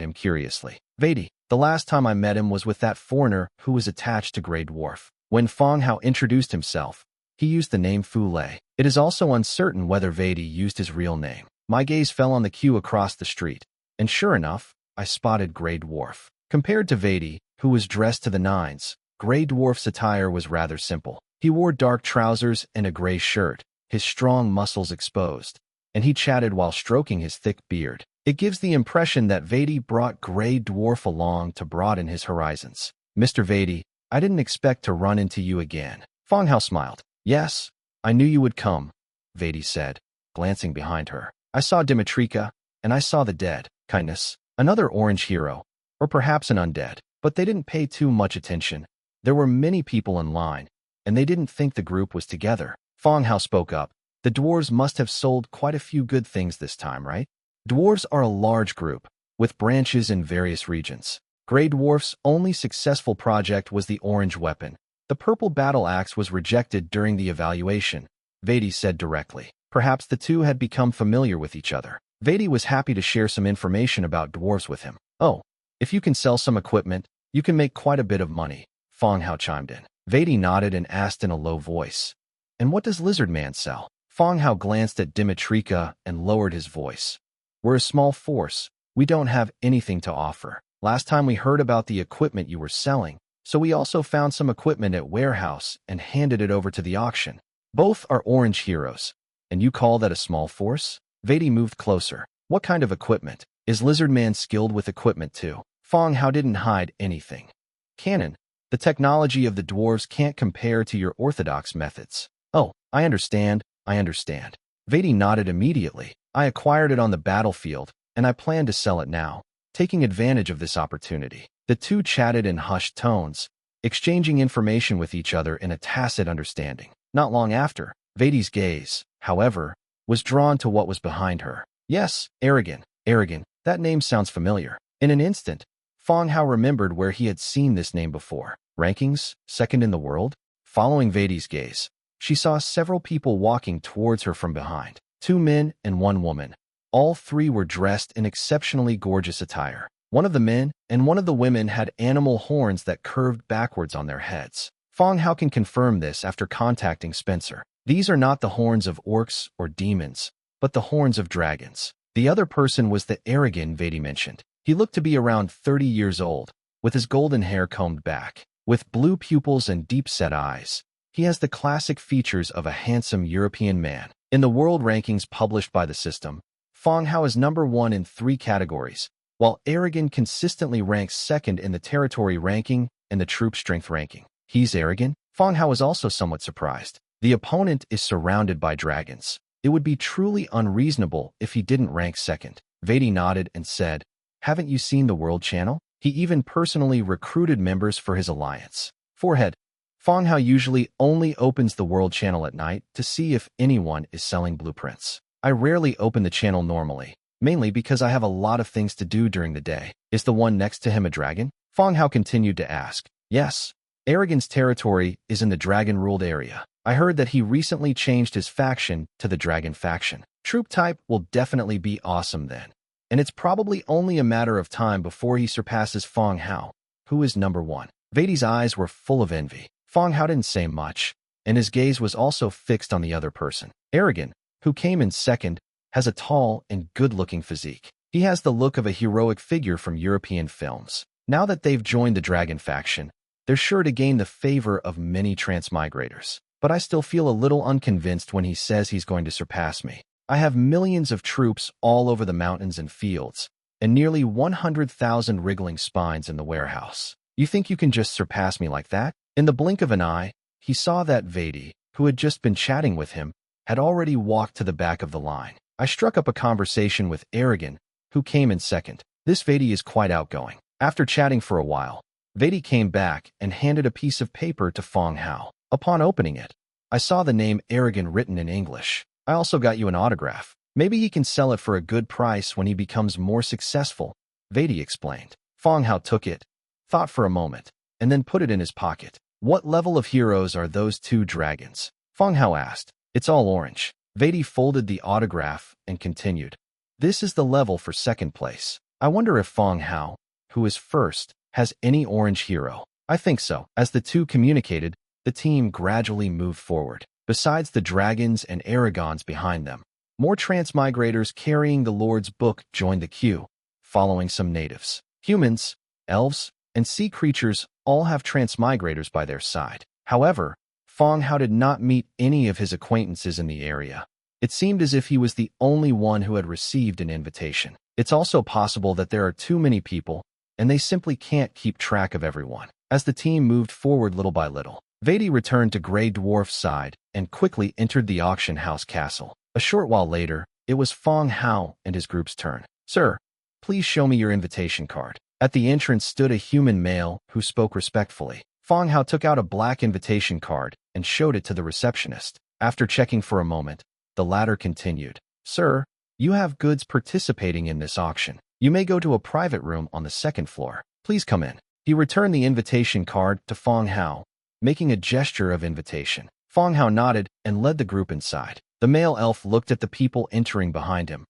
him curiously. Vedi, the last time I met him was with that foreigner who was attached to Grey Dwarf. When Fang Hao introduced himself, he used the name Fu Lei. It is also uncertain whether Vedi used his real name. My gaze fell on the queue across the street, and sure enough, I spotted Grey Dwarf. Compared to Vedi, who was dressed to the nines, Grey Dwarf's attire was rather simple. He wore dark trousers and a gray shirt, his strong muscles exposed, and he chatted while stroking his thick beard. It gives the impression that Vedi brought Grey Dwarf along to broaden his horizons. Mr. Vedi, I didn't expect to run into you again. Fang Hao smiled. Yes, I knew you would come, Vedi said, glancing behind her. I saw Dimitrika, and I saw the dead. Kindness, another orange hero, or perhaps an undead. But they didn't pay too much attention. There were many people in line, and they didn't think the group was together. Fang Hao spoke up. The dwarves must have sold quite a few good things this time, right? Dwarves are a large group, with branches in various regions. Grey Dwarf's only successful project was the orange weapon. The purple battle axe was rejected during the evaluation, Vedi said directly. Perhaps the two had become familiar with each other. Vedi was happy to share some information about dwarves with him. Oh, if you can sell some equipment, you can make quite a bit of money, Fang Hao chimed in. Vedi nodded and asked in a low voice, and what does Lizard Man sell? Fang Hao glanced at Dimitrika and lowered his voice. We're a small force. We don't have anything to offer. Last time we heard about the equipment you were selling, so we also found some equipment at warehouse and handed it over to the auction. Both are orange heroes. And you call that a small force? Vedi moved closer. What kind of equipment? Is Lizard Man skilled with equipment too? Fang Hao didn't hide anything. Cannon. The technology of the dwarves can't compare to your orthodox methods. Oh, I understand. Vedi nodded immediately. I acquired it on the battlefield, and I plan to sell it now, taking advantage of this opportunity. The two chatted in hushed tones, exchanging information with each other in a tacit understanding. Not long after, Vedi's gaze, however, was drawn to what was behind her. Yes, Aragon, that name sounds familiar. In an instant, Fang Hao remembered where he had seen this name before. Rankings, second in the world? Following Vedi's gaze, she saw several people walking towards her from behind. 2 men and 1 woman. All 3 were dressed in exceptionally gorgeous attire. One of the men and one of the women had animal horns that curved backwards on their heads. Fang Hao can confirm this after contacting Spencer. These are not the horns of orcs or demons, but the horns of dragons. The other person was the Aragon Vedi mentioned. He looked to be around 30 years old, with his golden hair combed back. With blue pupils and deep-set eyes, he has the classic features of a handsome European man. In the world rankings published by the system, Fang Hao is number 1 in 3 categories, while Aragon consistently ranks second in the territory ranking and the troop strength ranking. He's Aragon? Fang Hao is also somewhat surprised. The opponent is surrounded by dragons. It would be truly unreasonable if he didn't rank second. Vedi nodded and said, haven't you seen the World Channel? He even personally recruited members for his alliance. Forehead. Fang Hao usually only opens the World Channel at night to see if anyone is selling blueprints. I rarely open the channel normally, mainly because I have a lot of things to do during the day. Is the one next to him a dragon? Fang Hao continued to ask. Yes. Aragon's territory is in the dragon-ruled area. I heard that he recently changed his faction to the dragon faction. Troop type will definitely be awesome then. And it's probably only a matter of time before he surpasses Fang Hao, who is number 1. Vedi's eyes were full of envy. Fang Hao didn't say much, and his gaze was also fixed on the other person. Aragon, who came in second, has a tall and good-looking physique. He has the look of a heroic figure from European films. Now that they've joined the dragon faction, they're sure to gain the favor of many transmigrators. But I still feel a little unconvinced when he says he's going to surpass me. I have millions of troops all over the mountains and fields, and nearly 100,000 wriggling spines in the warehouse. You think you can just surpass me like that? In the blink of an eye, he saw that Vedi, who had just been chatting with him, had already walked to the back of the line. I struck up a conversation with Aragon, who came in second. This Vedi is quite outgoing. After chatting for a while, Vedi came back and handed a piece of paper to Fang Hao. Upon opening it, I saw the name Aragon written in English. I also got you an autograph. Maybe he can sell it for a good price when he becomes more successful, Vedi explained. Fang Hao took it, thought for a moment, and then put it in his pocket. What level of heroes are those 2 dragons? Fang Hao asked. It's all orange. Vedi folded the autograph and continued. This is the level for second place. I wonder if Fang Hao, who is first, has any orange hero. I think so. As the two communicated, the team gradually moved forward. Besides the dragons and aragons behind them, more transmigrators carrying the Lord's Book joined the queue, following some natives. Humans, elves, and sea creatures all have transmigrators by their side. However, Fang Hao did not meet any of his acquaintances in the area. It seemed as if he was the only one who had received an invitation. It's also possible that there are too many people, and they simply can't keep track of everyone. As the team moved forward little by little, Vedi returned to Grey Dwarf's side and quickly entered the auction house castle. A short while later, it was Fang Hao and his group's turn. "Sir, please show me your invitation card." At the entrance stood a human male who spoke respectfully. Fang Hao took out a black invitation card and showed it to the receptionist. After checking for a moment, the latter continued, "Sir, you have goods participating in this auction. You may go to a private room on the second floor. Please come in." He returned the invitation card to Fang Hao, making a gesture of invitation. Fang Hao nodded and led the group inside. The male elf looked at the people entering behind him.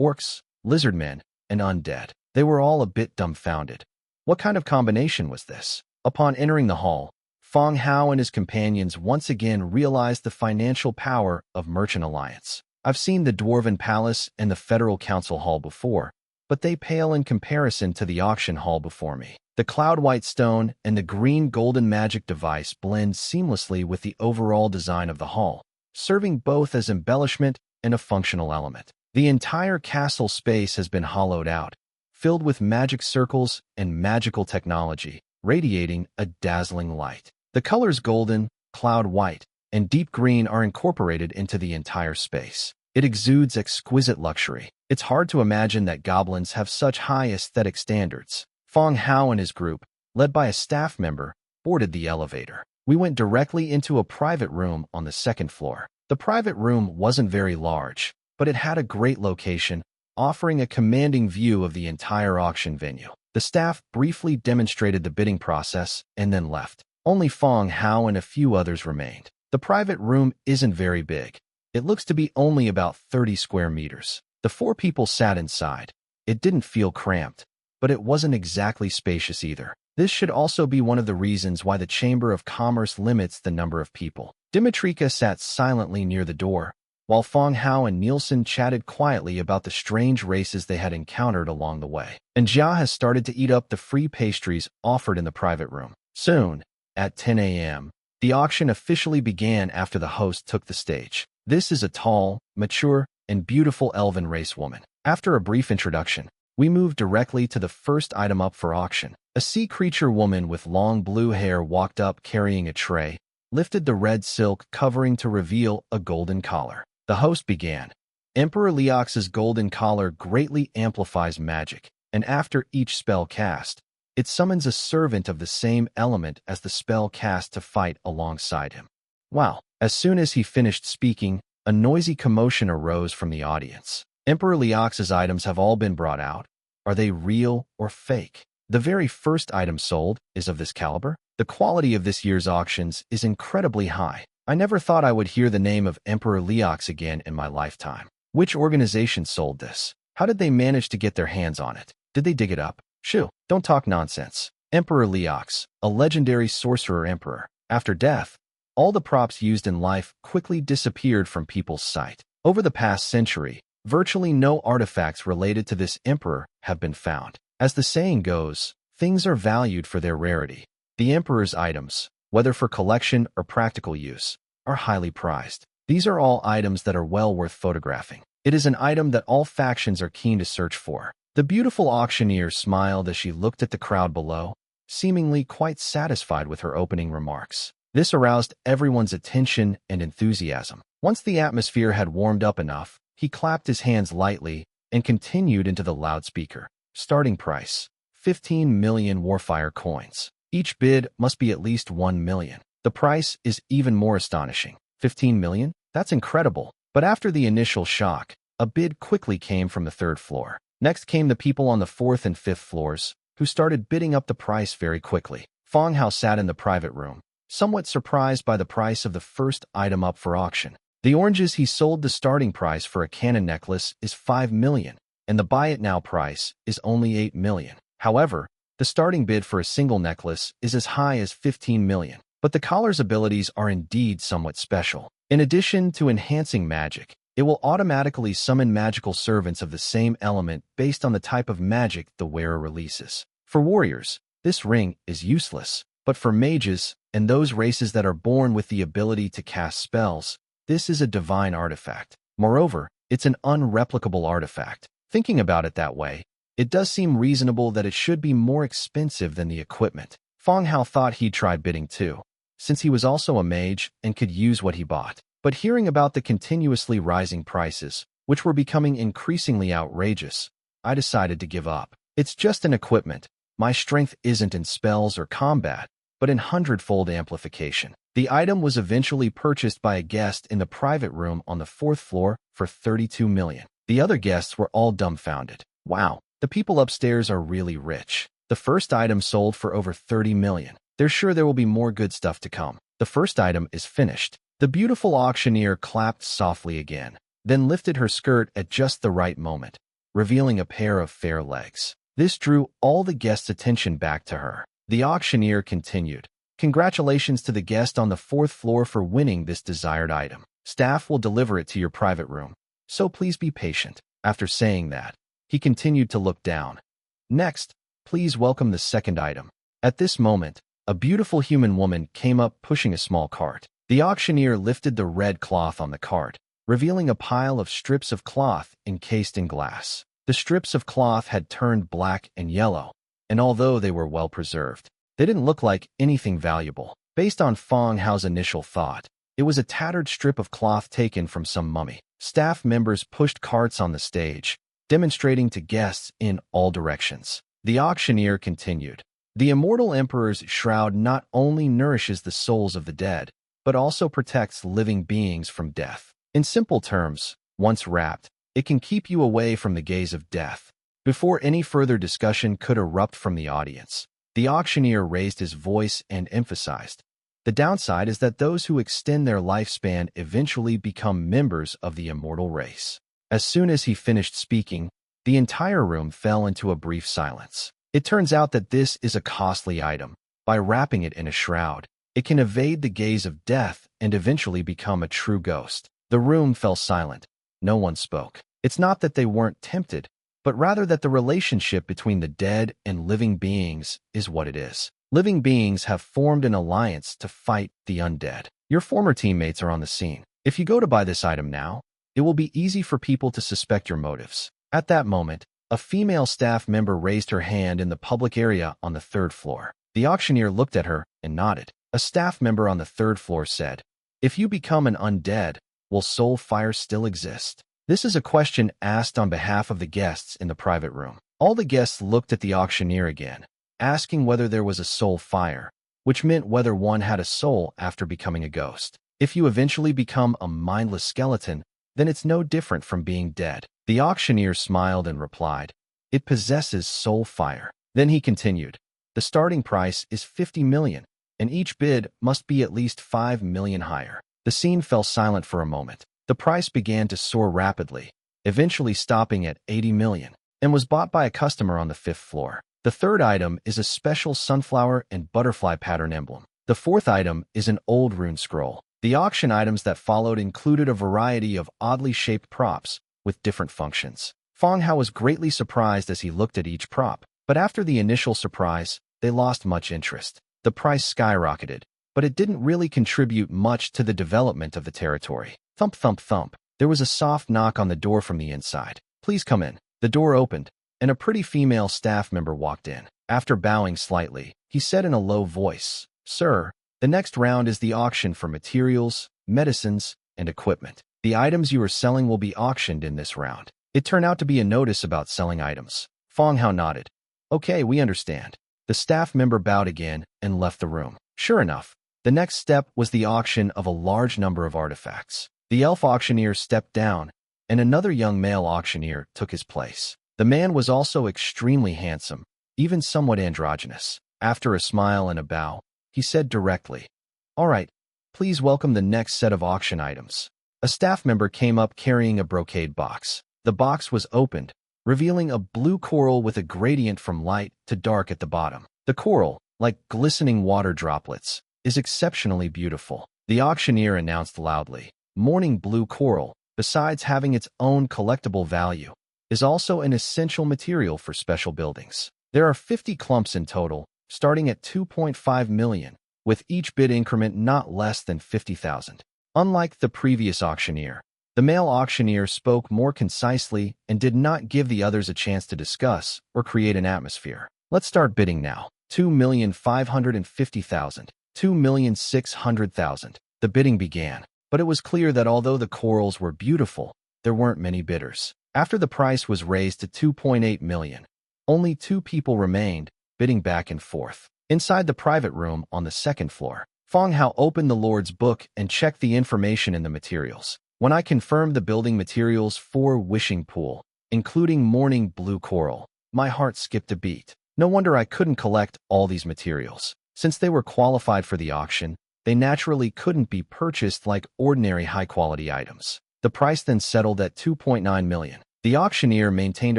Orcs, lizardmen, and undead. They were all a bit dumbfounded. What kind of combination was this? Upon entering the hall, Fang Hao and his companions once again realized the financial power of Merchant Alliance. I've seen the Dwarven Palace and the Federal Council Hall before, but they pale in comparison to the auction hall before me. The cloud-white stone and the green-golden magic device blend seamlessly with the overall design of the hall, serving both as embellishment and a functional element. The entire castle space has been hollowed out, filled with magic circles and magical technology, radiating a dazzling light. The colors golden, cloud-white, and deep green are incorporated into the entire space. It exudes exquisite luxury. It's hard to imagine that goblins have such high aesthetic standards. Fang Hao and his group, led by a staff member, boarded the elevator. We went directly into a private room on the second floor. The private room wasn't very large, but it had a great location, offering a commanding view of the entire auction venue. The staff briefly demonstrated the bidding process and then left. Only Fang Hao and a few others remained. The private room isn't very big. It looks to be only about 30 square meters. The 4 people sat inside. It didn't feel cramped, but it wasn't exactly spacious either. This should also be one of the reasons why the Chamber of Commerce limits the number of people. Dimitrika sat silently near the door, while Fang Hao and Nielsen chatted quietly about the strange races they had encountered along the way. And Jia has started to eat up the free pastries offered in the private room. Soon, at 10 a.m., the auction officially began after the host took the stage. This is a tall, mature, and beautiful elven race woman. After a brief introduction, we moved directly to the first item up for auction. A sea creature woman with long blue hair walked up carrying a tray, lifted the red silk covering to reveal a golden collar. The host began. Emperor Leox's golden collar greatly amplifies magic, and after each spell cast, it summons a servant of the same element as the spell cast to fight alongside him. Wow! As soon as he finished speaking, a noisy commotion arose from the audience. Emperor Leox's items have all been brought out. Are they real or fake? The very first item sold is of this caliber. The quality of this year's auctions is incredibly high. I never thought I would hear the name of Emperor Leox again in my lifetime. Which organization sold this? How did they manage to get their hands on it? Did they dig it up? Shoo, don't talk nonsense. Emperor Leox, a legendary sorcerer emperor. After death, all the props used in life quickly disappeared from people's sight. Over the past century, virtually no artifacts related to this emperor have been found. As the saying goes, things are valued for their rarity. The emperor's items, whether for collection or practical use, are highly prized. These are all items that are well worth photographing. It is an item that all factions are keen to search for. The beautiful auctioneer smiled as she looked at the crowd below, seemingly quite satisfied with her opening remarks. This aroused everyone's attention and enthusiasm. Once the atmosphere had warmed up enough, he clapped his hands lightly and continued into the loudspeaker. Starting price, 15 million Warfire coins. Each bid must be at least 1 million. The price is even more astonishing. 15 million? That's incredible. But after the initial shock, a bid quickly came from the 3rd floor. Next came the people on the 4th and 5th floors, who started bidding up the price very quickly. Fang Hao sat in the private room, somewhat surprised by the price of the first item up for auction. The oranges he sold. The starting price for a cannon necklace is 5 million, and the buy it now price is only 8 million. However, the starting bid for a single necklace is as high as 15 million. But the collar's abilities are indeed somewhat special. In addition to enhancing magic, it will automatically summon magical servants of the same element based on the type of magic the wearer releases. For warriors, this ring is useless, But for mages, and those races that are born with the ability to cast spells, this is a divine artifact. Moreover, it's an unreplicable artifact. Thinking about it that way, it does seem reasonable that it should be more expensive than the equipment. Fang Hao thought he'd try bidding too, since he was also a mage and could use what he bought. But hearing about the continuously rising prices, which were becoming increasingly outrageous, I decided to give up. It's just an equipment. My strength isn't in spells or combat, but in hundredfold amplification. The item was eventually purchased by a guest in the private room on the 4th floor for 32 million. The other guests were all dumbfounded. Wow, the people upstairs are really rich. The first item sold for over 30 million. They're sure there will be more good stuff to come. The first item is finished. The beautiful auctioneer clapped softly again, then lifted her skirt at just the right moment, revealing a pair of fair legs. This drew all the guests' attention back to her. The auctioneer continued, "Congratulations to the guest on the 4th floor for winning this desired item. Staff will deliver it to your private room, so please be patient." After saying that, he continued to look down. "Next, please welcome the second item." At this moment, a beautiful human woman came up pushing a small cart. The auctioneer lifted the red cloth on the cart, revealing a pile of strips of cloth encased in glass. The strips of cloth had turned black and yellow, and although they were well preserved, they didn't look like anything valuable. Based on Fang Hao's initial thought, it was a tattered strip of cloth taken from some mummy. Staff members pushed carts on the stage, demonstrating to guests in all directions. The auctioneer continued, "The immortal emperor's shroud not only nourishes the souls of the dead, but also protects living beings from death. In simple terms, once wrapped, it can keep you away from the gaze of death." Before any further discussion could erupt from the audience, the auctioneer raised his voice and emphasized, "The downside is that those who extend their lifespan eventually become members of the immortal race." As soon as he finished speaking, the entire room fell into a brief silence. It turns out that this is a costly item. By wrapping it in a shroud, it can evade the gaze of death and eventually become a true ghost. The room fell silent. No one spoke. It's not that they weren't tempted, but rather that the relationship between the dead and living beings is what it is. Living beings have formed an alliance to fight the undead. Your former teammates are on the scene. If you go to buy this item now, it will be easy for people to suspect your motives. At that moment, a female staff member raised her hand in the public area on the 3rd floor. The auctioneer looked at her and nodded. A staff member on the 3rd floor said, "If you become an undead, will soul fire still exist?" This is a question asked on behalf of the guests in the private room. All the guests looked at the auctioneer again, asking whether there was a soul fire, which meant whether one had a soul after becoming a ghost. If you eventually become a mindless skeleton, then it's no different from being dead. The auctioneer smiled and replied, "It possesses soul fire." Then he continued, "The starting price is 50 million, and each bid must be at least 5 million higher." The scene fell silent for a moment. The price began to soar rapidly, eventually stopping at 80 million, and was bought by a customer on the 5th floor. The third item is a special sunflower and butterfly pattern emblem. The fourth item is an old rune scroll. The auction items that followed included a variety of oddly shaped props with different functions. Fang Hao was greatly surprised as he looked at each prop, but after the initial surprise, they lost much interest. The price skyrocketed, but it didn't really contribute much to the development of the territory. Thump, thump, thump. There was a soft knock on the door from the inside. "Please come in." The door opened, and a pretty female staff member walked in. After bowing slightly, he said in a low voice, "Sir, the next round is the auction for materials, medicines, and equipment. The items you are selling will be auctioned in this round." It turned out to be a notice about selling items. Fang Hao nodded. "Okay, we understand." The staff member bowed again and left the room. Sure enough, the next step was the auction of a large number of artifacts. The elf auctioneer stepped down, and another young male auctioneer took his place. The man was also extremely handsome, even somewhat androgynous. After a smile and a bow, he said directly, "All right, please welcome the next set of auction items." A staff member came up carrying a brocade box. The box was opened, revealing a blue coral with a gradient from light to dark at the bottom. The coral, like glistening water droplets, is exceptionally beautiful. The auctioneer announced loudly, "Morning blue coral, besides having its own collectible value, is also an essential material for special buildings. There are 50 clumps in total, starting at 2.5 million, with each bid increment not less than 50,000. Unlike the previous auctioneer, the male auctioneer spoke more concisely and did not give the others a chance to discuss or create an atmosphere. Let's start bidding now. 2,550,000. 2,600,000. The bidding began, but it was clear that although the corals were beautiful, there weren't many bidders. After the price was raised to 2.8 million, only 2 people remained, bidding back and forth. Inside the private room on the second floor, Fang Hao opened the Lord's book and checked the information in the materials. When I confirmed the building materials for Wishing Pool, including morning blue coral, my heart skipped a beat. No wonder I couldn't collect all these materials. Since they were qualified for the auction, they naturally couldn't be purchased like ordinary high-quality items. The price then settled at 2.9 million. The auctioneer maintained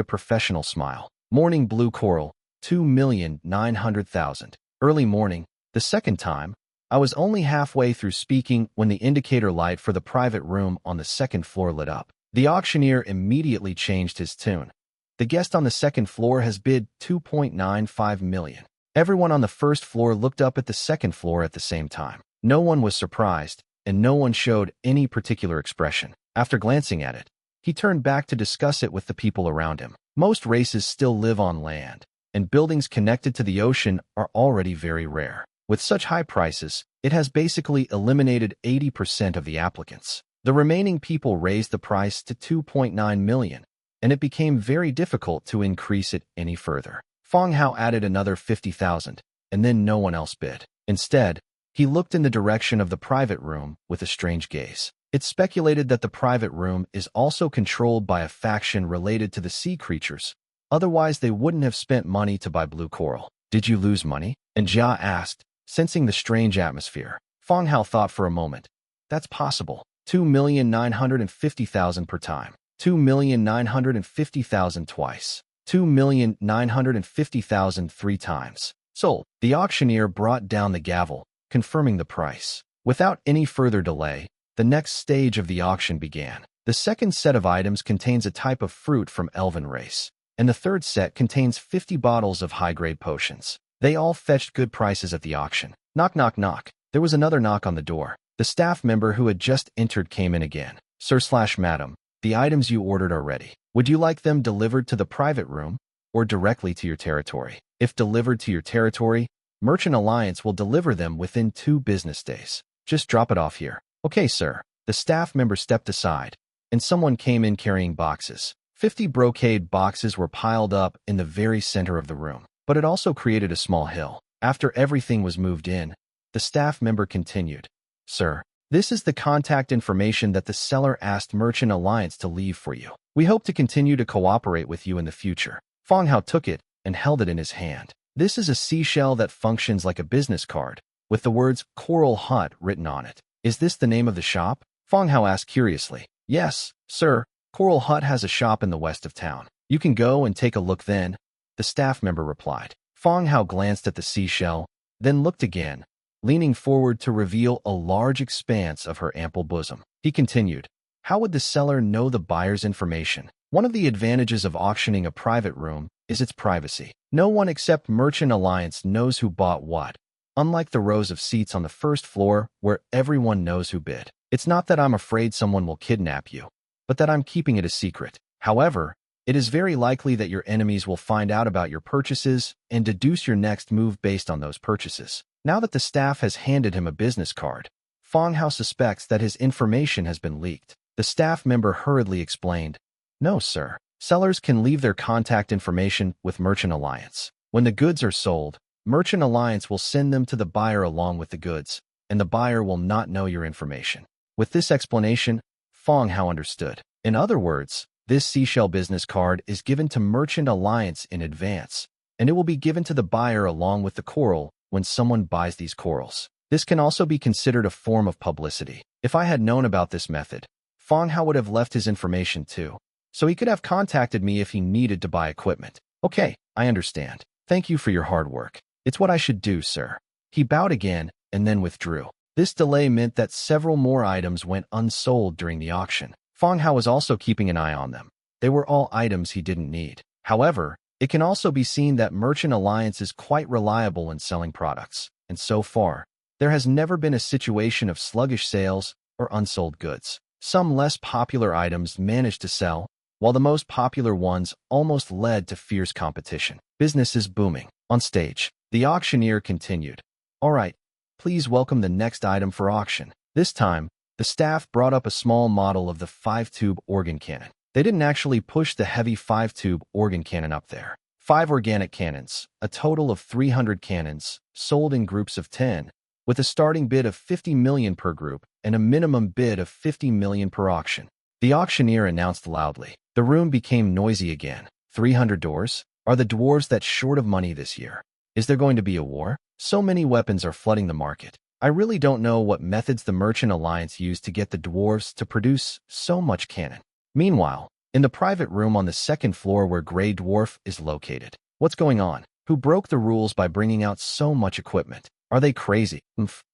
a professional smile. Morning blue coral, 2,900,000. Early morning, the second time, I was only halfway through speaking when the indicator light for the private room on the second floor lit up. The auctioneer immediately changed his tune. The guest on the second floor has bid 2.95 million. Everyone on the first floor looked up at the second floor at the same time. No one was surprised, and no one showed any particular expression. After glancing at it, he turned back to discuss it with the people around him. Most races still live on land, and buildings connected to the ocean are already very rare. With such high prices, it has basically eliminated 80% of the applicants. The remaining people raised the price to 2.9 million, and it became very difficult to increase it any further. Fang Hao added another 50,000, and then no one else bid. Instead, he looked in the direction of the private room with a strange gaze. It's speculated that the private room is also controlled by a faction related to the sea creatures. Otherwise, they wouldn't have spent money to buy blue coral. Did you lose money? And Jia asked, sensing the strange atmosphere. Fang Hao thought for a moment. That's possible. 2,950,000 per time. 2,950,000 twice. 2,950,000 3 times. Sold. The auctioneer brought down the gavel, confirming the price. Without any further delay, the next stage of the auction began. The second set of items contains a type of fruit from Elven race, and the third set contains 50 bottles of high-grade potions. They all fetched good prices at the auction. Knock, knock, knock. There was another knock on the door. The staff member who had just entered came in again. Sir/Madam, the items you ordered are ready. Would you like them delivered to the private room or directly to your territory? If delivered to your territory, Merchant Alliance will deliver them within 2 business days. Just drop it off here. Okay, sir. The staff member stepped aside, and someone came in carrying boxes. 50 brocade boxes were piled up in the very center of the room, but it also created a small hill. After everything was moved in, the staff member continued. Sir, this is the contact information that the seller asked Merchant Alliance to leave for you. We hope to continue to cooperate with you in the future. Fang Hao took it and held it in his hand. This is a seashell that functions like a business card, with the words Coral Hut written on it. Is this the name of the shop? Fang Hao asked curiously. Yes, sir. Coral Hut has a shop in the west of town. You can go and take a look then, the staff member replied. Fang Hao glanced at the seashell, then looked again, leaning forward to reveal a large expanse of her ample bosom. He continued, how would the seller know the buyer's information? One of the advantages of auctioning a private room is its privacy. No one except Merchant Alliance knows who bought what, unlike the rows of seats on the first floor where everyone knows who bid. It's not that I'm afraid someone will kidnap you, but that I'm keeping it a secret. However, it is very likely that your enemies will find out about your purchases and deduce your next move based on those purchases. Now that the staff has handed him a business card, Fang Hao suspects that his information has been leaked. The staff member hurriedly explained, No, sir. Sellers can leave their contact information with Merchant Alliance. When the goods are sold, Merchant Alliance will send them to the buyer along with the goods, and the buyer will not know your information. With this explanation, Fang Hao understood. In other words, this seashell business card is given to Merchant Alliance in advance, and it will be given to the buyer along with the coral when someone buys these corals. This can also be considered a form of publicity. If I had known about this method, Fang Hao would have left his information too, so he could have contacted me if he needed to buy equipment. Okay, I understand. Thank you for your hard work. It's what I should do, sir. He bowed again and then withdrew. This delay meant that several more items went unsold during the auction. Fang Hao was also keeping an eye on them. They were all items he didn't need. However, It can also be seen that Merchant Alliance is quite reliable in selling products, and so far, there has never been a situation of sluggish sales or unsold goods. Some less popular items managed to sell, while the most popular ones almost led to fierce competition. Business is booming. On stage, the auctioneer continued. All right, please welcome the next item for auction. This time, the staff brought up a small model of the 5-tube organ cannon. They didn't actually push the heavy 5-tube organ cannon up there. 5 organic cannons, a total of 300 cannons, sold in groups of 10, with a starting bid of 50 million per group and a minimum bid of 50 million per auction. The auctioneer announced loudly. The room became noisy again. 300 doors? Are the dwarves that short of money this year? Is there going to be a war? So many weapons are flooding the market. I really don't know what methods the Merchant Alliance used to get the dwarves to produce so much cannon. Meanwhile, in the private room on the second floor where Grey Dwarf is located. What's going on? Who broke the rules by bringing out so much equipment? Are they crazy?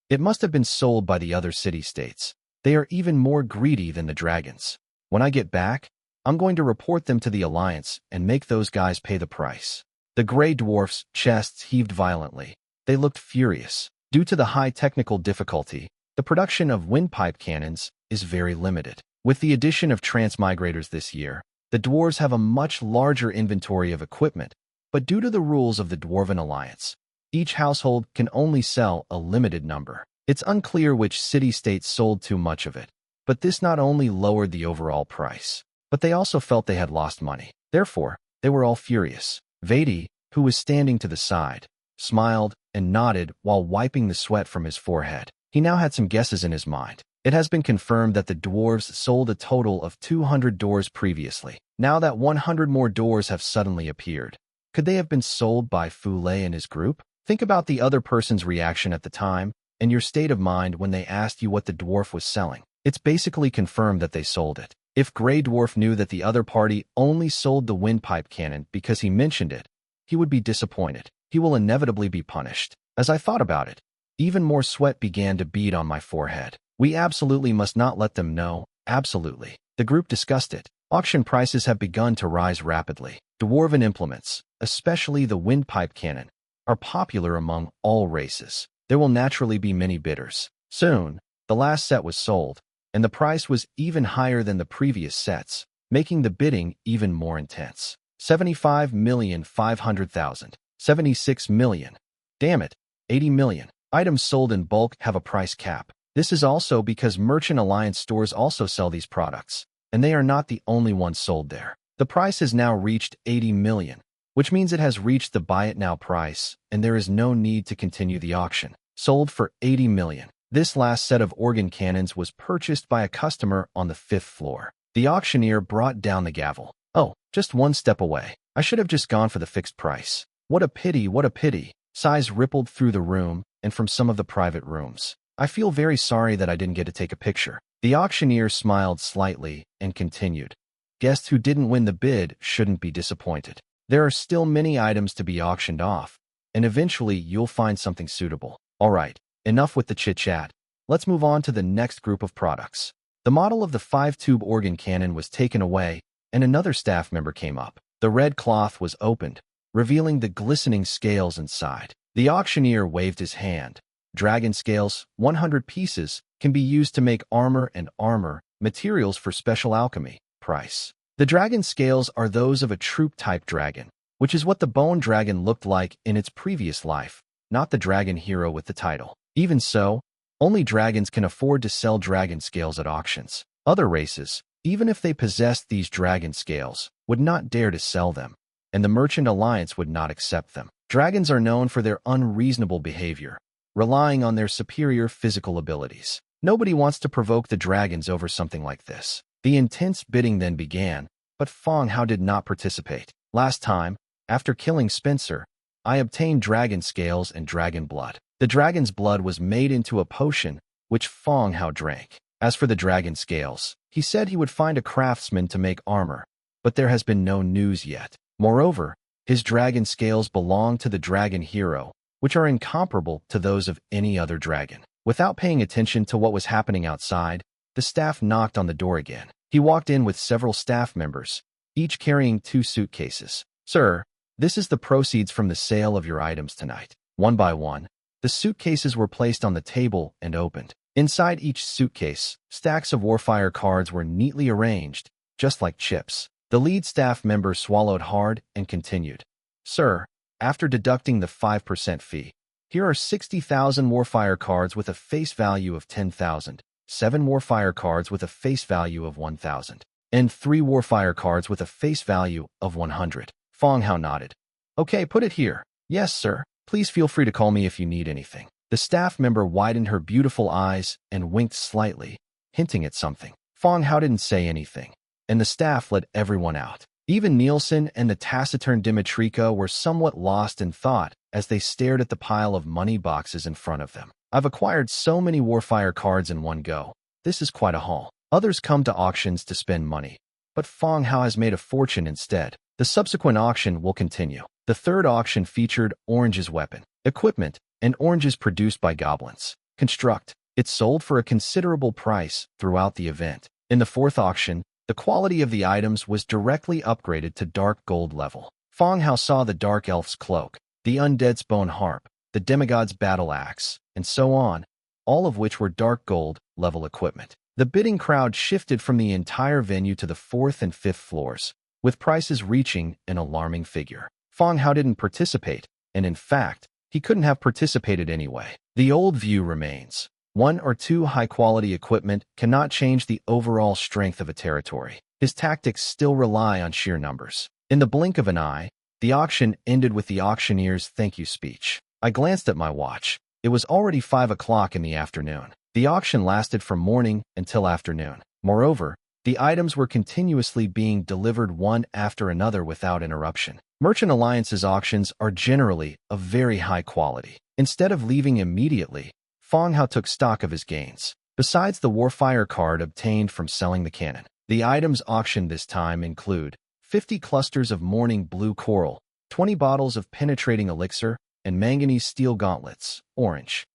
It must have been sold by the other city-states. They are even more greedy than the dragons. When I get back, I'm going to report them to the Alliance and make those guys pay the price. The Grey Dwarf's chests heaved violently. They looked furious. Due to the high technical difficulty, the production of windpipe cannons is very limited. With the addition of transmigrators this year, the dwarves have a much larger inventory of equipment, but due to the rules of the Dwarven Alliance, each household can only sell a limited number. It's unclear which city-states sold too much of it, but this not only lowered the overall price, but they also felt they had lost money. Therefore, they were all furious. Vadi, who was standing to the side, smiled and nodded while wiping the sweat from his forehead. He now had some guesses in his mind. It has been confirmed that the dwarves sold a total of 200 doors previously. Now that 100 more doors have suddenly appeared. Could they have been sold by Fule and his group? Think about the other person's reaction at the time and your state of mind when they asked you what the dwarf was selling. It's basically confirmed that they sold it. If Grey Dwarf knew that the other party only sold the windpipe cannon because he mentioned it, he would be disappointed. He will inevitably be punished. As I thought about it, even more sweat began to bead on my forehead. We absolutely must not let them know. Absolutely. The group discussed it. Auction prices have begun to rise rapidly. Dwarven implements, especially the windpipe cannon, are popular among all races. There will naturally be many bidders. Soon, the last set was sold, and the price was even higher than the previous sets, making the bidding even more intense. 75,500,000. 76 million. Damn it. 80 million. Items sold in bulk have a price cap. This is also because Merchant Alliance stores also sell these products, and they are not the only ones sold there. The price has now reached 80 million, which means it has reached the buy it now price, and there is no need to continue the auction. Sold for 80 million. This last set of organ cannons was purchased by a customer on the 5th floor. The auctioneer brought down the gavel. Oh, just one step away. I should have just gone for the fixed price. What a pity, what a pity. Sighs rippled through the room and from some of the private rooms. I feel very sorry that I didn't get to take a picture. The auctioneer smiled slightly and continued. Guests who didn't win the bid shouldn't be disappointed. There are still many items to be auctioned off, and eventually you'll find something suitable. All right, enough with the chit-chat. Let's move on to the next group of products. The model of the 5-tube organ cannon was taken away, and another staff member came up. The red cloth was opened, revealing the glistening scales inside. The auctioneer waved his hand. Dragon scales, 100 pieces, can be used to make armor and armor, materials for special alchemy. Price. The dragon scales are those of a troop-type dragon, which is what the bone dragon looked like in its previous life, not the dragon hero with the title. Even so, only dragons can afford to sell dragon scales at auctions. Other races, even if they possessed these dragon scales, would not dare to sell them, and the Merchant Alliance would not accept them. Dragons are known for their unreasonable behavior, relying on their superior physical abilities. Nobody wants to provoke the dragons over something like this. The intense bidding then began, but Fang Hao did not participate. Last time, after killing Spencer, I obtained dragon scales and dragon blood. The dragon's blood was made into a potion, which Fang Hao drank. As for the dragon scales, he said he would find a craftsman to make armor, but there has been no news yet. Moreover, his dragon scales belong to the dragon hero, which are incomparable to those of any other dragon. Without paying attention to what was happening outside, the staff knocked on the door again. He walked in with several staff members, each carrying 2 suitcases. Sir, This is the proceeds from the sale of your items tonight. One by one, the suitcases were placed on the table and opened. Inside each suitcase, stacks of Warfire cards were neatly arranged, just like chips. The lead staff member swallowed hard and continued. Sir, after deducting the 5% fee, here are 60,000 Warfire cards with a face value of 10,000, 7 Warfire cards with a face value of 1,000, and 3 Warfire cards with a face value of 100. Fang Hao nodded. Okay, put it here. Yes, sir. Please feel free to call me if you need anything. The staff member widened her beautiful eyes and winked slightly, hinting at something. Fang Hao didn't say anything, and the staff let everyone out. Even Nielsen and the taciturn Dimitrico were somewhat lost in thought as they stared at the pile of money boxes in front of them. I've acquired so many Warfire cards in one go. This is quite a haul. Others come to auctions to spend money, but Fang Hao has made a fortune instead. The subsequent auction will continue. The third auction featured Orange's weapon, equipment, and oranges produced by goblins. Construct. It sold for a considerable price throughout the event. In the fourth auction, the quality of the items was directly upgraded to dark gold level. Fang Hao saw the Dark Elf's cloak, the Undead's bone harp, the Demigod's battle axe, and so on, all of which were dark gold level equipment. The bidding crowd shifted from the entire venue to the 4th and 5th floors, with prices reaching an alarming figure. Fang Hao didn't participate, and in fact, he couldn't have participated anyway. The old view remains. 1 or 2 high-quality equipment cannot change the overall strength of a territory. His tactics still rely on sheer numbers. In the blink of an eye, the auction ended with the auctioneer's thank you speech. I glanced at my watch. It was already 5 o'clock in the afternoon. The auction lasted from morning until afternoon. Moreover, the items were continuously being delivered one after another without interruption. Merchant Alliance's auctions are generally of very high quality. Instead of leaving immediately, Fang Hao took stock of his gains. Besides the Warfire card obtained from selling the cannon, the items auctioned this time include 50 clusters of morning blue coral, 20 bottles of penetrating elixir, and manganese steel gauntlets, orange.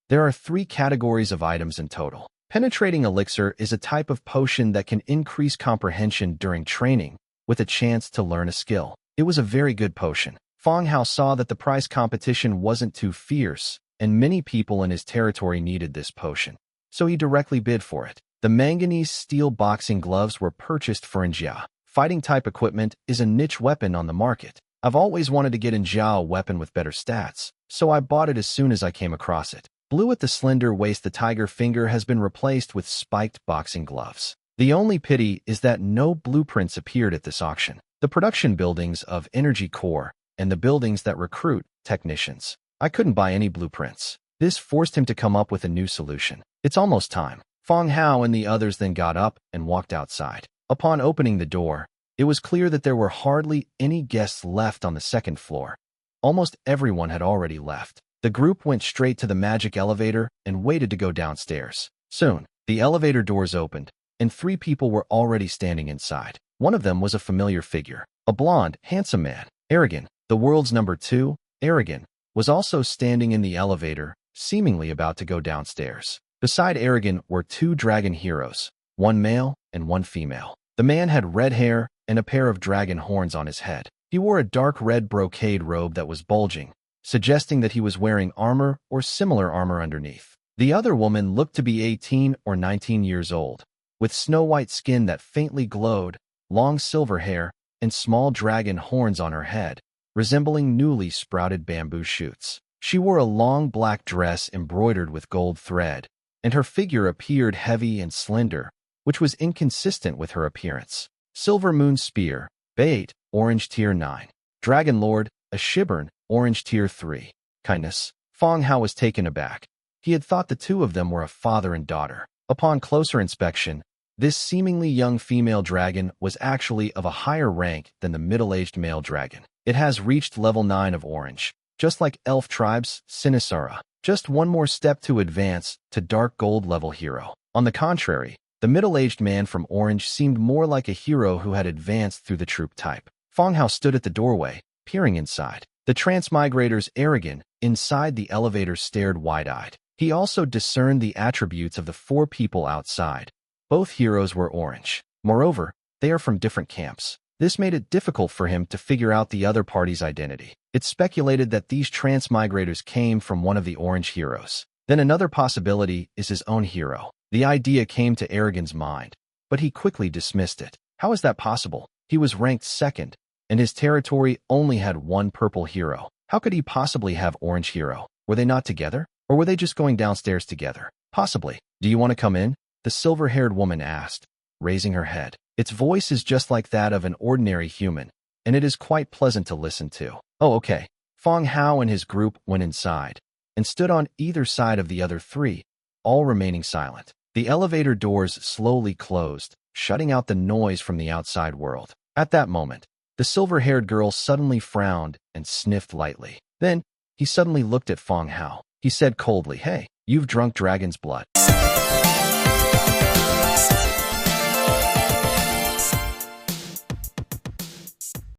There are 3 categories of items in total. Penetrating elixir is a type of potion that can increase comprehension during training, with a chance to learn a skill. It was a very good potion. Fang Hao saw that the price competition wasn't too fierce, and many people in his territory needed this potion, so he directly bid for it. The manganese steel boxing gloves were purchased for Injia. Fighting-type equipment is a niche weapon on the market. I've always wanted to get Injia a weapon with better stats, so I bought it as soon as I came across it. Blue at the slender waist, the tiger finger has been replaced with spiked boxing gloves. The only pity is that no blueprints appeared at this auction. The production buildings of Energy Core and the buildings that recruit technicians. I couldn't buy any blueprints. This forced him to come up with a new solution. It's almost time. Fang Hao and the others then got up and walked outside. Upon opening the door, it was clear that there were hardly any guests left on the second floor. Almost everyone had already left. The group went straight to the magic elevator and waited to go downstairs. Soon, the elevator doors opened, and 3 people were already standing inside. One of them was a familiar figure, a blonde, handsome man. Aragon, the world's number 2, Aragon, was also standing in the elevator, seemingly about to go downstairs. Beside Aragon were 2 dragon heroes, one male and one female. The man had red hair and a pair of dragon horns on his head. He wore a dark red brocade robe that was bulging, suggesting that he was wearing armor or similar armor underneath. The other woman looked to be 18 or 19 years old, with snow-white skin that faintly glowed, long silver hair, and small dragon horns on her head, resembling newly sprouted bamboo shoots. She wore a long black dress embroidered with gold thread, and her figure appeared heavy and slender, which was inconsistent with her appearance. Silver Moon Spear, Bait, Orange Tier 9. Dragon Lord, a Shibburn, Orange Tier 3. Kindness. Fang Hao was taken aback. He had thought the 2 of them were a father and daughter. Upon closer inspection, this seemingly young female dragon was actually of a higher rank than the middle-aged male dragon. It has reached level 9 of Orange. Just like elf tribes, Sinisara. Just one more step to advance to dark gold level hero. On the contrary, the middle-aged man from Orange seemed more like a hero who had advanced through the troop type. Fang Hao stood at the doorway, peering inside. The transmigrator's Aragon inside the elevator stared wide-eyed. He also discerned the attributes of the 4 people outside. Both heroes were orange. Moreover, they are from different camps. This made it difficult for him to figure out the other party's identity. It's speculated that these transmigrators came from one of the Orange Heroes. Then another possibility is his own hero. The idea came to Aragon's mind, but he quickly dismissed it. How is that possible? He was ranked second, and his territory only had one purple hero. How could he possibly have Orange Hero? Were they not together? Or were they just going downstairs together? Possibly. Do you want to come in? The silver-haired woman asked, raising her head. Its voice is just like that of an ordinary human, and it is quite pleasant to listen to. Oh, okay. Fang Hao and his group went inside and stood on either side of the other three, all remaining silent. The elevator doors slowly closed, shutting out the noise from the outside world. At that moment, the silver-haired girl suddenly frowned and sniffed lightly. Then, he suddenly looked at Fang Hao. He said coldly, "Hey, you've drunk dragon's blood."